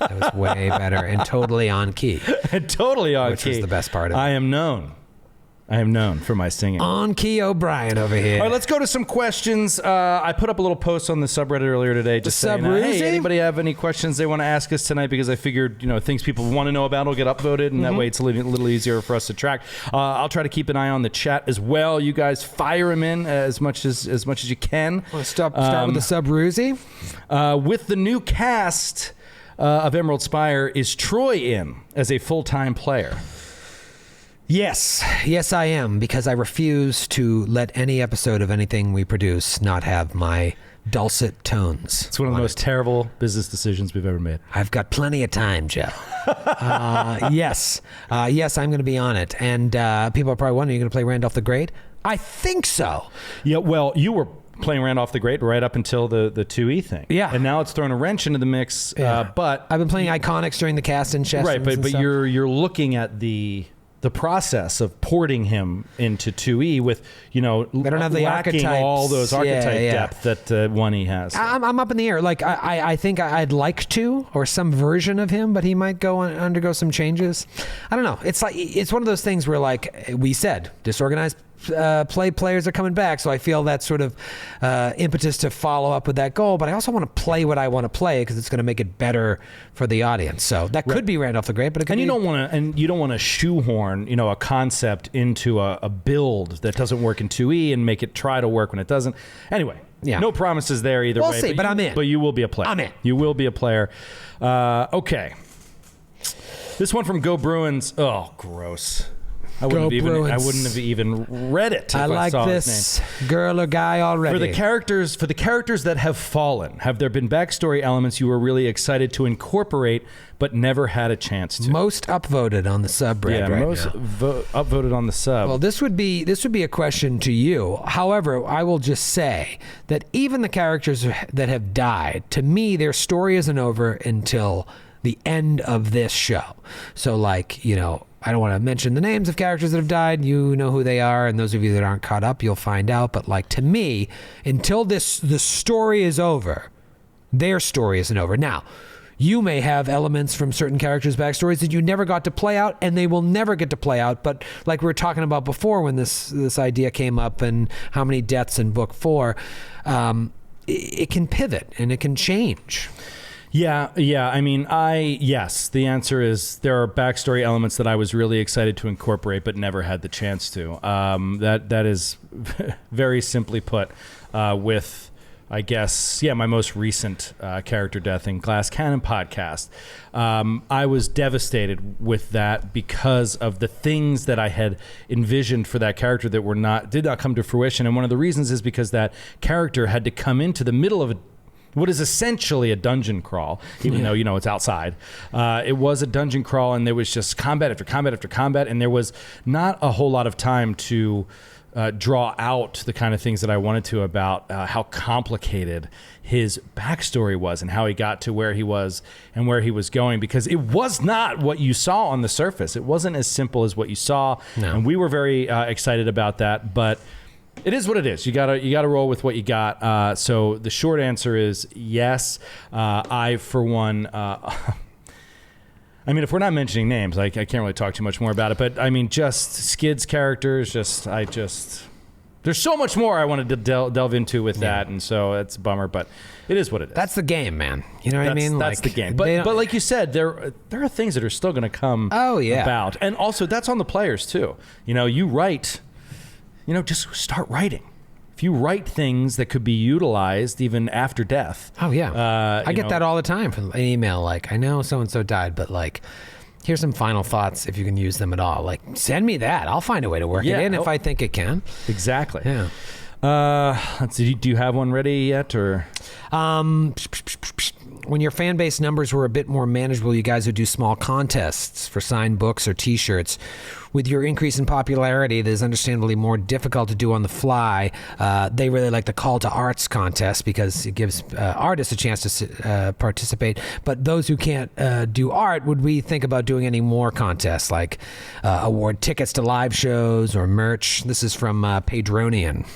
It was way better and totally on key. Totally on which key. was the best part of it. I am known for my singing. On key O'Brien over here. All right, let's go to some questions. I put up a little post on the subreddit earlier today just saying, hey, anybody have any questions they want to ask us tonight? Because I figured, things people want to know about will get upvoted, and that way it's a little easier for us to track. I'll try to keep an eye on the chat as well. You guys fire them in as much as you can. Want to start with the sub Ruzi? With the new cast of Emerald Spire, is Troy in as a full-time player? Yes, I am, because I refuse to let any episode of anything we produce not have my dulcet tones. It's one of the most terrible business decisions we've ever made. I've got plenty of time, Joe. Yes, I'm going to be on it. And people are probably wondering, are you going to play Randolph the Great? I think so. Yeah, well, you were playing Randolph the Great right up until the 2E thing. Yeah. And now it's thrown a wrench into the mix. Yeah. But I've been playing Iconics during the cast and chess. Right, but you're looking at the process of porting him into 2E with, they don't have the archetypes, all those archetype depth that 1E has. I'm up in the air. Like, I think I'd like to, or some version of him, but he might undergo some changes. I don't know. It's one of those things where, like we said, disorganized players are coming back, so I feel that sort of impetus to follow up with that goal, but I also want to play what I want to play because it's going to make it better for the audience. So that could be Randolph the Great, but it could you don't want to shoehorn a concept into a build that doesn't work in 2E and make it try to work when it doesn't. Anyway, no promises there either way. We'll see, but I'm in. But you will be a player. I'm in. You will be a player. Okay. This one from Go Bruins. Oh, gross. I wouldn't have even read it. I like saw this his name. girl or guy already. For the characters that have fallen, have there been backstory elements you were really excited to incorporate but never had a chance to? Most upvoted on the subreddit upvoted on the sub. Well, this would be a question to you. However, I will just say that even the characters that have died, to me, their story isn't over until the end of this show. So, I don't want to mention the names of characters that have died. You know who they are, and those of you that aren't caught up, you'll find out. But to me, until the story is over, their story isn't over. Now, you may have elements from certain characters' backstories that you never got to play out, and they will never get to play out. But like we were talking about before, when this idea came up, and how many deaths in book 4, it can pivot and it can change. Yeah. I mean, yes, the answer is there are backstory elements that I was really excited to incorporate, but never had the chance to. That is very simply put, with, I guess, my most recent character death in Glass Cannon podcast. I was devastated with that because of the things that I had envisioned for that character that did not come to fruition. And one of the reasons is because that character had to come into the middle of what is essentially a dungeon crawl, even though, it's outside. It was a dungeon crawl, and there was just combat after combat after combat, and there was not a whole lot of time to draw out the kind of things that I wanted to about how complicated his backstory was and how he got to where he was and where he was going, because it was not what you saw on the surface. It wasn't as simple as what you saw, and we were very excited about that, but it is what it is. You gotta roll with what you got. So the short answer is yes. I, for one, I mean, if we're not mentioning names, I can't really talk too much more about it. But I mean, just Skid's characters. There's so much more I wanted to delve into with that, and so it's a bummer. But it is what it is. That's the game, man. You know what I mean? That's the game. But like you said, there are things that are still going to come. About, and also that's on the players too. You write. Just start writing. If you write things that could be utilized even after death. Oh, yeah. I get that all the time from an email. I know so-and-so died, but here's some final thoughts if you can use them at all. Send me that. I'll find a way to work it in if I think it can. Exactly. Yeah. Let's see. Do you have one ready yet, or? When your fan base numbers were a bit more manageable, you guys would do small contests for signed books or T-shirts. With your increase in popularity, that is understandably more difficult to do on the fly. They really like the Call to Arts contest because it gives artists a chance to participate. But those who can't do art, would we think about doing any more contests, like award tickets to live shows or merch? This is from Padronian.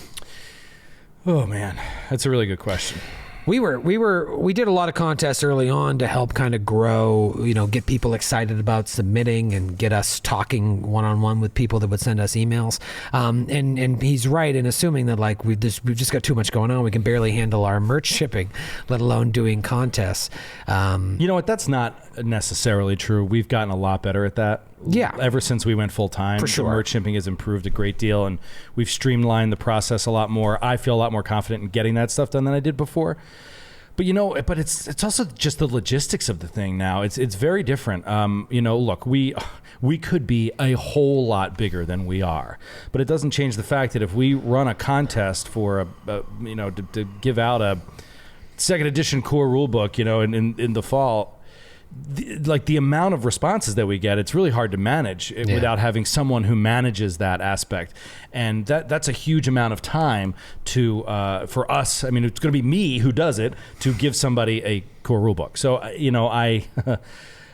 Oh, man. That's a really good question. We did a lot of contests early on to help kind of grow, get people excited about submitting and get us talking one-on-one with people that would send us emails. And he's right in assuming that like we've just got too much going on. We can barely handle our merch shipping, let alone doing contests. You know what? That's not necessarily true. We've gotten a lot better at that. Yeah. Ever since we went full time, For sure. The merch shipping has improved a great deal, and we've streamlined the process a lot more. I feel a lot more confident in getting that stuff done than I did before. But it's also just the logistics of the thing now. It's very different. Look, we could be a whole lot bigger than we are, but it doesn't change the fact that if we run a contest for to give out a second edition core rulebook, in the fall. The amount of responses that we get, it's really hard to manage without having someone who manages that aspect, and that's a huge amount of time to for us. I mean, it's going to be me who does it to give somebody a core rulebook. So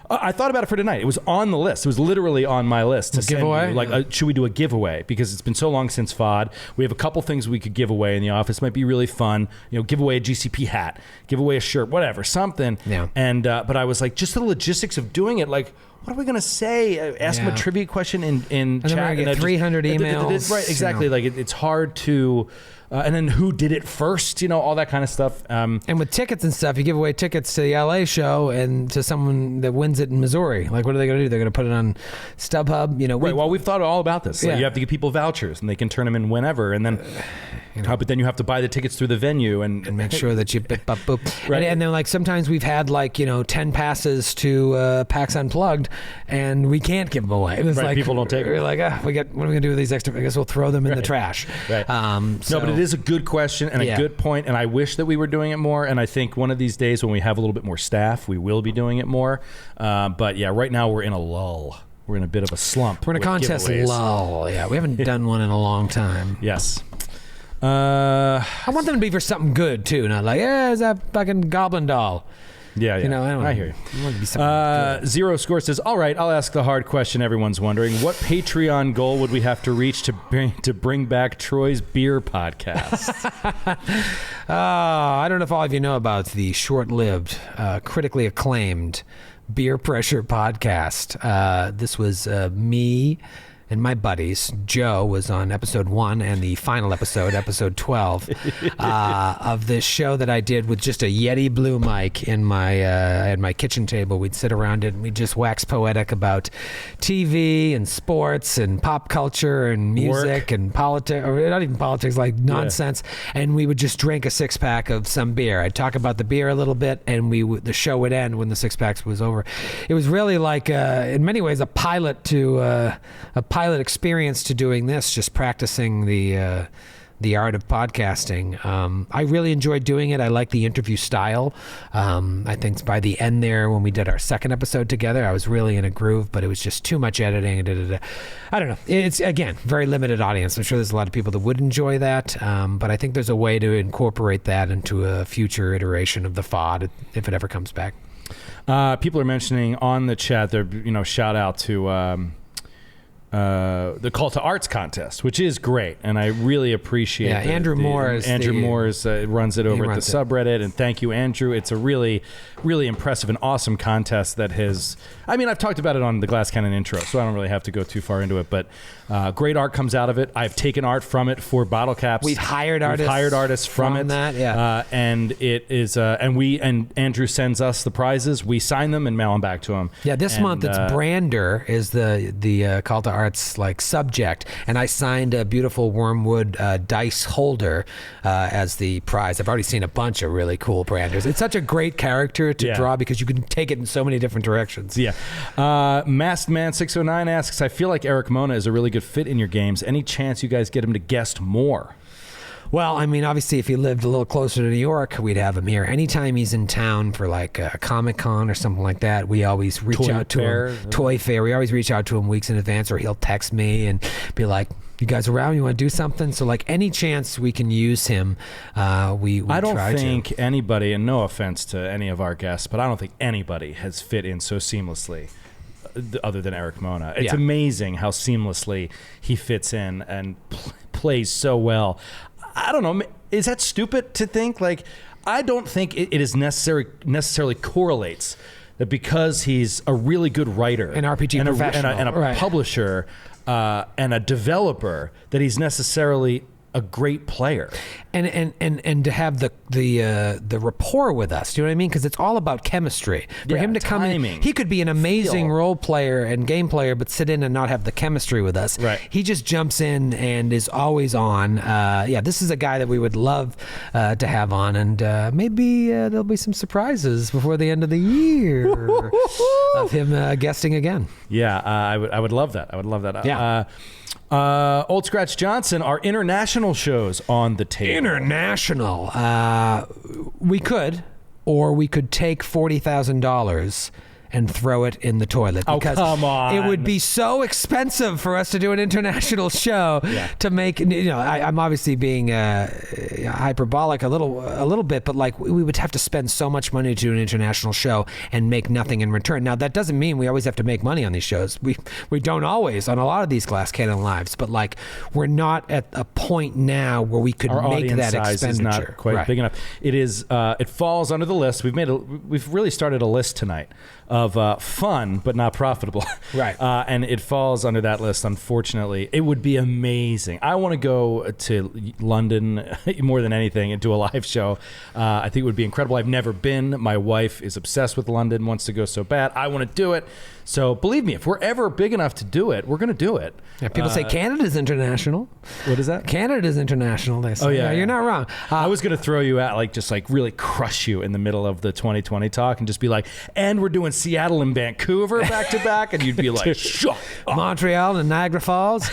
I thought about it for tonight. It was on the list. It was literally on my list to send giveaway. Should we do a giveaway? Because it's been so long since FOD. We have a couple things we could give away in the office. Might be really fun. Give away a GCP hat, give away a shirt, whatever, something. Yeah. And but I was like, just the logistics of doing it. Like, what are we gonna say? Ask them a trivia question in and chat. Then we're gonna get 300 emails. Right, exactly. Like it's hard to. And then who did it first? All that kind of stuff. And with tickets and stuff, you give away tickets to the LA show and to someone that wins it in Missouri. Like, what are they going to do? They're going to put it on StubHub. Right. Well, we've thought all about this. Like, you have to give people vouchers, and they can turn them in whenever. And then, but then you have to buy the tickets through the venue and make sure that you boop. Right. And then like sometimes we've had 10 passes to PAX Unplugged, and we can't give them away. It's right, like people don't take them. We're like, what are we going to do with these extra? I guess we'll throw them in the trash. Right. No, but it is a good question and a good point, and I wish that we were doing it more, and I think one of these days when we have a little bit more staff, we will be doing it more. But yeah, right now we're in a lull. We're in a bit of a slump. We're in a contest lull. Yeah, we haven't done one in a long time. Yes. I want them to be for something good, too, not like, is that fucking Goblin Doll? Yeah. I hear you. I want it to be something good. Zero Score says, all right, I'll ask the hard question everyone's wondering. What Patreon goal would we have to reach to bring back Troy's beer podcast? I don't know if all of you know about the short-lived, critically acclaimed Beer Pressure podcast. This was me and my buddies. Joe was on episode 1 and the final episode, episode 12, of this show that I did with just a Yeti Blue mic in at my kitchen table. We'd sit around it and we'd just wax poetic about TV and sports and pop culture and music and politics, or not even politics, like nonsense. Yeah. And we would just drink a 6-pack of some beer. I'd talk about the beer a little bit, and the show would end when the 6-packs was over. It was really like, in many ways, a pilot experience to doing this, just practicing the art of podcasting. I really enjoyed doing it. I like the interview style. I think by the end there, when we did our second episode together, I was really in a groove, but it was just too much editing. I don't know. It's, again, very limited audience. I'm sure there's a lot of people that would enjoy that, but I think there's a way to incorporate that into a future iteration of the FOD if it ever comes back. People are mentioning on the chat, they're, shout out to the Call to Arts contest, which is great, and I really appreciate it. Andrew Moores runs it over at the subreddit, and thank you, Andrew. It's a really, really impressive and awesome contest that has, I've talked about it on the Glass Cannon intro, so I don't really have to go too far into it, but great art comes out of it. I've taken art from it for bottle caps. We've hired artists from it. That, yeah. And it is, and Andrew sends us the prizes. We sign them and mail them back to him. Yeah, this month it's Brander is the Call to Arts subject, and I signed a beautiful wormwood dice holder as the prize. I've already seen a bunch of really cool Branders. It's such a great character to draw because you can take it in so many different directions. Yeah. Masked Man 609 asks, I feel like Eric Mona is a really good fit in your games. Any chance you guys get him to guest more? Well, obviously, if he lived a little closer to New York, we'd have him here. Anytime he's in town for like a Comic-Con or something like that, we always reach out to him. Toy Fair. We always reach out to him weeks in advance, or he'll text me and be like, you guys around? You want to do something? So, like, any chance we can use him, we try to. I don't think anybody, and no offense to any of our guests, but I don't think anybody has fit in so seamlessly other than Eric Mona. It's amazing how seamlessly he fits in and plays so well. I don't know. is that stupid to think? Like, I don't think it is necessarily correlates that because he's a really good writer, an RPG and professional, and a publisher, and a developer, that he's necessarily a great player. And to have the rapport with us, do you know what I mean? Because it's all about chemistry. For him to come in, he could be an amazing role player and game player, but sit in and not have the chemistry with us. Right. He just jumps in and is always on. This is a guy that we would love to have on, and maybe there'll be some surprises before the end of the year of him guesting again. Yeah, I would love that. I would love that. Yeah. Old Scratch Johnson, our international shows on the table. International. We could take $40,000 and throw it in the toilet. Because come on. it would be so expensive for us to do an international show to make, I'm obviously being hyperbolic a little bit, but like we would have to spend so much money to do an international show and make nothing in return. Now, that doesn't mean we always have to make money on these shows. We don't always on a lot of these Glass Cannon Lives, but like we're not at a point now where we could make that size expenditure. Is not quite big enough. It is. It falls under the list. We've really started a list tonight of fun but not profitable. Right. And it falls under that list, unfortunately. It would be amazing. I want to go to London more than anything and do a live show. I think it would be incredible. I've never been. My wife is obsessed with London, wants to go so bad. I want to do it. So believe me, if we're ever big enough to do it, we're going to do it. Yeah, people say Canada's international. What is that? Canada's international, they say. Oh, yeah. You're not wrong. I was going to throw you out, just really crush you in the middle of the 2020 talk and just be like, and we're doing Seattle and Vancouver back to back, and you'd be like, shut up. Montreal and Niagara Falls.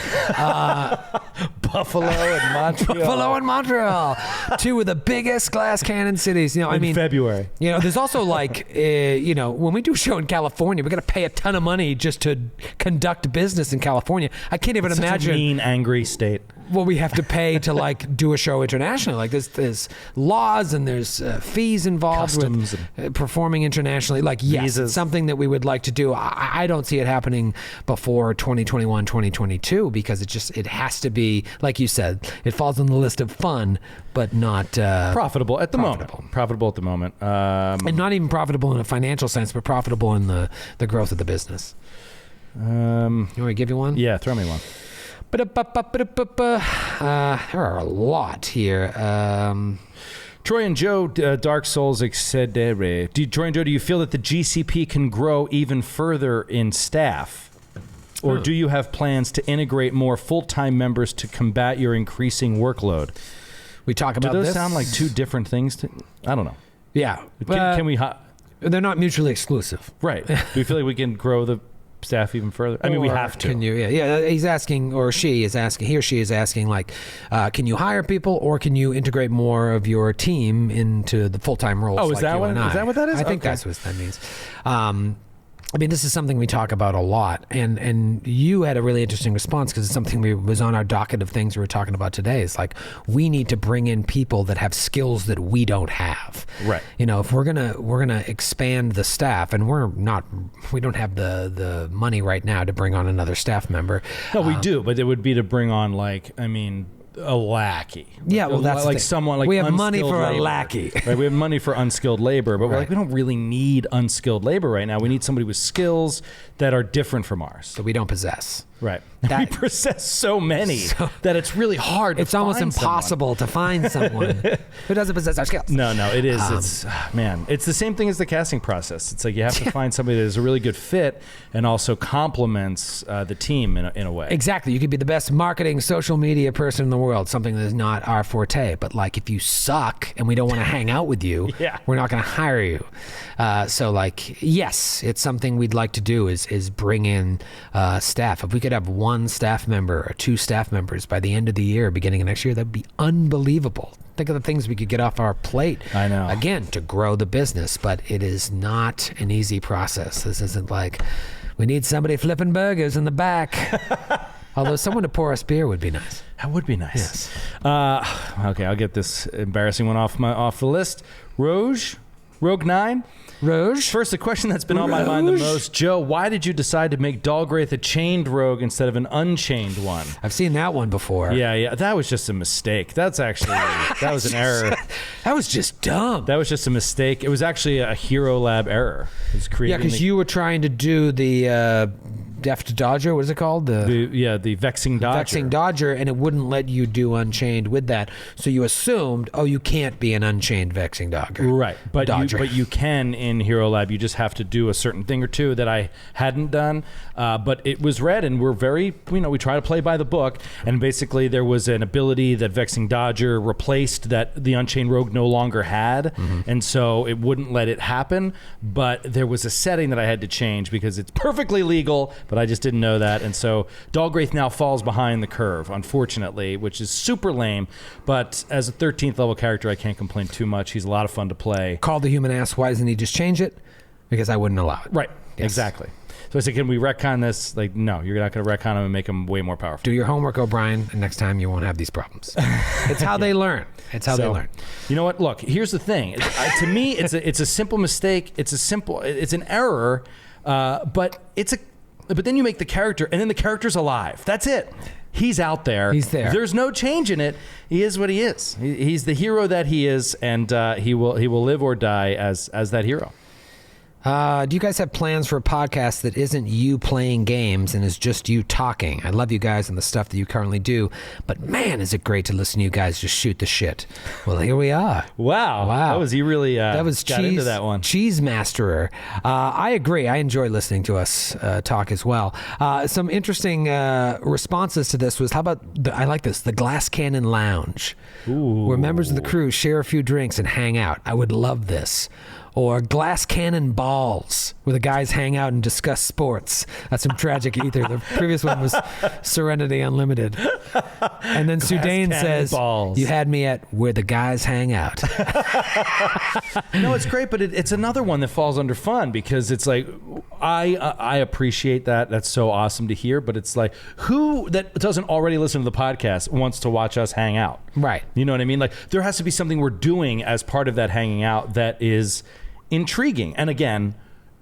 Buffalo and Montreal. Buffalo and Montreal. Two of the biggest Glass Cannon cities. In February. There's also when we do a show in California, we got to pay a ton of money just to conduct business in California. I can't even imagine. Such a mean, angry state. What we have to pay to do a show internationally. Like there's laws and there's fees involved. Customs with performing internationally. Yes, visas. It's something that we would like to do. I don't see it happening before 2021, 2022 because it has to be, like you said, it falls on the list of fun, but not profitable at the moment. Profitable at the moment. And not even profitable in a financial sense, but profitable in the growth of the business. You want me to give you one? Yeah, throw me one. There are a lot here. Troy and Joe, Dark Souls Etc. Troy and Joe, do you feel that the GCP can grow even further in staff? Or do you have plans to integrate more full-time members to combat your increasing workload? We talk about this. Do those this. sound like two different things? I don't know. Yeah. Can we... They're not mutually exclusive. Right. Do you feel like we can grow the staff even further? I mean, we have to. Can you? Yeah. He's asking, or she is asking, he or she is asking, can you hire people, or can you integrate more of your team into the full-time roles? Oh, is that what that is? I think that's what that means. This is something we talk about a lot, and you had a really interesting response because it's something was on our docket of things we were talking about today. It's like we need to bring in people that have skills that we don't have. Right. If we're gonna expand the staff, and we don't have the money right now to bring on another staff member. No, we do, but it would be to bring on a lackey. Yeah, well, that's someone we have money for labor. a lackey. Right, we have money for unskilled labor, but we're we don't really need unskilled labor right now. We need somebody with skills that are different from ours. That we don't possess. Right. We possess so many that it's really hard to It's almost impossible to find someone who doesn't possess our skills. No, it is. It's the same thing as the casting process. It's like you have to find somebody that is a really good fit and also complements the team in a way. Exactly. You could be the best marketing social media person in the world, something that is not our forte. But if you suck and we don't want to hang out with you, we're not going to hire you. Yes, it's something we'd like to do is bring in staff. If we could have one staff member or two staff members by the end of the year, beginning of next year, that'd be unbelievable. Think of the things we could get off our plate. I know. Again, to grow the business, but it is not an easy process. This isn't like we need somebody flipping burgers in the back. Although someone to pour us beer would be nice. That would be nice. Yes. Okay, I'll get this embarrassing one off the list. Rouge, Rogue 9? Rouge? First, the question that's been on my mind the most, Joe, why did you decide to make Dalgraith a chained rogue instead of an unchained one? I've seen that one before. Yeah, that was just a mistake. That was an error. That was just dumb. That was just a mistake. It was actually a Hero Lab error. It was Yeah, because you were trying to do the Deft Dodger, what is it called? The Vexing Dodger. Vexing Dodger, and it wouldn't let you do Unchained with that. So you assumed, you can't be an Unchained Vexing Dodger. Right, but you can in Hero Lab. You just have to do a certain thing or two that I hadn't done. But it was read, and we're very, we try to play by the book. And basically, there was an ability that Vexing Dodger replaced that the Unchained Rogue no longer had, and so it wouldn't let it happen. But there was a setting that I had to change because it's perfectly legal, but I just didn't know that. And so Dalgraith now falls behind the curve, unfortunately, which is super lame. But as a 13th level character, I can't complain too much. He's a lot of fun to play. Called the human ass, why doesn't he just change it? Because I wouldn't allow it. Right, yes. Exactly. So I said, can we retcon this? Like, no, you're not going to retcon him and make him way more powerful. Do your homework, O'Brien, and next time you won't have these problems. It's how they learn. It's how they learn. You know what? Look, here's the thing. To me, it's a simple mistake. It's an error, but then you make the character, and then the character's alive. That's it. He's out there. He's there. There's no change in it. He is what he is. He's the hero that he is, and he will live or die as that hero. Do you guys have plans for a podcast that isn't you playing games and is just you talking? I love you guys and the stuff that you currently do, but man, is it great to listen to you guys just shoot the shit. Well, here we are. Wow. That was you really got into that one. Cheese Masterer. I agree. I enjoy listening to us talk as well. Some interesting responses to this was, how about, I like this, the Glass Cannon Lounge, where members of the crew share a few drinks and hang out. I would love this. Or Glass Cannon Balls, where the guys hang out and discuss sports. That's from Tragic Ether. The previous one was Serenity Unlimited. And then Sudane says, balls. You had me at where the guys hang out. No, it's great, but it's another one that falls under fun because it's like, I appreciate that. That's so awesome to hear, but it's like, who that doesn't already listen to the podcast wants to watch us hang out? Right. You know what I mean? Like, there has to be something we're doing as part of that hanging out that is intriguing. And again,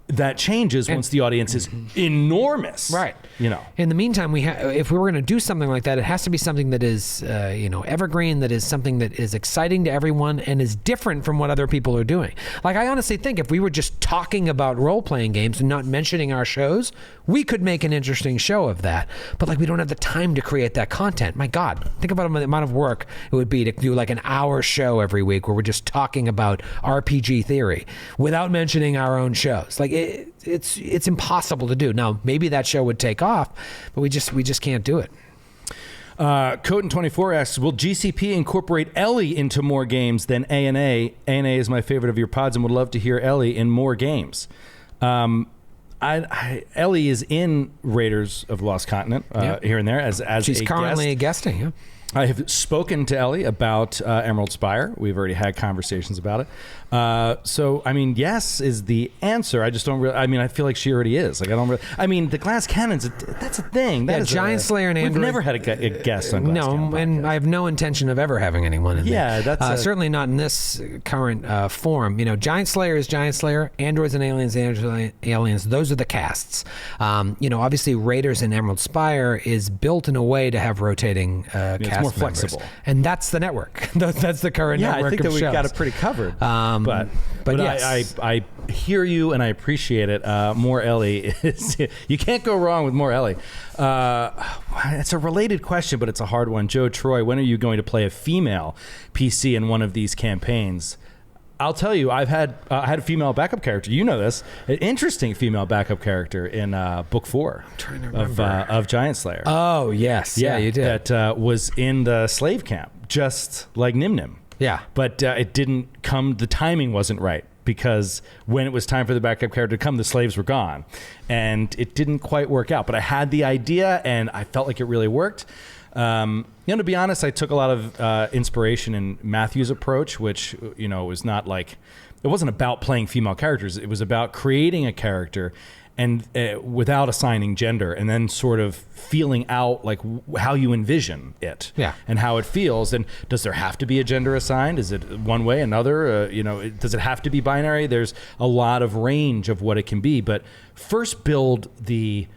that changes once the audience is enormous. Right. In the meantime, if we were going to do something like that, it has to be something that is, evergreen, that is something that is exciting to everyone and is different from what other people are doing. Like, I honestly think if we were just talking about role-playing games and not mentioning our shows, we could make an interesting show of that. But like, we don't have the time to create that content. My God, think about the amount of work it would be to do like an hour show every week where we're just talking about RPG theory without mentioning our own shows. Like, it's impossible to do. Now, maybe that show would take off, but we just can't do it. Coton24 asks, will GCP incorporate Ellie into more games than A&A? A&A is my favorite of your pods and would love to hear Ellie in more games. Ellie is in Raiders of the Lost Continent here and there as she's currently guesting. Yeah. I have spoken to Ellie about Emerald Spire. We've already had conversations about it. So, I mean, yes is the answer. I just don't really, I feel like she already is. Like, the Glass Cannons, that's a thing. That is Giant Slayer and Android. We've never had a guest on Glass Cannon podcast. And I have no intention of ever having anyone in there. That's certainly not in this current form. Giant Slayer is Giant Slayer, Androids and Aliens, those are the casts. Obviously Raiders and Emerald Spire is built in a way to have rotating cast it's more flexible. And that's the network. That's the current network of shows. I think that we've got it pretty covered. But yes. I hear you and I appreciate it. More Ellie you can't go wrong with more Ellie. It's a related question, but it's a hard one. Joe Troy, when are you going to play a female PC in one of these campaigns? I'll tell you, I had a female backup character. You know this, an interesting female backup character in book 4 of Giant Slayer. Oh yes, yeah, you did. That was in the slave camp, just like Nim Nim. Yeah, but it didn't come. The timing wasn't right because when it was time for the backup character to come, the slaves were gone, and it didn't quite work out. But I had the idea, and I felt like it really worked. To be honest, I took a lot of inspiration in Matthew's approach, which was not like, it wasn't about playing female characters. It was about creating a character and without assigning gender, and then sort of feeling out like how you envision it and how it feels. And does there have to be a gender assigned? Is it one way, another? Does it have to be binary? There's a lot of range of what it can be, but first build the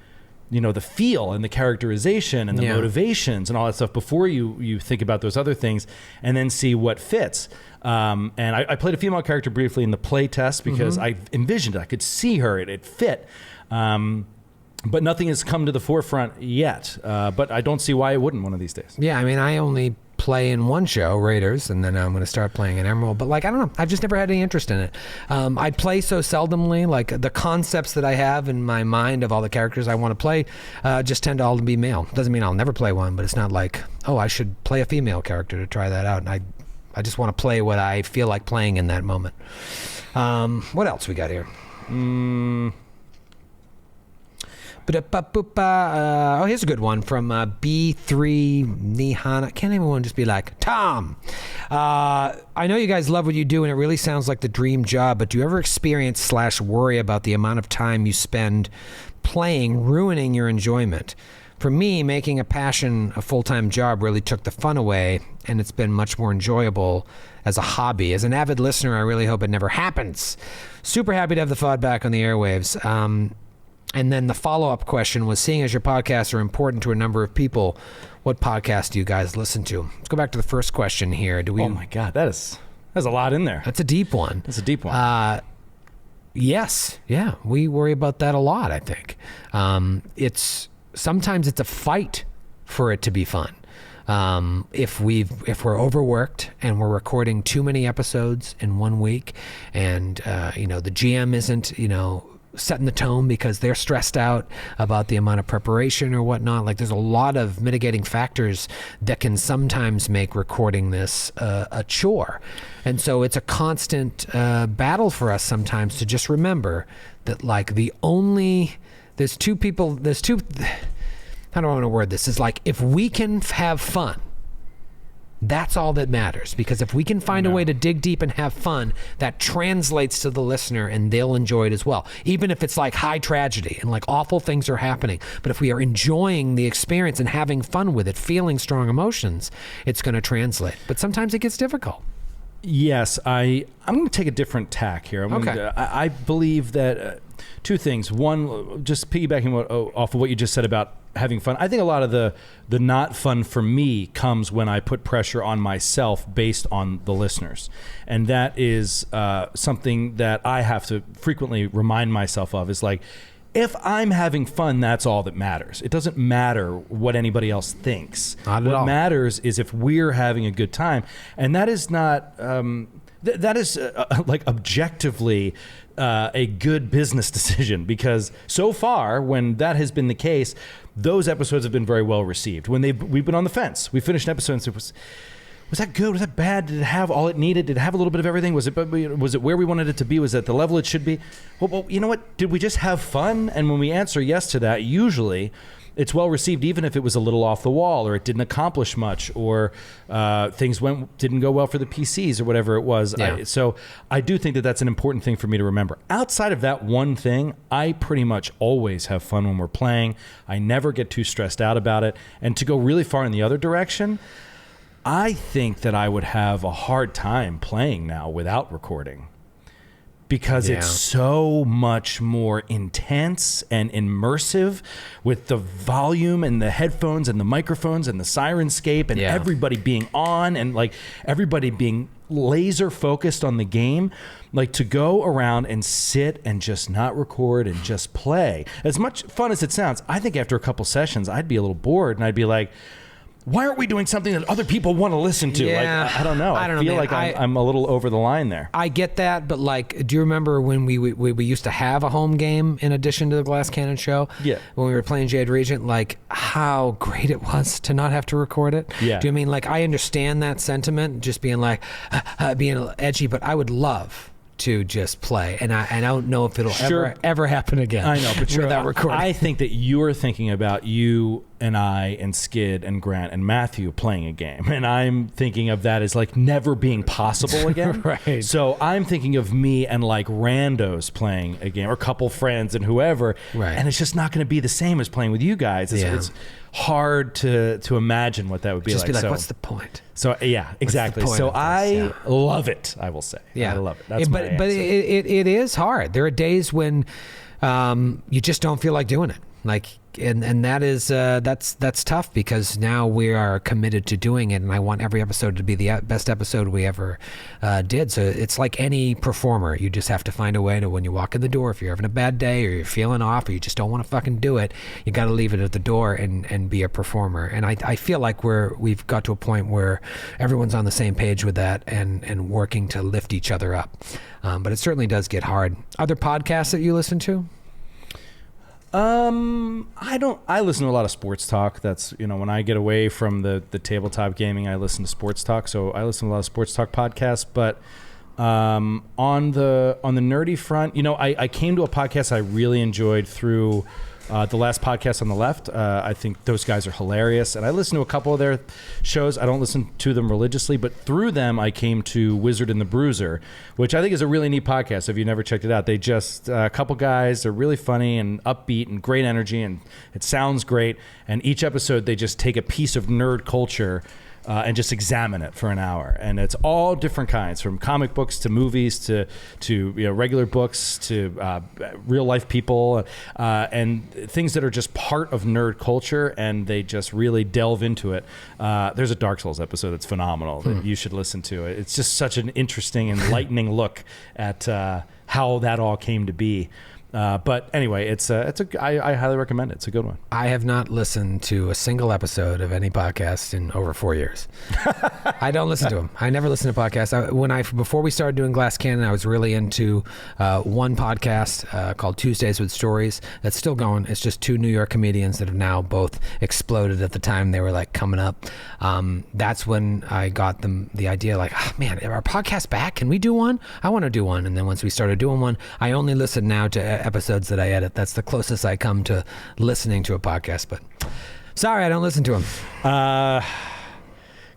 feel and the characterization and the motivations and all that stuff before you think about those other things, and then see what fits. And I played a female character briefly in the play test because I envisioned it. I could see her. It fit. But nothing has come to the forefront yet. But I don't see why it wouldn't one of these days. Yeah, I mean, I only play in one show, Raiders, and then I'm going to start playing in Emerald. But I don't know. I've just never had any interest in it. I play so seldomly. Like the concepts that I have in my mind of all the characters I want to play just tend to all be male. Doesn't mean I'll never play one, but it's not like, oh, I should play a female character to try that out. And I just want to play what I feel like playing in that moment. What else we got here? Oh, here's a good one from B3 Nihana. Can't anyone just be like, Tom, I know you guys love what you do and it really sounds like the dream job, but do you ever experience / worry about the amount of time you spend playing ruining your enjoyment? For me, making a passion a full-time job really took the fun away, and it's been much more enjoyable as a hobby. As an avid listener, I really hope it never happens. Super happy to have the FOD back on the airwaves. And then the follow-up question was, seeing as your podcasts are important to a number of people, what podcast do you guys listen to? Let's go back to the first question here. Oh my God, there's a lot in there. That's a deep one. That's a deep one. Yes. Yeah, we worry about that a lot, I think. Sometimes it's a fight for it to be fun. If we're overworked and we're recording too many episodes in 1 week, and the GM isn't setting the tone because they're stressed out about the amount of preparation or whatnot. Like, there's a lot of mitigating factors that can sometimes make recording this a chore. And so it's a constant battle for us sometimes to just remember that there's two how do I want to word this? Is like, if we can have fun, that's all that matters. Because if we can find a way to dig deep and have fun, that translates to the listener and they'll enjoy it as well. Even if it's like high tragedy and like awful things are happening. But if we are enjoying the experience and having fun with it, feeling strong emotions, it's going to translate. But sometimes it gets difficult. Yes, I'm going to take a different tack here. I believe that two things. One, just piggybacking off of what you just said about having fun. I think a lot of the not fun for me comes when I put pressure on myself based on the listeners. And that is something that I have to frequently remind myself of, is like, if I'm having fun, that's all that matters. It doesn't matter what anybody else thinks. Not at all. What matters is if we're having a good time. And that is not, that is like objectively a good business decision, because so far, when that has been the case, those episodes have been very well received. When we've been on the fence. We finished an episode and said, was that good? Was that bad? Did it have all it needed? Did it have a little bit of everything? Was it where we wanted it to be? Was it at the level it should be? Well, you know what? Did we just have fun? And when we answer yes to that, usually it's well received, even if it was a little off the wall, or it didn't accomplish much, or things didn't go well for the PCs, or whatever it was. Yeah. So I do think that that's an important thing for me to remember. Outside of that one thing, I pretty much always have fun when we're playing. I never get too stressed out about it. And to go really far in the other direction, I think that I would have a hard time playing now without recording, because it's so much more intense and immersive with the volume and the headphones and the microphones and the Sirenscape and everybody being on and like everybody being laser focused on the game. Like, to go around and sit and just not record and just play, as much fun as it sounds, I think after a couple sessions I'd be a little bored and I'd be like, why aren't we doing something that other people want to listen to? Yeah. Like, I don't know. I feel like I'm a little over the line there. I get that, but like, do you remember when we used to have a home game in addition to the Glass Cannon show? Yeah. When we were playing Jade Regent, like how great it was to not have to record it. Yeah. Do you mean, like, I understand that sentiment, just being like, being edgy, but I would love to just play, and I don't know if it'll ever happen again. I know, but without recording. I think that you're thinking about you and I and Skid and Grant and Matthew playing a game. And I'm thinking of that as like never being possible again. Right. So I'm thinking of me and like randos playing a game or a couple friends and whoever. Right. And it's just not going to be the same as playing with you guys. It's hard to imagine what that would be Just like. be like, so, what's the point? So yeah, exactly. point So of this? I love it, I will say. Yeah, I love it. That's my but answer. it is hard. There are days when you just don't feel like doing it. Like, and that is that's tough because now we are committed to doing it, and I want every episode to be the best episode we ever did. So it's like any performer. You just have to find a way to, when you walk in the door, if you're having a bad day or you're feeling off or you just don't want to fucking do it, you got to leave it at the door and be a performer. And I feel like we've got to a point where everyone's on the same page with that and working to lift each other up. But it certainly does get hard. Other podcasts that you listen to? I listen to a lot of sports talk. That's, when I get away from the tabletop gaming, I listen to sports talk. So I listen to a lot of sports talk podcasts, but on the nerdy front, I came to a podcast I really enjoyed through the last podcast on the left. I think those guys are hilarious, and I listen to a couple of their shows. I don't listen to them religiously, but through them I came to Wizard and the Bruiser, which I think is a really neat podcast. If you've never checked it out, they just a couple guys. They're really funny and upbeat and great energy, and it sounds great. And each episode they just take a piece of nerd culture and just examine it for an hour, and it's all different kinds, from comic books to movies to regular books to real life people and things that are just part of nerd culture, and they just really delve into it. There's a Dark Souls episode that's phenomenal that you should listen to. It's just such an interesting, enlightening look at how that all came to be. But anyway, I highly recommend it. It's a good one. I have not listened to a single episode of any podcast in over 4 years. I don't listen to them. I never listen to podcasts. Before we started doing Glass Cannon, I was really into one podcast called Tuesdays with Stories. That's still going. It's just two New York comedians that have now both exploded. At the time they were like coming up. That's when I got the idea, like, oh, man, are our podcasts back? Can we do one? I want to do one. And then once we started doing one, I only listen now to episodes that I edit. That's the closest I come to listening to a podcast, but sorry, I don't listen to them.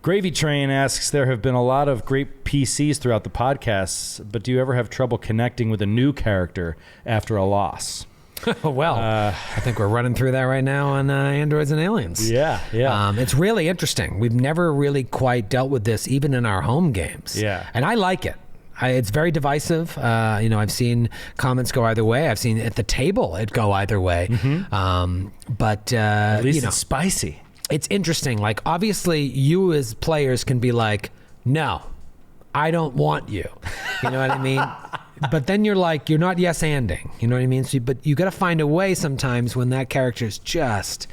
Gravy Train asks, there have been a lot of great PCs throughout the podcasts, but do you ever have trouble connecting with a new character after a loss? Well, I think we're running through that right now on Androids and Aliens. Yeah. It's really interesting. We've never really quite dealt with this, even in our home games. Yeah. And I like it. It's very divisive. I've seen comments go either way. I've seen at the table it go either way. But at least it's spicy. It's interesting. Like, obviously, you as players can be like, no, I don't want you. You know what I mean? But then you're like, you're not yes-anding. You know what I mean? But you got to find a way sometimes when that character is just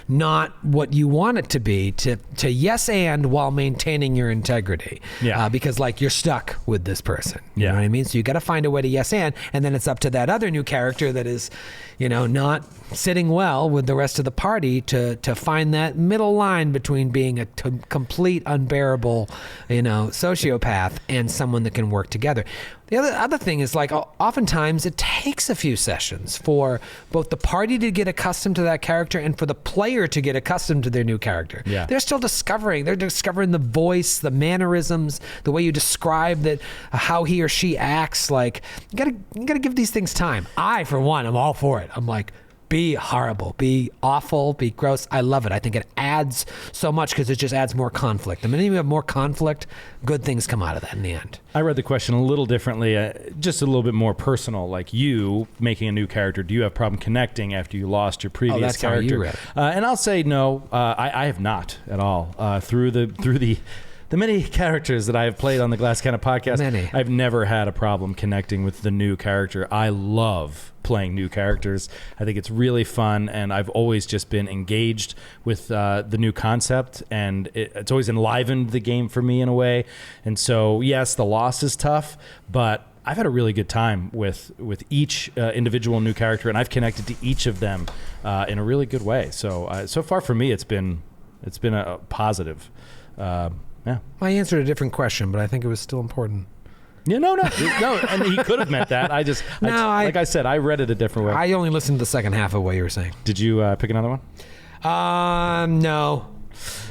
not what you want it to be, to yes and while maintaining your integrity. Yeah. Because like you're stuck with this person. You Yeah. know what I mean? So you got to find a way to yes and then it's up to that other new character that is, not sitting well with the rest of the party to find that middle line between being a complete unbearable, sociopath and someone that can work together. The other thing is, like, oftentimes it takes a few sessions for both the party to get accustomed to that character and for the player to get accustomed to their new character. Yeah. They're still discovering the voice, the mannerisms, the way you describe that, how he or she acts. Like, you gotta give these things time. I, for one, am all for it. I'm like, be horrible, be awful, be gross. I love it. I think it adds so much because it just adds more conflict. The minute you have more conflict, good things come out of that in the end. I read the question a little differently, just a little bit more personal. Like, you making a new character, do you have a problem connecting after you lost your previous that's how character? you read it. And I'll say no. I have not at all. Through the many characters that I have played on the Glass Cannon podcast, I've never had a problem connecting with the new character. I love playing new characters. I think it's really fun, and I've always just been engaged with the new concept, and it's always enlivened the game for me in a way. And so, yes, the loss is tough, but I've had a really good time with each individual new character, and I've connected to each of them in a really good way. So so far for me, it's been a positive. Yeah. I answered a different question, but I think it was still important. Yeah, no, and he could have meant that. Like I said, I read it a different way. I only listened to the second half of what you were saying. Did you pick another one? No.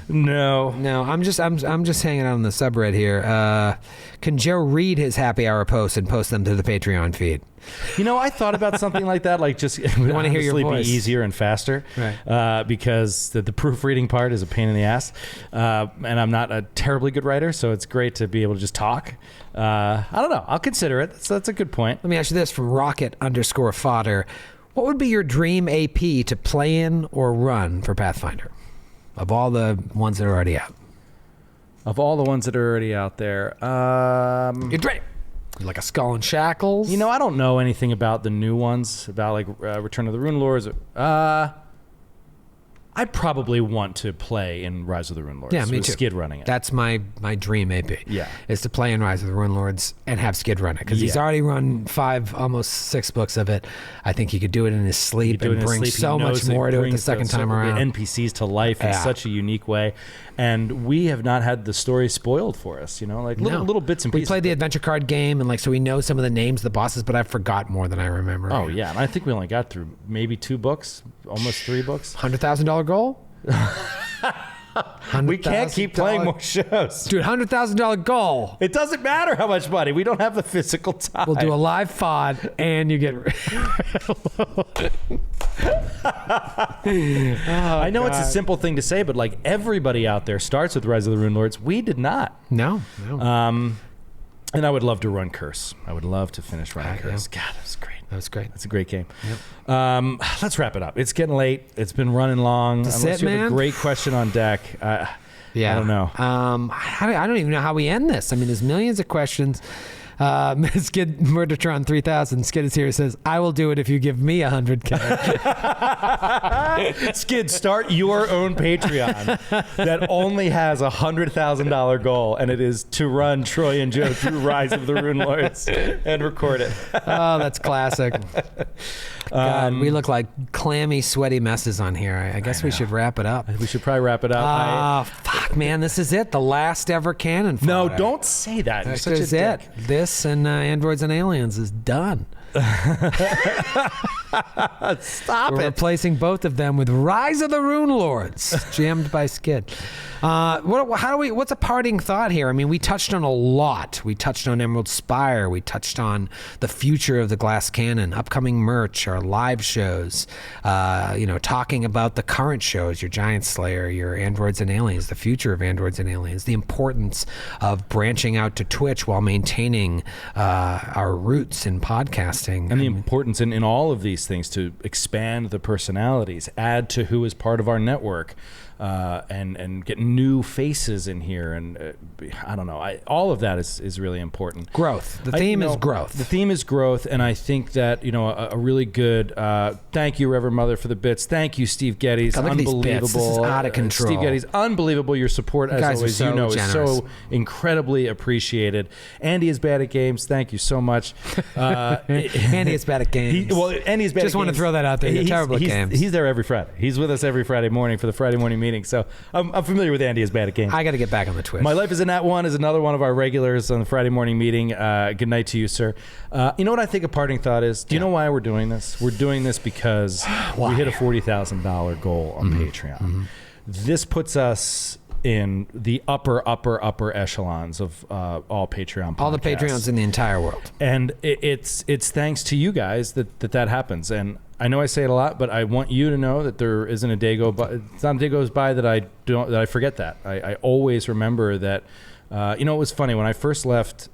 I'm just hanging out on the subreddit here. Can Joe read his happy hour posts and post them to the Patreon feed? You know, I thought about something like that, like just want to hear your voice. Be easier and faster, right? Because the proofreading part is a pain in the ass, and I'm not a terribly good writer, so it's great to be able to just talk. I don't know. I'll consider it. That's a good point. Let me ask you this from Rocket_Fodder: what would be your dream AP to play in or run for Pathfinder? Of all the ones that are already out. Of all the ones that are already out there. You're great. Like a Skull and Shackles? You know, I don't know anything about the new ones, about like Return of the Rune Lords. I probably want to play in Rise of the Rune Lords. Yeah, me with too. Skid running it. That's my dream AP. Yeah. Is to play in Rise of the Rune Lords and have Skid run it. Because he's Yeah. already run 5, almost 6 books of it. I think he could do it in his sleep and bring so much more to it the second time around. NPCs to life in such a unique way. And we have not had the story spoiled for us, you know, like little bits and pieces. We played the adventure card game, and so we know some of the names of the bosses, but I forgot more than I remember. Oh, yeah. And I think we only got through maybe 2 books, almost 3 books. $100,000 goal? We can't keep playing more shows. Dude, $100,000 goal. It doesn't matter how much money. We don't have the physical time. We'll do a live FOD, and you get... I know it's a simple thing to say, but like everybody out there starts with Rise of the Rune Lords. We did not. No. And I would love to run Curse. I would love to finish running Curse. Yeah. God, that was great. That was great. That's a great game. Yep. Let's wrap it up. It's getting late. It's been running long. That's Unless it, you have man? a great question on deck. Yeah. I don't know. I don't even know how we end this. I mean, there's millions of questions. Skid Murdertron 3000. Skid is here. He says, "I will do it if you give me $100K." Skid, start your own Patreon that only has $100,000 goal, and it is to run Troy and Joe through Rise of the Rune Lords and record it. Oh, that's classic. God, we look like clammy, sweaty messes on here. I guess we should wrap it up. We should probably wrap it up. Fuck, man, this is it. The last ever Cannon Fodder. No, don't say that. You're This such a is dick. it. This and Androids and Aliens is done. Stop We're it. replacing both of them with Rise of the Rune Lords, jammed by Skid. What's a parting thought here? I mean, we touched on a lot. We touched on Emerald Spire. We touched on the future of the Glass Cannon, upcoming merch, our live shows. Talking about the current shows, your Giant Slayer, your Androids and Aliens, the future of Androids and Aliens, the importance of branching out to Twitch while maintaining our roots in podcasting. And the importance in all of these things to expand the personalities, add to who is part of our network, and get new faces in here. And I don't know. All of that is really important. Growth. The theme is growth. The theme is growth. And I think that, a really good thank you, Reverend Mother, for the bits. Thank you, Steve Geddes. God, look at these Unbelievable. bits. This is out of control. Steve Geddes, unbelievable. Your support, as guys are always, so is generous. so incredibly appreciated. Andy is bad at games. Thank you so much. Andy is bad at games. Andy is bad Just at want to games. throw that out there. You're terrible at games. He's there every Friday. He's with us every Friday morning for the Friday morning meeting. So I'm familiar with Andy is bad at games. I got to get back on the Twitch. My Life is a Nat 1 is another one of our regulars on the Friday morning meeting. Good night to you, sir. You know what I think a parting thought is? Do you know why we're doing this? We're doing this because we hit a $40,000 goal on Patreon. Mm-hmm. This puts us in the upper echelons of all Patreon podcasts. All the Patreons in the entire world. And it's thanks to you guys that happens. And I know I say it a lot, but I want you to know that there isn't a day it's not a day goes by that I forget that. I always remember that. It was funny when I first left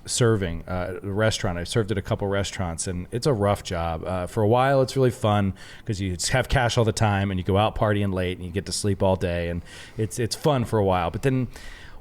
serving at a restaurant. I served at a couple restaurants, and it's a rough job. For a while, it's really fun because you have cash all the time, and you go out partying late, and you get to sleep all day, and it's fun for a while. But then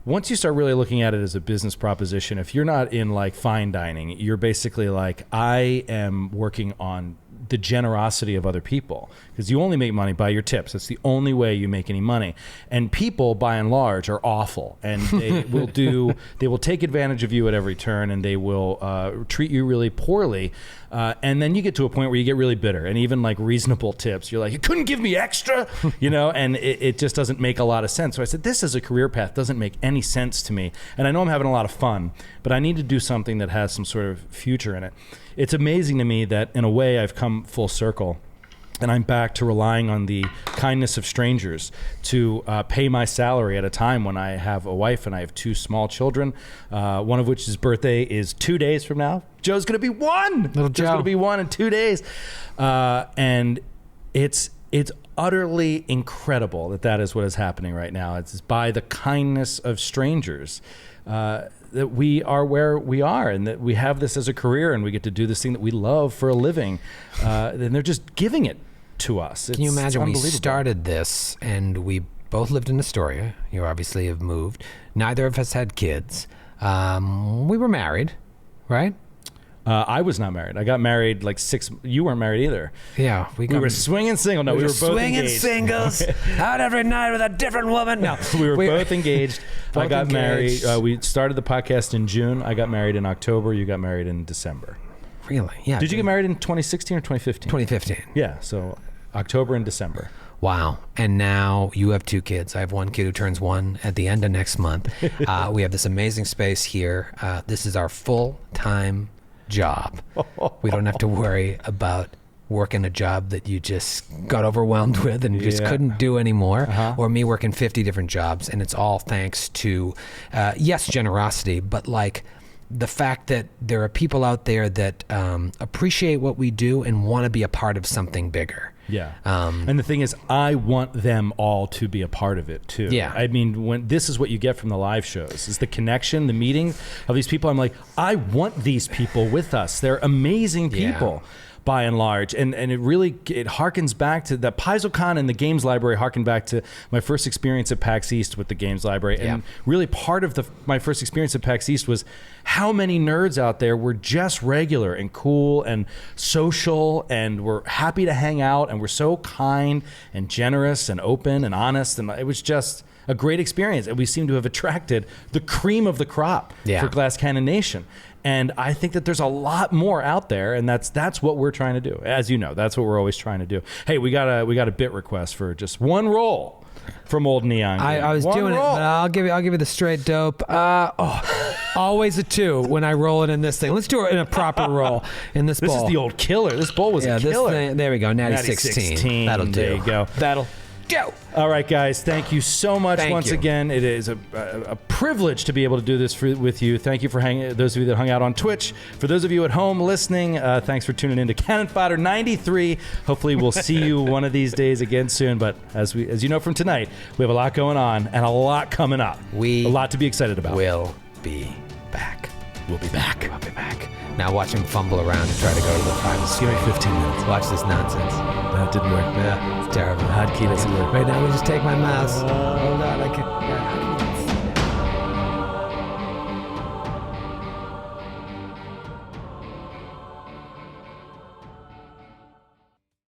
once you start really looking at it as a business proposition, if you're not in like fine dining, you're basically like, I am working on the generosity of other people, because you only make money by your tips. That's the only way you make any money. And people, by and large, are awful, and they will take advantage of you at every turn, and they will treat you really poorly. And then you get to a point where you get really bitter, and even like reasonable tips, you're like, you couldn't give me extra, and it just doesn't make a lot of sense. So I said, this as a career path doesn't make any sense to me. And I know I'm having a lot of fun, but I need to do something that has some sort of future in it. It's amazing to me that in a way I've come full circle. And I'm back to relying on the kindness of strangers to pay my salary at a time when I have a wife and I have 2 small children, one of which his birthday is 2 days from now. Joe's going to be 1. Little Joe. Joe's going to be 1 in 2 days. And it's utterly incredible that is what is happening right now. It's by the kindness of strangers that we are where we are, and that we have this as a career, and we get to do this thing that we love for a living. And they're just giving it to us. Can you imagine we started this and we both lived in Astoria. You obviously have moved. Neither of us had kids. We were married, right? I was not married. I got married like 6. You weren't married either. Yeah, we were swinging single. No, we were both swinging engaged. Singles out every night with a different woman. No, we were both engaged. I got engaged. married. We started the podcast in June. I got married in October. You got married in December. Really? Yeah. Did you get married in 2016 or 2015? 2015. Yeah. So October and December. Wow. And now you have 2 kids. I have 1 kid who turns 1 at the end of next month. We have this amazing space here. This is our full-time job. We don't have to worry about working a job that you just got overwhelmed with and you just couldn't do anymore, or me working 50 different jobs. And it's all thanks to, yes, generosity, but like the fact that there are people out there that appreciate what we do and want to be a part of something bigger. Yeah. And the thing is, I want them all to be a part of it too. Yeah. I mean, when this is what you get from the live shows, is the connection, the meeting of these people. I'm like, I want these people with us. They're amazing people. By and large, and it really harkens back to that PaizoCon and the Games Library. Harken back to my first experience at PAX East with the Games Library, and really part of my first experience at PAX East was how many nerds out there were just regular and cool and social, and were happy to hang out, and were so kind and generous and open and honest, and it was just a great experience. And we seem to have attracted the cream of the crop for Glass Cannon Nation. And I think that there's a lot more out there, and that's what we're trying to do. As you know, that's what we're always trying to do. Hey, we got a bit request for just 1 roll from Old Neon. I was doing it, but I'll give you the straight dope. Always a 2 when I roll it in this thing. Let's do it in a proper roll in this bowl. This is the old killer. This bowl was a killer. This thing, there we go. Natty 16. That'll do. There you go. That'll go. All right, guys. Thank you so much once again. It is a privilege to be able to do this with you. Thank you for those of you that hung out on Twitch. For those of you at home listening, thanks for tuning in to Cannon Fodder 93. Hopefully, we'll see you one of these days again soon. But as you know from tonight, we have a lot going on and a lot coming up. A lot to be excited about. We'll be back. We'll be back. I'll be back. Now watch him fumble around and try to go to the final. Give me 15 minutes. Watch this nonsense. That didn't work. Yeah, it's terrible. Hotkey doesn't work. Right now, we just take my mouse. Hold on, I can.